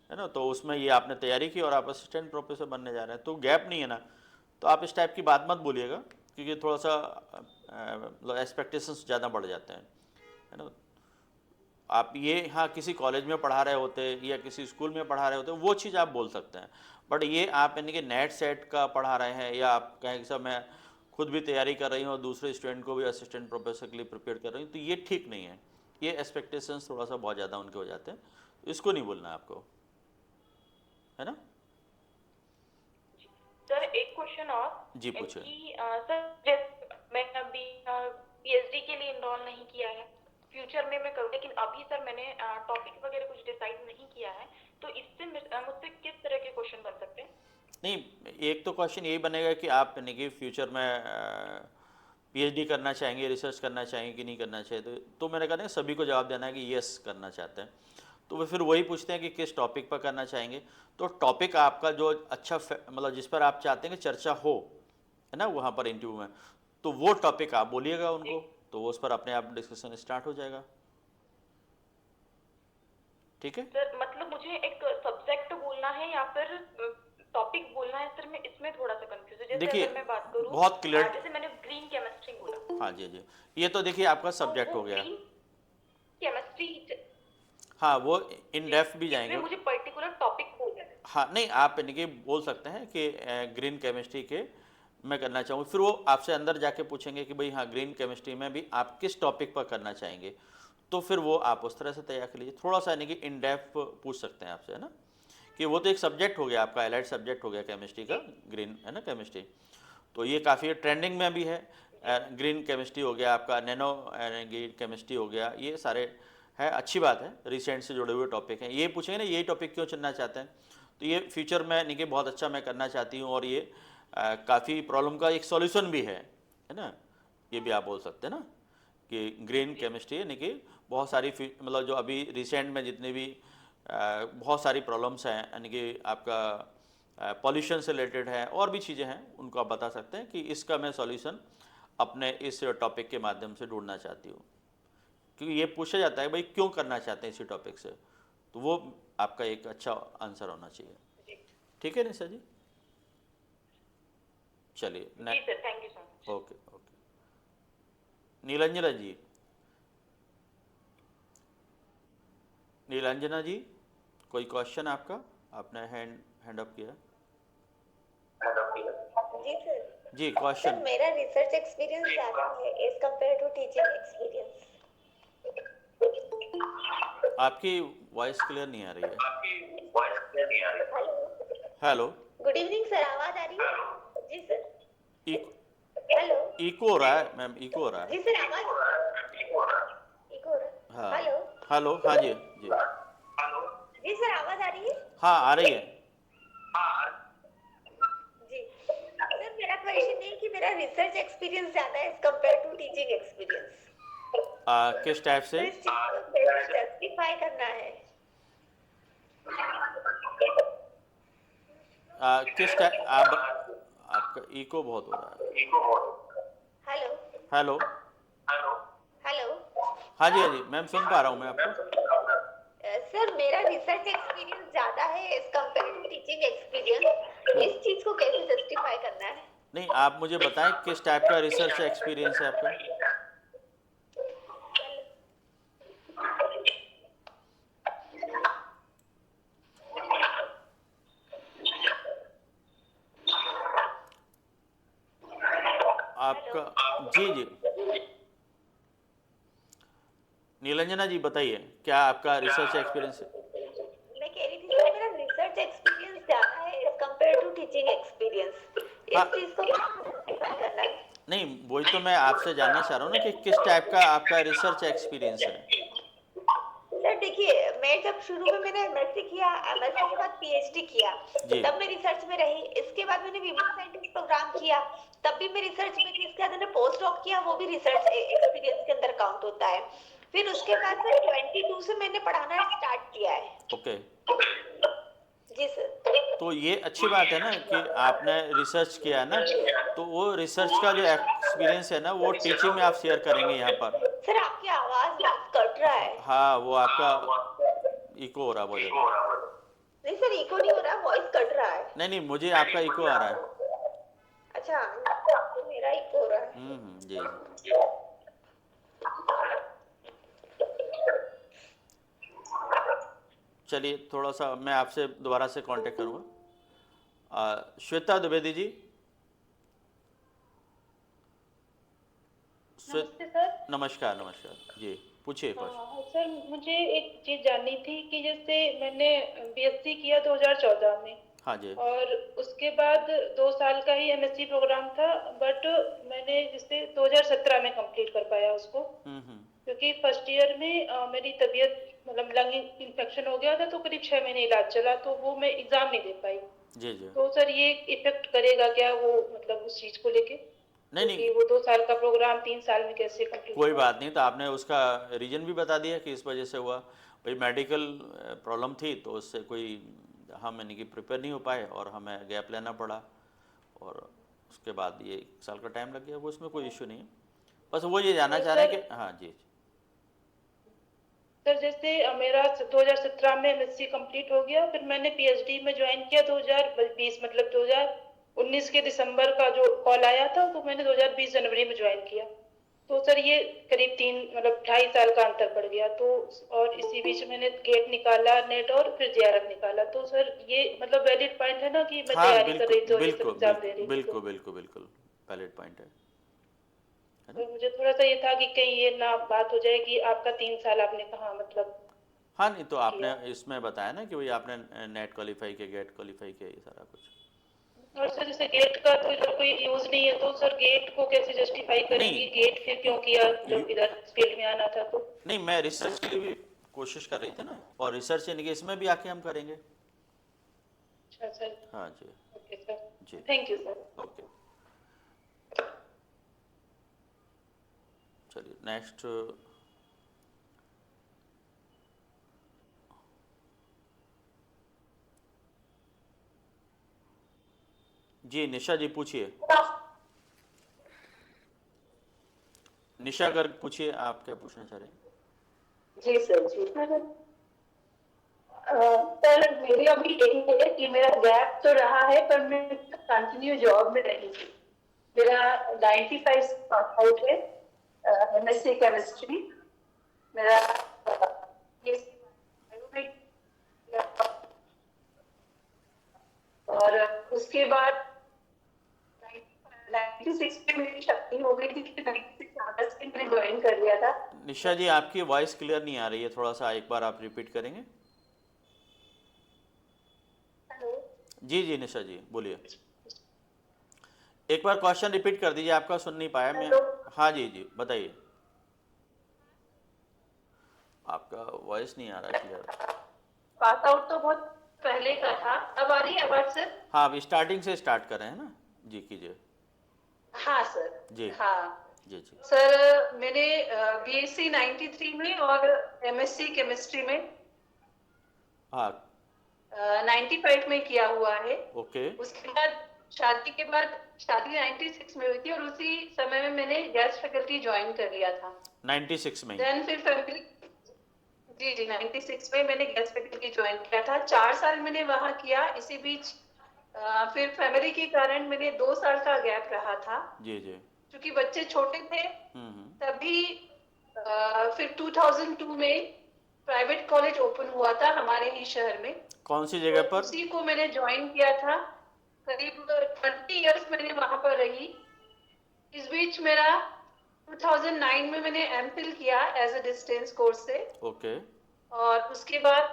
है ना। तो उसमें ये आपने तैयारी की और आप असिस्टेंट प्रोफेसर बनने जा रहे हैं, तो गैप नहीं है ना। तो आप इस टाइप की बात मत बोलिएगा, क्योंकि थोड़ा सा मतलब एक्सपेक्टेशंस ज़्यादा बढ़ जाते हैं, है ना। आप ये, हाँ, किसी कॉलेज में पढ़ा रहे होते या किसी स्कूल में पढ़ा रहे होते, वो चीज़ आप बोल सकते हैं। बट ये आप यानी कि नेट सेट का पढ़ा रहे हैं, या आप कहें कि सर मैं खुद भी तैयारी कर रही हूँ और दूसरे स्टूडेंट को भी असिस्टेंट प्रोफेसर के लिए प्रिपेयर कर रही हूँ, तो ये ठीक नहीं है। ये एक्सपेक्टेशंस थोड़ा सा बहुत ज़्यादा उनके हो जाते हैं, इसको नहीं बोलना है आपको, है ना। सर एक क्वेश्चन और जी पूछिए। कि सर जैसे मैंने अभी पीएचडी के लिए इनरोल नहीं किया है, फ्यूचर में मैं करूँ, लेकिन अभी सर मैंने टॉपिक वगैरह कुछ डिसाइड नहीं किया है, तो इससे मुझसे किस तरह के क्वेश्चन बन सकते हैं? नहीं, एक तो क्वेश्चन यही बनेगा कि आप यानी कि फ्यूचर में पीएचडी करना चाहेंगे, रिसर्च करना चाहेंगे कि नहीं करना चाहिए। तो मैंने कहा सभी को जवाब देना है कि यस करना चाहते हैं। तो वे फिर वही पूछते हैं कि किस टॉपिक पर करना चाहेंगे। तो टॉपिक आपका जो अच्छा मतलब जिस पर आप चाहते हैं कि चर्चा हो, है ना, वहाँ पर इंटरव्यू में, तो वो टॉपिक आप बोलिएगा उनको, तो वो उस पर अपने आप डिस्कशन स्टार्ट हो जाएगा। ठीक है सर, मतलब मुझे एक सब्जेक्ट बोलना है या फिर टॉपिक बोलना है? सर मैं इसमें थोड़ा सा कंफ्यूज है। जैसे देखिए, अगर मैं बात करूं, बहुत क्लियर। जैसे मैंने ग्रीन केमिस्ट्री बोला। हाँ जी जी, ये तो देखिए आपका सब्जेक्ट हो गया। ग्रीन केमिस्ट्री, हाँ, वो इन डेप्थ भी जाएंगे। मुझे पर्टिकुलर टॉपिक बोलना है। हाँ, नहीं, आप यानी कि बोल सकते हैं कि ग्रीन केमिस्ट्री के मैं करना चाहूँगा। फिर वो आपसे अंदर जाके पूछेंगे कि भाई हाँ, ग्रीन केमिस्ट्री में भी आप किस टॉपिक पर करना चाहेंगे, तो फिर वो आप उस तरह से तैयार कर लीजिए। थोड़ा सा यानी कि इन डेप्थ पूछ सकते हैं आपसे, है ना, कि वो तो एक सब्जेक्ट हो गया आपका, हाईलाइट सब्जेक्ट हो गया केमिस्ट्री का, ग्रीन, है ना, केमिस्ट्री। तो ये काफ़ी ट्रेंडिंग में भी है। ग्रीन केमिस्ट्री हो गया आपका, नैनो केमिस्ट्री हो गया, ये सारे है, अच्छी बात है, रिसेंट से जुड़े हुए टॉपिक हैं। ये पूछेंगे ना यही टॉपिक क्यों चुनना चाहते हैं, तो ये फ्यूचर में यानी कि बहुत अच्छा मैं करना चाहती हूँ, और ये काफ़ी प्रॉब्लम का एक सॉल्यूशन भी है ना, ये भी आप बोल सकते हैं ना कि ग्रीन केमिस्ट्री यानी कि बहुत सारी मतलब जो अभी रिसेंट में जितने भी बहुत सारी प्रॉब्लम्स हैं, यानी कि आपका पॉल्यूशन से रिलेटेड है और भी चीज़ें हैं, उनको आप बता सकते हैं कि इसका मैं सॉल्यूशन अपने इस टॉपिक के माध्यम से ढूंढना चाहती हूँ। क्योंकि ये पूछा जाता है भाई क्यों करना चाहते हैं इसी टॉपिक से, तो वो आपका एक अच्छा आंसर होना चाहिए। ठीक है निशा जी, चलिए जी sir, thank you sir. Okay okay. Neelanjana ji, Neelanjana ji कोई क्वेश्चन आपका? आपने हैंड अप किया। जी सर। जी क्वेश्चन। सर मेरा रिसर्च एक्सपीरियंस ज़्यादा है as compare to teaching experience. आपकी वॉइस क्लियर नहीं आ रही है। हेलो। गुड इवनिंग सर, आवाज आ रही है? जी सर। हेलो। इको हो रहा है मैम, इको हो रहा है। जी सर, आवाज इको हो रहा है। हाँ हेलो। हेलो, हाँ जी जी जी सर, आवाज आ रही है? हाँ आ रही है। जी सर, मेरा क्वेश्चन है कि मेरा रिसर्च एक्सपीरियंस ज्यादा है as compare to teaching experience. किस टाइप से? तो इस चीज को कैसे जस्टिफाई करना है? किस टाइप? आपका इको बहुत हो रहा है। हेलो। हेलो। हेलो। हाँ जी हाँ जी मैम, सुन पा रहा हूँ मैं आपको। सर मेरा रिसर्च एक्सपीरियंस ज्यादा है as compare to teaching experience, इस चीज को कैसे जस्टिफाई करना है? नहीं, आप मुझे बताएं किस टाइप का रिसर्च एक्सपीरियंस है आपका? आपका जी जी नीलंजना जी बताइए, क्या आपका रिसर्च एक्सपीरियंस है? मैं कह रही थी सर मेरा रिसर्च एक्सपीरियंस ज्यादा है as compare to teaching experience, इस चीज को जस्टिफाई करना है। नहीं, वही तो मैं आपसे जानना चाह रहा हूँ ना कि किस टाइप का आपका रिसर्च एक्सपीरियंस है। सर देखिए, मैं जब शुरू में मैंने एमएससी किया, एमएससी के बाद पीएचडी किया, तब मैं रिसर्च में रही। इसके बाद मैंने विमेन साइंटिस्ट प्रोग्राम किया, तब भी मैं रिसर्च में थी। इसके बाद मैंने पोस्ट डॉक किया, वो भी रिसर्च एक्सपीरियंस के अंदर काउंट होता है। फिर उसके बाद सर 22 से मैंने पढ़ाना स्टार्ट किया है। ओके जी सर। तो ये अच्छी बात है ना कि आपने रिसर्च किया है ना, तो वो रिसर्च का जो एक्सपीरियंस है ना वो टीचिंग में आप शेयर करेंगे यहाँ पर। सर आपकी आवाज बहुत कट रहा है। हाँ वो आपका इको हो रहा है बहुत ज़्यादा। नहीं सर, इको नहीं हो रहा, वॉइस कट रहा है। नहीं नहीं, मुझे आपका इको आ रहा है। अच्छा, तो मेरा इको हो रहा है। जी जी। चलिए थोड़ा सा मैं आपसे दोबारा से कांटेक्ट करूँगा। श्वेता द्विवेदी जी। नमस्ते सर। नमस्कार नमस्कार जी, पूछिए क्वेश्चन। सर मुझे एक चीज जाननी थी कि जैसे मैंने बीएससी किया 2014 में। हाँ जी। और उसके बाद 2 साल का ही एमएससी प्रोग्राम था, बट मैंने जैसे 2017 में कंप्लीट कर पाया उसको, क्योंकि फर्स्ट ईयर में मेरी तबीयत मतलब लंग इन्फेक्शन हो गया था, तो करीब 6 महीने इलाज चला, तो वो मैं एग्जाम नहीं दे पाई। जी जी। तो सर ये इफेक्ट करेगा क्या वो, मतलब उस चीज को लेके? नहीं वो 2 साल का प्रोग्राम 3 साल में कैसे कंप्लीट? कोई बात नहीं, तो आपने उसका रीजन भी बता दिया कि इस वजह से हुआ। भाई मेडिकल प्रॉब्लम थी, तो उससे कोई हम यानी कि प्रिपेयर नहीं हो पाए और हमें गैप लेना पड़ा, और उसके बाद ये 1 साल का टाइम लग गया। वो इसमें कोई इश्यू नहीं है, बस वो ये जानना चाह रहे हैं कि हाँ जी। सर जैसे मेरा 2017 में एमएससी कंप्लीट हो गया, फिर मैंने पीएचडी में ज्वाइन किया 2020, मतलब 2019 के दिसंबर का जो कॉल आया था, तो मैंने 2020 जनवरी में ज्वाइन किया। तो सर ये करीब 2.5 साल का अंतर पड़ गया। तो और इसी बीच मैंने गेट निकाला, नेट, और फिर जेआरएफ निकाला। तो सर ये मतलब वैलिड पॉइंट है ना कि मैं तैयारी कर रही थी और एग्जाम दे रही थी? बिल्कुल बिल्कुल बिल्कुल वैलिड पॉइंट है। तो मुझे थोड़ा सा ये था कि कहीं ये ना बात हो जाए कि आपका 3 साल आपने कहा मतलब। हाँ नहीं, तो आपने इसमें बताया ना कि भाई आपने नेट क्वालिफाई किया, गेट क्वालिफाई किया, ये सारा कुछ। और सर जैसे गेट का तो इधर कोई यूज नहीं है, तो सर गेट को कैसे जस्टिफाई करेंगे? गेट फिर क्यों किया जब इधर फील्ड में आना था? तो नहीं, मैं रिसर्च के लिए भी कोशिश कर रही थी ना, और रिसर्च यानी कि इसमें भी आके हम करेंगे। अच्छा सर, हाँ जी ओके सर, जी थैंक यू सर। ओके। चलिए नेक्स्ट। जी निशा जी पूछिए। निशा गर्ग पूछिए, आप क्या पूछना चाह रहे हैं? जी सर, जी सर मेरी अभी यही है कि मेरा गैप तो रहा है पर मैं कंटिन्यू जॉब में रही थी। मेरा 95 पास आउट है, एमएससी केमिस्ट्री। मेरा और उसके बाद 96 में मेरी शक्ति हो गई थी कि 96 अगस्त में मैंने ज्वाइन कर लिया था। निशा जी आपकी वॉइस क्लियर नहीं आ रही है, थोड़ा सा एक बार आप रिपीट करेंगे? हेलो जी जी निशा जी बोलिए, एक बार क्वेश्चन रिपीट कर दीजिए, आपका सुन नहीं पाया मैं। हाँ जी जी बताइए, आपका वॉइस नहीं आ रहा क्लियर। पास आउट तो बहुत पहले का था, अब आ रही है आवाज सर? हाँ अब स्टार्टिंग से स्टार्ट करें है ना, जी कीजिए। हाँ सर जी हाँ जी जी सर, मैंने बीएससी 93 में और एमएससी केमिस्ट्री में हाँ 95 में किया हुआ है। ओके उसके बाद शादी के बाद, शादी 96 में हुई थी और उसी समय में मैंने गेस्ट फैकल्टी ज्वाइन कर लिया था। 96 में ही? देन फिर फैमिली, जी जी 96 में मैंने गेस्ट फैकल्टी ज्वाइन किया था। 4 साल मैंने वहाँ किया। इसी बीच फिर फैमिली के कारण मैंने 2 साल का गैप रहा था जी जी क्योंकि बच्चे छोटे थे। तभी फिर 2002 में प्राइवेट कॉलेज ओपन हुआ था हमारे ही शहर में। कौन सी जगह पर? उसी को मैंने ज्वाइन किया था। करीब 20 इयर्स मैंने वहां पर रही। इस बीच मेरा 2009 में मैंने एमफिल किया एज अ डिस्टेंस कोर्स से। ओके और उसके बाद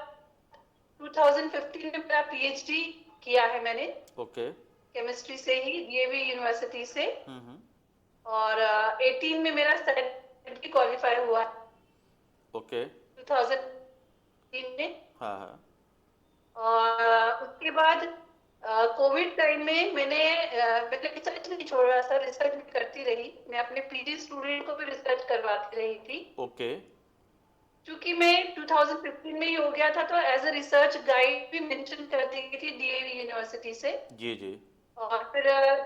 2015 में मेरा पीएचडी किया है मैंने ओके केमिस्ट्री से ही, डीएवी यूनिवर्सिटी से। और 18 में मेरा सर्टिफिकेट क्वालिफाई हुआ ओके 2018 में। हाँ हाँ और उसके बाद कोविड टाइम में मैंने रिसर्च नहीं छोड़ा सर, रिसर्च भी करती रही। मैं अपने पीजी स्टूडेंट को भी रिसर्च करवाती रही थी। ओके क्योंकि मैं 2015 में ही हो गया था तो एज अ रिसर्च गाइड भी मेंशन कर दी थी डीएवी यूनिवर्सिटी से। जी जी और फिर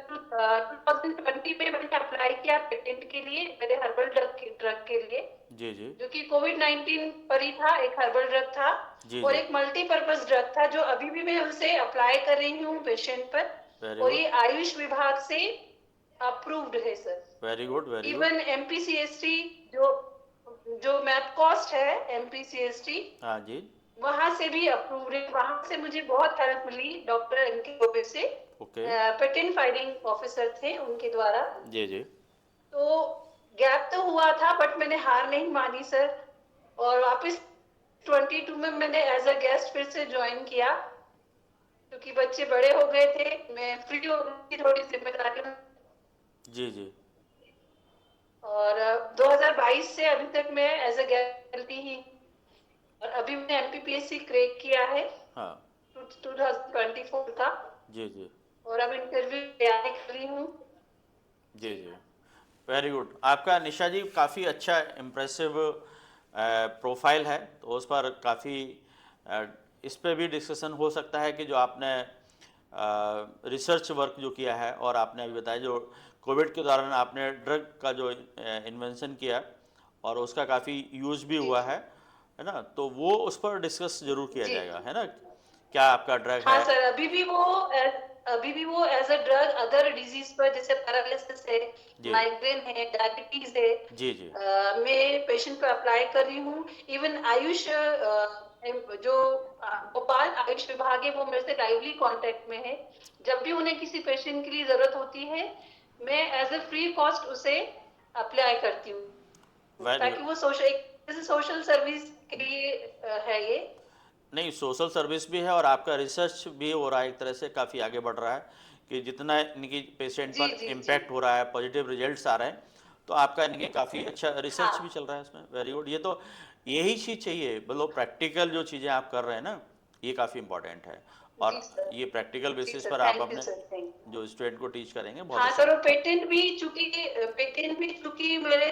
2020 में मैंने अप्लाई किया पेटेंट के लिए, मेरे हर्बल ड्रग के लिए, जी जी जो कि कोविड-19 पर ही था। एक हर्बल ड्रग था जी और जी एक मल्टीपर्पज ड्रग था जो अभी भी मैं उसे अप्लाई कर रही हूँ पेशेंट पर। वेरी और गुड ये आयुष विभाग से अप्रूव्ड है sir. Very good very good. Even MPCST जो मैप कॉस्ट है, एमपीसीएसटी हाँ जी वहां से भी अप्रूव्ड है। वहां से मुझे बहुत हेल्प मिली डॉक्टर एनके गोबे से, ओके पेटेंट फाइलिंग ऑफिसर थे उनके द्वारा। जी जी तो गैप तो हुआ था बट मैंने हार नहीं मानी सर। और वापस 22 में मैंने एज अ गेस्ट फिर से ज्वाइन किया क्योंकि बच्चे बड़े हो गए थे, मैं फ्री हो गई थी थोड़ी जिम्मेदारी। जी जी और 2022 से अभी तक मैं एज अ गेस्ट ही, और अभी मैंने एमपीपीएससी क्रैक किया है हाँ 2024 का। जी जी और अब इंटरव्यू तैयारी कर रही हूँ। जी जी वेरी गुड। आपका निशा जी काफ़ी अच्छा इम्प्रेसिव प्रोफाइल है, तो उस पर काफ़ी इस पर भी डिस्कशन हो सकता है कि जो आपने रिसर्च वर्क जो किया है और आपने अभी बताया जो कोविड के दौरान आपने ड्रग का जो इन्वेंशन किया और उसका काफ़ी यूज़ भी हुआ है ना, तो वो उस पर डिस्कस जरूर किया जाएगा है ना, क्या आपका ड्रग हाँ है। सर, अभी भी वो as a drug other disease पर, जैसे पैरालिसिस है, माइग्रेन है, डायबिटीज है, जी जी मैं पेशेंट पर अप्लाई कर रही हूँ। इवन आयुष जो भोपाल आयुष विभाग है वो मेरे से लाइवली कांटेक्ट में है। जब भी उन्हें किसी पेशेंट के लिए जरूरत होती है मैं एज अ फ्री कॉस्ट उसे अप्लाई करती हूँ ताकि वो सोशल सर्विस के लिए है ये। नहीं सोशल सर्विस भी है और आपका रिसर्च भी हो रहा है, एक तरह से काफ़ी आगे बढ़ रहा है कि जितना इनकी पेशेंट पर इम्पैक्ट हो रहा है, पॉजिटिव रिजल्ट्स आ रहे हैं, तो आपका इनकी काफ़ी अच्छा रिसर्च भी चल रहा है इसमें। Very good. ये तो यही चीज़ चाहिए, मतलब प्रैक्टिकल जो चीज़ें आप कर रहे हैं ना, ये काफ़ी इंपॉर्टेंट है। और जी सर। ये प्रैक्टिकल जी बेसिस सर, पर आप थैंक यू अपने सर, थैंक यू। जो स्टूडेंट को टीच करेंगे बहुत हाँ अच्छा सर, वो पेटेंट भी चूंकि मेरे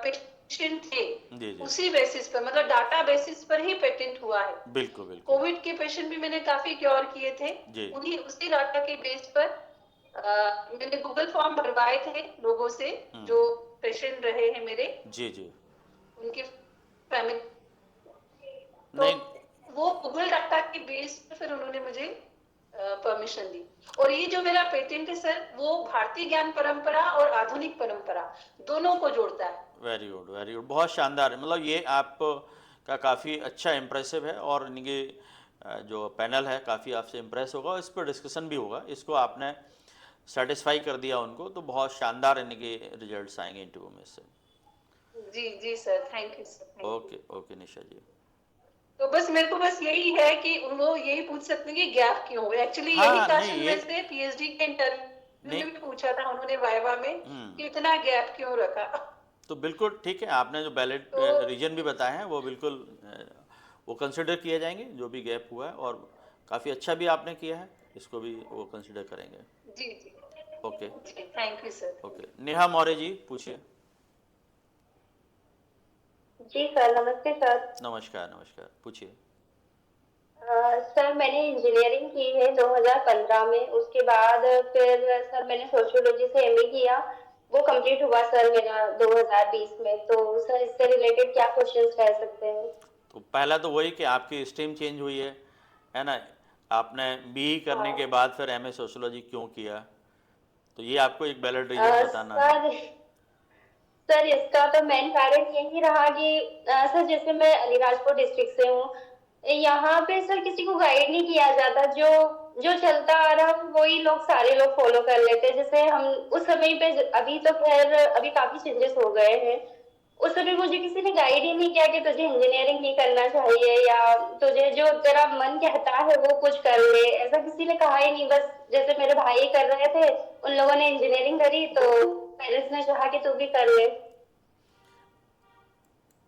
पेशेंट थे, जी जी उसी बेसिस पर, मतलब डाटा बेसिस पर ही पेटेंट हुआ है। बिल्कुल बिल्कुल कोविड के पेशेंट भी मैंने काफी क्योर किए थे, जी उन्हीं उसी डाटा के बेस पर मैंने गूगल फॉर्म भरवाए थे लोगों से जो पेशेंट रहे हैं मेरे, जी जी उनके फैमिली, तो नहीं वो गूगल डाटा के बेस पर फिर उन्होंने मुझे परमिशन दी। और ये जो मेरा पेटेंट है सर, वो भारतीय ज्ञान परंपरा और आधुनिक परंपरा दोनों को जोड़ता है। वेरी गुड, बहुत शानदार है। मतलब ये आप का काफ़ी अच्छा इम्प्रेसिव है और इनके जो पैनल है काफ़ी आपसे इम्प्रेस होगा, इस पर डिस्कशन भी होगा। इसको आपने सेटिस्फाई कर दिया उनको तो बहुत शानदार इनके रिजल्ट्स आएंगे इंटरव्यू में से। जी जी sir, thank you sir, thank you. Okay okay Nisha ji. तो बस मेरे को बस यही है कि वो यही पूछ सकते हैं कि गैप क्यों हुआ। एक्चुअली यही हाँ नहीं क्वेश्चन ये में से पीएचडी के इंटरव्यू नहीं में भी पूछा था उन्होंने वाइवा में कि इतना गैप क्यों रखा। तो बिल्कुल ठीक है, आपने जो वैलिड तो रीजन भी बताए हैं वो बिल्कुल वो कंसिडर किए जाएंगे, जो भी गैप हुआ है, और काफ़ी अच्छा भी आपने किया है, इसको भी वो कंसिडर करेंगे। जी जी ओके जी, thank you sir. Okay Neha Maurya ji पूछिए। जी सर, नमस्ते सर। नमस्कार पूछिए। सर मैंने इंजीनियरिंग की है 2015 में, उसके बाद फिर सर मैंने सोशियोलॉजी से एमए किया, वो कंप्लीट हुआ सर मेरा 2020 में। तो सर इससे रिलेटेड क्या क्वेश्चंस रह सकते हैं? तो पहला तो वही कि आपकी स्ट्रीम चेंज हुई है ना, आपने बीई करने के हाँ। बाद फिर एमए सोशियोलॉजी क्यों किया, तो ये आपको एक वैलिड रीजन बताना है। सर इसका तो मेन कारण यही रहा कि सर जैसे मैं अलीराजपुर डिस्ट्रिक्ट से हूँ, यहाँ पे सर किसी को गाइड नहीं किया जाता, जो जो चलता आ रहा वही लोग सारे लोग फॉलो कर लेते हैं। जैसे हम उस समय पे, अभी तो खैर अभी काफी चेंजेस हो गए हैं, उस समय मुझे किसी ने गाइड ही नहीं किया कि तुझे इंजीनियरिंग नहीं करना चाहिए या तुझे जो तेरा मन कहता है वो कुछ कर ले, ऐसा किसी ने कहा ही नहीं। बस जैसे मेरे भाई कर रहे थे, उन लोगों ने इंजीनियरिंग करी तो पेरेंट्स ने चाहा कि तू भी कर ले।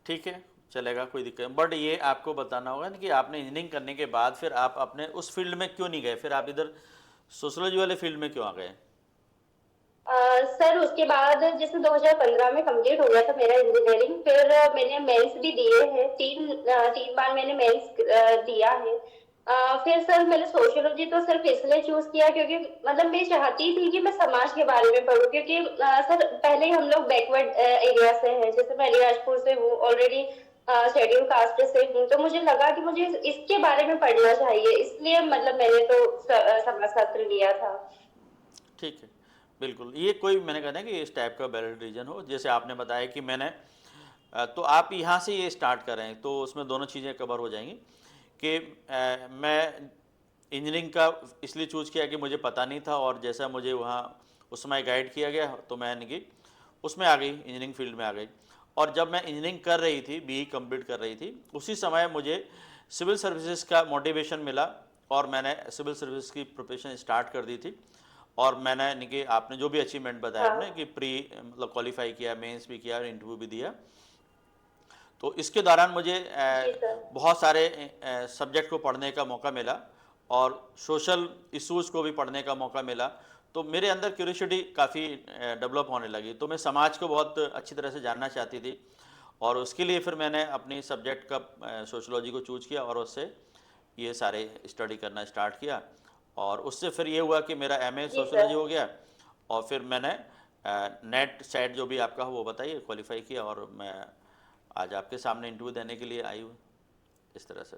ठीक है चलेगा, कोई दिक्कत नहीं, बट ये आपको बताना होगा ना कि आपने इंजीनियरिंग करने के बाद फिर आप अपने उस फील्ड में क्यों नहीं गए, फिर आप इधर सोशोलॉजी वाले फील्ड में क्यों आ गए? सर उसके बाद जैसे 2015 में कंप्लीट हो गया था मेरा इंजीनियरिंग, फिर मैंने मेंस भी दिए हैं, तीन बार मैंने मेंस दिया है। फिर सर मैंने सोशियोलॉजी तो सिर्फ इसलिए चूज किया क्योंकि मतलब मैं चाहती थी कि मैं समाज के बारे में पढूं, क्योंकि सर पहले ही हम लोग बैकवर्ड एरिया से हैं, जैसे मैं अलीराजपुर से हूँ, ऑलरेडी शेड्यूल कास्ट से हूँ, तो मुझे लगा कि मुझे इसके बारे में पढ़ना चाहिए, इसलिए मतलब मैंने तो समाजशास्त्र लिया था। ठीक है बिल्कुल, ये कोई मैंने कहा ना कि इस टाइप का वैलिड रीजन हो, जैसे आपने बताया कि मैंने तो आप यहाँ से ये स्टार्ट करें तो उसमें दोनों चीज़ें कवर हो जाएंगी कि मैं इंजीनियरिंग का इसलिए चूज़ किया कि मुझे पता नहीं था, और जैसा मुझे वहाँ उस समय गाइड किया गया तो मैंने कि उसमें आ गई, इंजीनियरिंग फील्ड में आ गई। और जब मैं इंजीनियरिंग कर रही थी, बीई कंप्लीट कर रही थी, उसी समय मुझे सिविल सर्विसेज का मोटिवेशन मिला और मैंने सिविल सर्विस की प्रिपरेशन स्टार्ट कर दी थी। और मैंने यानी कि आपने जो भी अचीवमेंट बताया आपने कि प्री मतलब क्वालिफाई किया, मेंस भी किया और इंटरव्यू भी दिया, तो इसके दौरान मुझे बहुत सारे सब्जेक्ट को पढ़ने का मौका मिला और सोशल इश्यूज़ को भी पढ़ने का मौका मिला, तो मेरे अंदर क्यूरियोसिटी काफ़ी डेवलप होने लगी, तो मैं समाज को बहुत अच्छी तरह से जानना चाहती थी, और उसके लिए फिर मैंने अपनी सब्जेक्ट का सोशोलॉजी को चूज किया और उससे ये सारे स्टडी करना स्टार्ट किया, और उससे फिर ये हुआ कि मेरा एमए सोशोलॉजी हो गया, और फिर मैंने नेट सेट जो भी आपका हो वो बताइए क्वालिफाई किया, और मैं आज आपके सामने इंटरव्यू देने के लिए आई हूँ इस तरह से।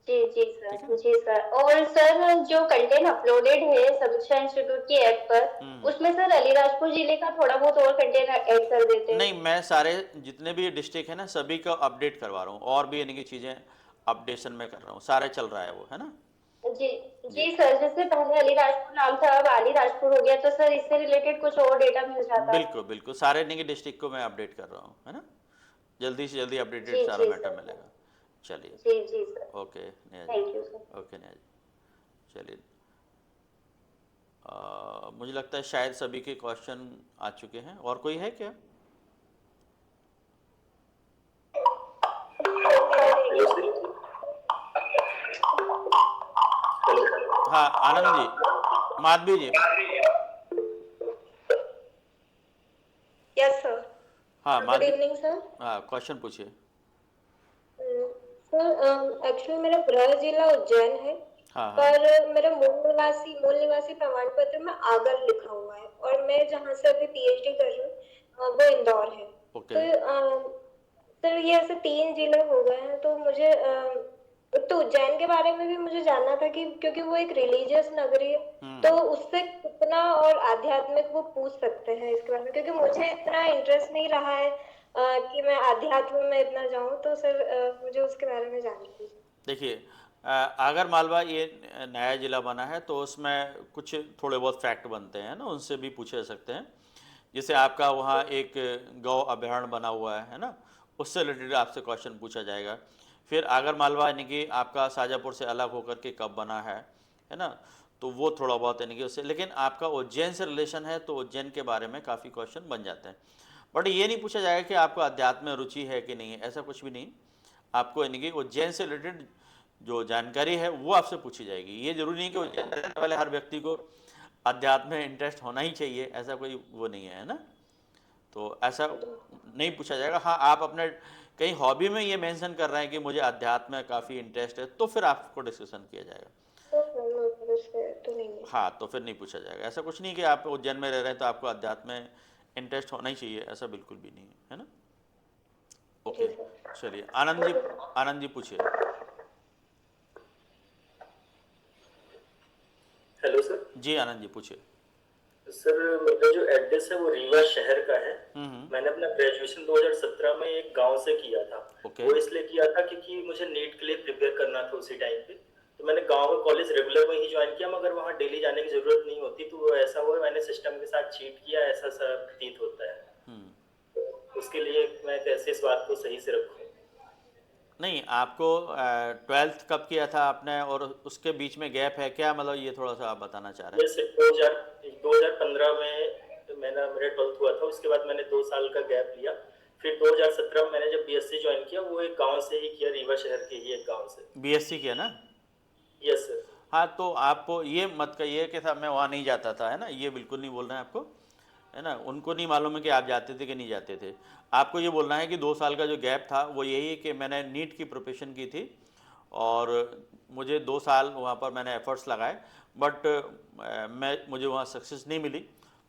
जी सर। और सर जो कंटेंट अपलोडेड है समीक्षा इंस्टीट्यूट की ऐप पर, उसमें सर अलीराजपुर जिले का थोड़ा बहुत और कंटेंट ऐड कर देते हैं। नहीं, मैं सारे जितने भी डिस्ट्रिक्ट है ना सभी का अपडेट करवा रहा हूँ, और भी यानी कि चीज़ें अपडेशन में कर रहा हूँ, सारे चल रहा है वो, है ना। जी सर, जैसे पहले अलीराजपुर नाम था अब अलीराजपुर हो गया, तो सर इससे रिलेटेड कुछ और डेटा मिल जाता है। बिल्कुल सारे यानी कि डिस्ट्रिक्ट को मैं अपडेट कर रहा हूँ, है ना, जल्दी से जल्दी अपडेटेड जी सारा मैटर मिलेगा। चलिए जी sir, okay Neha thank you जी, सर। ओके नेहा जी। चलिए मुझे लगता है शायद सभी के क्वेश्चन आ चुके हैं, और कोई है क्या? हेलो। हाँ आनंद जी, माधवी जी। Yes sir. हाँ गुड माधवी, इवनिंग सर। हाँ क्वेश्चन पूछिए। सर एक्चुअली मेरा गृह जिला उज्जैन है, हाँ हाँ पर मेरा मूल निवासी प्रमाण पत्र में आगर लिखा हुआ है, और मैं जहाँ से अभी पीएचडी कर रही हूँ वो इंदौर है। ओके। तो सर ये ऐसे 3 जिले हो गए हैं, तो मुझे तो उज्जैन के बारे में भी मुझे जानना था कि क्योंकि वो एक रिलीजियस नगरी है, तो उससे कितना और आध्यात्मिक वो पूछ सकते हैं इसके बारे में, क्योंकि मुझे इतना इंटरेस्ट नहीं रहा है कि मैं आध्यात्म में इतना जाऊं, तो सर मुझे उसके बारे में जानना थी। देखिए आगर मालवा ये नया ज़िला बना है, तो उसमें कुछ थोड़े बहुत फैक्ट बनते हैं ना, उनसे भी पूछे जा सकते हैं। जैसे आपका वहाँ एक गौ अभयारण्य बना हुआ है ना, उससे रिलेटेड आपसे क्वेश्चन पूछा जाएगा। फिर आगर मालवा यानी कि आपका शाजापुर से अलग होकर के कब बना है ना, तो वो थोड़ा बहुत यानी कि उससे, लेकिन आपका उज्जैन से रिलेशन है तो उज्जैन के बारे में काफ़ी क्वेश्चन बन जाते हैं। बट ये नहीं पूछा जाएगा कि आपको अध्यात्म में रुचि है कि नहीं है, ऐसा कुछ भी नहीं। आपको यानी कि उज्जैन से रिलेटेड जो जानकारी है वो आपसे पूछी जाएगी। ये जरूरी नहीं कि उज्जैन रहने वाले हर व्यक्ति को अध्यात्म में इंटरेस्ट होना ही चाहिए, ऐसा कोई वो नहीं है ना, तो ऐसा नहीं पूछा जाएगा। हाँ आप अपने कहीं हॉबी में ये मेंशन कर रहे हैं कि मुझे अध्यात्म में काफ़ी इंटरेस्ट है, तो फिर आपको डिस्कशन किया जाएगा। हाँ तो फिर नहीं पूछा जाएगा। ऐसा कुछ नहीं कि आप उज्जैन में रह रहे हैं तो आपको अध्यात्म में इंटरेस्ट होना ही चाहिए, ऐसा बिल्कुल भी नहीं है ना। ओके चलिए आनंद जी पूछिए। Hello sir. जी आनंद जी पूछिए। सर मेरा जो एड्रेस है वो रीवा शहर का है। मैंने अपना ग्रेजुएशन 2017 में एक गांव से किया था। वो इसलिए किया था क्योंकि मुझे नीट के लिए प्रिपेयर करना था उसी टाइम पे, तो मैंने गांव का कॉलेज रेगुलर में ही ज्वाइन किया, मगर वहाँ डेली जाने की जरूरत नहीं होती, तो वो ऐसा हुआ मैंने सिस्टम के साथ चीट किया, ऐसा सा प्रतीत होता है। उसके लिए मैं कैसे इस बात को सही से रखूँ? नहीं, आपको 12th कब किया था आपने और उसके बीच में गैप है क्या, मतलब ये थोड़ा सा आप बताना चाह रहे हैं? 2015 में मेरा 12th हुआ था, उसके बाद मैंने 2 साल का गैप लिया। फिर 2017 में मैंने जब बीएससी ज्वाइन किया, वो एक गांव से ही किया, रीवा शहर के ही एक गांव से। बीएससी किया ना? Yes sir. हाँ तो आपको ये मत कहिए कि साहब मैं वहाँ नहीं जाता था, है ना, ये बिल्कुल नहीं बोलना है आपको, है ना। उनको नहीं मालूम है कि आप जाते थे कि नहीं जाते थे। आपको ये बोलना है कि 2 साल का जो गैप था वो यही है कि मैंने नीट की प्रिपरेशन की थी और मुझे 2 साल वहाँ पर मैंने एफर्ट्स लगाए, बट मुझे वहाँ सक्सेस नहीं मिली,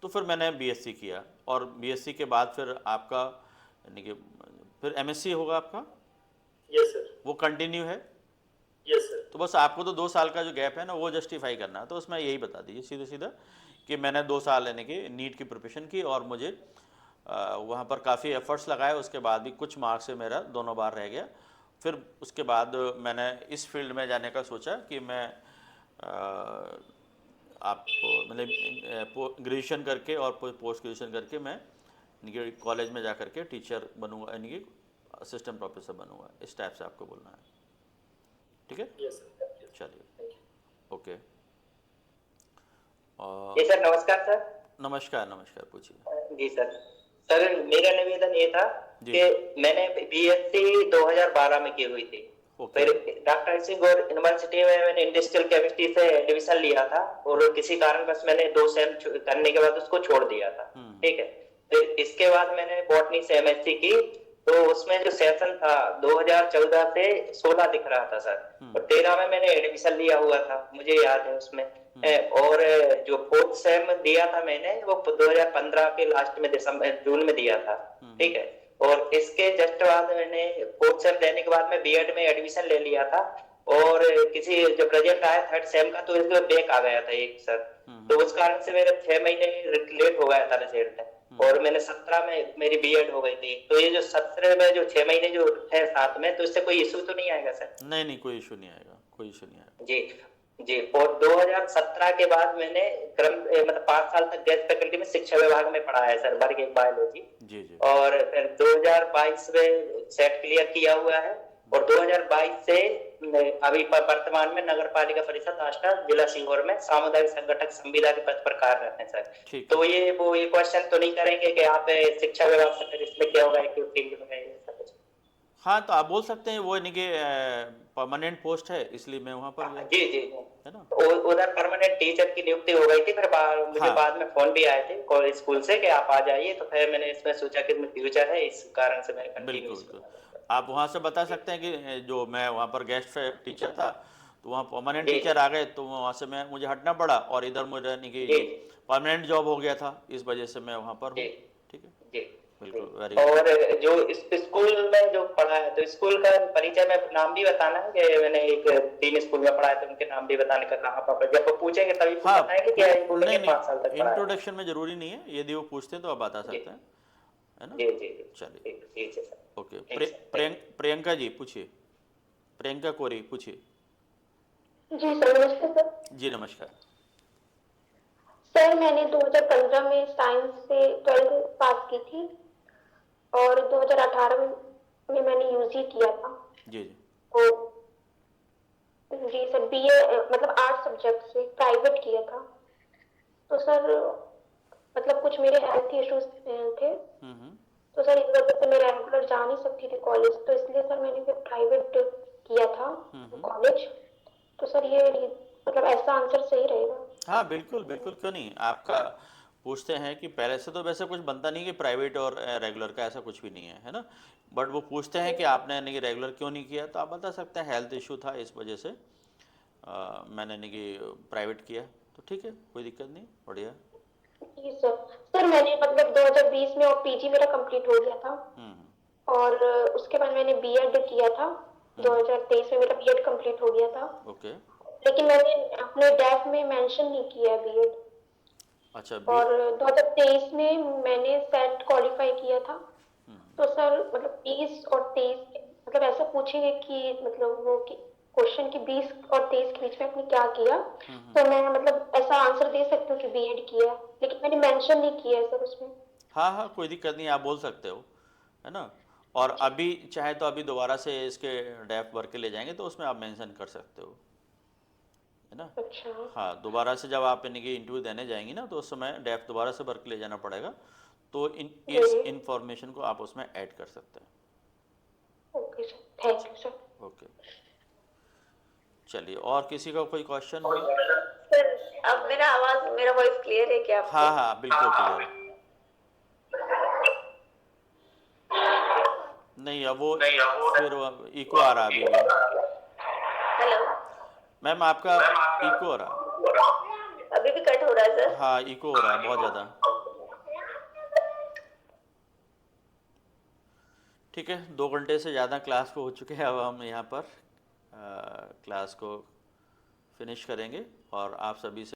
तो फिर मैंने बीएससी किया और बीएससी के बाद फिर आपका यानी कि फिर एमएससी होगा आपका। Yes sir. वो कंटिन्यू है। Yes sir. तो बस आपको तो 2 साल का जो गैप है ना वो जस्टिफाई करना है, तो उसमें यही बता दीजिए सीधे सीधा कि मैंने 2 साल यानी कि नीट की प्रिपरेशन की और मुझे वहाँ पर काफ़ी एफर्ट्स लगाए, उसके बाद भी कुछ मार्क्स से मेरा दोनों बार रह गया। फिर उसके बाद मैंने इस फील्ड में जाने का सोचा कि मैं मतलब ग्रेजुएशन करके और पोस्ट ग्रेजुएशन करके मैं कॉलेज में जा करके टीचर बनूंगा, यानी कि असिस्टेंट प्रोफेसर बनूंगा, इस टाइप से आपको बोलना है, ठीक है? चलिए ओके। जी सर नमस्कार सर। नमस्कार पूछिए। जी सर। सर मेरा निवेदन ये था कि मैंने बीएससी 2012 में की हुई थी। फिर डॉक्टर सिंह और यूनिवर्सिटी में मैंने इंडस्ट्रियल केमिस्ट्री से एडमिशन लिया था और किसी कारणवश मैंने 2 सेम करने के बाद उसको छोड़ दिया था, ठीक है। फिर इसके बाद मैंने बॉटनी से एमएससी की, तो उसमें जो सेशन था 2014 से 16 दिख रहा था सर, और 13 में मैंने एडमिशन लिया हुआ था, मुझे याद है उसमें। और जो 4th सेम दिया था मैंने वो 2015 के लास्ट में जून में दिया था, ठीक है। और इसके जस्ट बाद मैंने 4th सेम देने के बाद में बीएड में एडमिशन ले लिया था, और किसी जो प्रेजेंट आया 3rd सेम का, तो इसमें बैक आ गया था एक सर, तो उस कारण से मेरा 6 महीने लेट हो गया था रिजल्ट, और मैंने 17 में मेरी बीएड हो गई थी। तो ये जो 17 में जो 6 महीने जो है साथ में, तो इससे कोई इशू तो नहीं आएगा सर? नहीं कोई इशू नहीं आएगा, कोई इशू नहीं आएगा। जी। और 2017 के बाद मैंने मतलब 5 साल तक गेस्ट फैकल्टी में शिक्षा विभाग में पढ़ा है सर, वर्ग 1 बायोलॉजी। जी। और फिर 2022 में सेट क्लियर किया हुआ है, और 2022 से अभी वर्तमान में नगर पालिका परिषद आष्टा जिला सीहोर में सामुदायिक संगठक संविदा के पद पर कार्यरत हैं सर। तो ये क्वेश्चन तो नहीं करेंगे कि आप शिक्षा विभाग से फिर इसमें क्या होगा कि फील्ड में? हाँ तो आप बोल सकते हैं, वो यानी कि परमानेंट पोस्ट है इसलिए मैं वहाँ पर गया। जी जी है ना। उधर परमानेंट टीचर की नियुक्ति हो गई थी, फिर मुझे बाद में फोन भी आए थे कॉलेज स्कूल से कि आप आ जाइए, तो फिर मैंने इसमें सोचा कि इसमें फ्यूचर है, इस कारण से मैं बिल्कुल बिल्कुल। आप वहाँ से बता सकते हैं कि जो मैं वहाँ पर गेस्ट टीचर था तो वहाँ परमानेंट टीचर आ गए, तो वहाँ से मुझे हटना पड़ा और इधर मुझे यानी कि परमानेंट जॉब हो गया था, इस वजह से मैं वहाँ पर हूँ। ठीक है जी बिल्कुल। वेरी और जो स्कूल में जो पढ़ा है, तो स्कूल का परिचय में नाम भी बताना है कि मैंने एक 3 स्कूल में पढ़ा है, तो उनके नाम भी बताने का कहाँ पर, जब वो पूछेंगे तभी बताएंगे कि स्कूल में 5 साल तक पढ़ा है। इंट्रोडक्शन में जरूरी नहीं है, यदि वो पूछते हैं तो आप बता सकते हैं, है ना। जी जी चलिए ओके। प्रियंका जी पूछिए, प्रियंका कोरी पूछिए। जी सर नमस्ते सर। जी नमस्कार सर। मैंने 2015 में साइंस से 12th पास की थी और 2018 में मैंने यूजी किया था। जी जी। जी सर बीए मतलब 8 सब्जेक्ट से प्राइवेट किया था। तो सर मतलब कुछ मेरे हेल्थ इश्यूज थे, तो सर इस वजह से मैं रेगुलर जा नहीं सकती थी कॉलेज, तो इसलिए सर मैंने फिर प्राइवेट किया था कॉलेज। तो सर ये मतलब ऐसा आंसर सही रहेगा? हाँ बिल्कुल बिल्कुल, क्यों नहीं। आपका पूछते हैं कि पहले से तो वैसे कुछ बनता नहीं कि प्राइवेट और रेगुलर का, ऐसा कुछ भी नहीं है, है ना। बट वो पूछते हैं कि आपने यानी कि रेगुलर क्यों नहीं किया, तो आप बता सकते हैं हेल्थ इशू था, इस वजह से मैंने यानी कि प्राइवेट किया, तो ठीक है कोई दिक्कत नहीं, बढ़िया। जी सर। सर मैंने मतलब 2020 में और पीजी मेरा कंप्लीट हो गया था और उसके बाद मैंने बीएड किया था। 2023 में मेरा बीएड कंप्लीट हो गया था। ओके। लेकिन मैंने अपने डैफ में मेंशन नहीं किया है बीएड। अच्छा। और 2023 में मैंने सेट क्वालिफाई किया था। तो सर मतलब 20 और 23 मतलब ऐसा पूछेंगे कि मतलब वो क्वेश्चन की 20 और 23 के बीच में आपने क्या किया, तो मैं मतलब ऐसा आंसर दे सकती हूँ कि बीएड किया, लेकिन मैंने मेंशन नहीं किया है सर उसमें। हाँ हाँ कोई दिक्कत नहीं, आप बोल सकते हो, है ना। और अभी चाहे तो अभी दोबारा से इसके डैफ भर के ले जाएंगे तो उसमें आप मेंशन कर सकते हो, है ना। अच्छा। हाँ दोबारा से जब आप यानी कि इंटरव्यू देने जाएंगी ना, तो उस समय डैफ दोबारा से भर के ले जाना पड़ेगा, तो इस इंफॉर्मेशन को आप उसमें ऐड कर सकते हैं। Okay sir, thank you sir. Okay चलिए, और किसी का कोई क्वेश्चन हो? सर अब मेरा वॉइस क्लियर है क्या आपको? हाँ हाँ बिल्कुल क्लियर है। नहीं अब वो फिर इको आ रहा है अभी। हेलो मैम आपका इको हो रहा। अभी भी कट हो रहा है सर? हाँ इको हो रहा है बहुत ज़्यादा। ठीक है, 2 घंटे से ज़्यादा क्लास को हो चुके हैं, अब हम यहाँ पर क्लास को फिनिश करेंगे और आप सभी से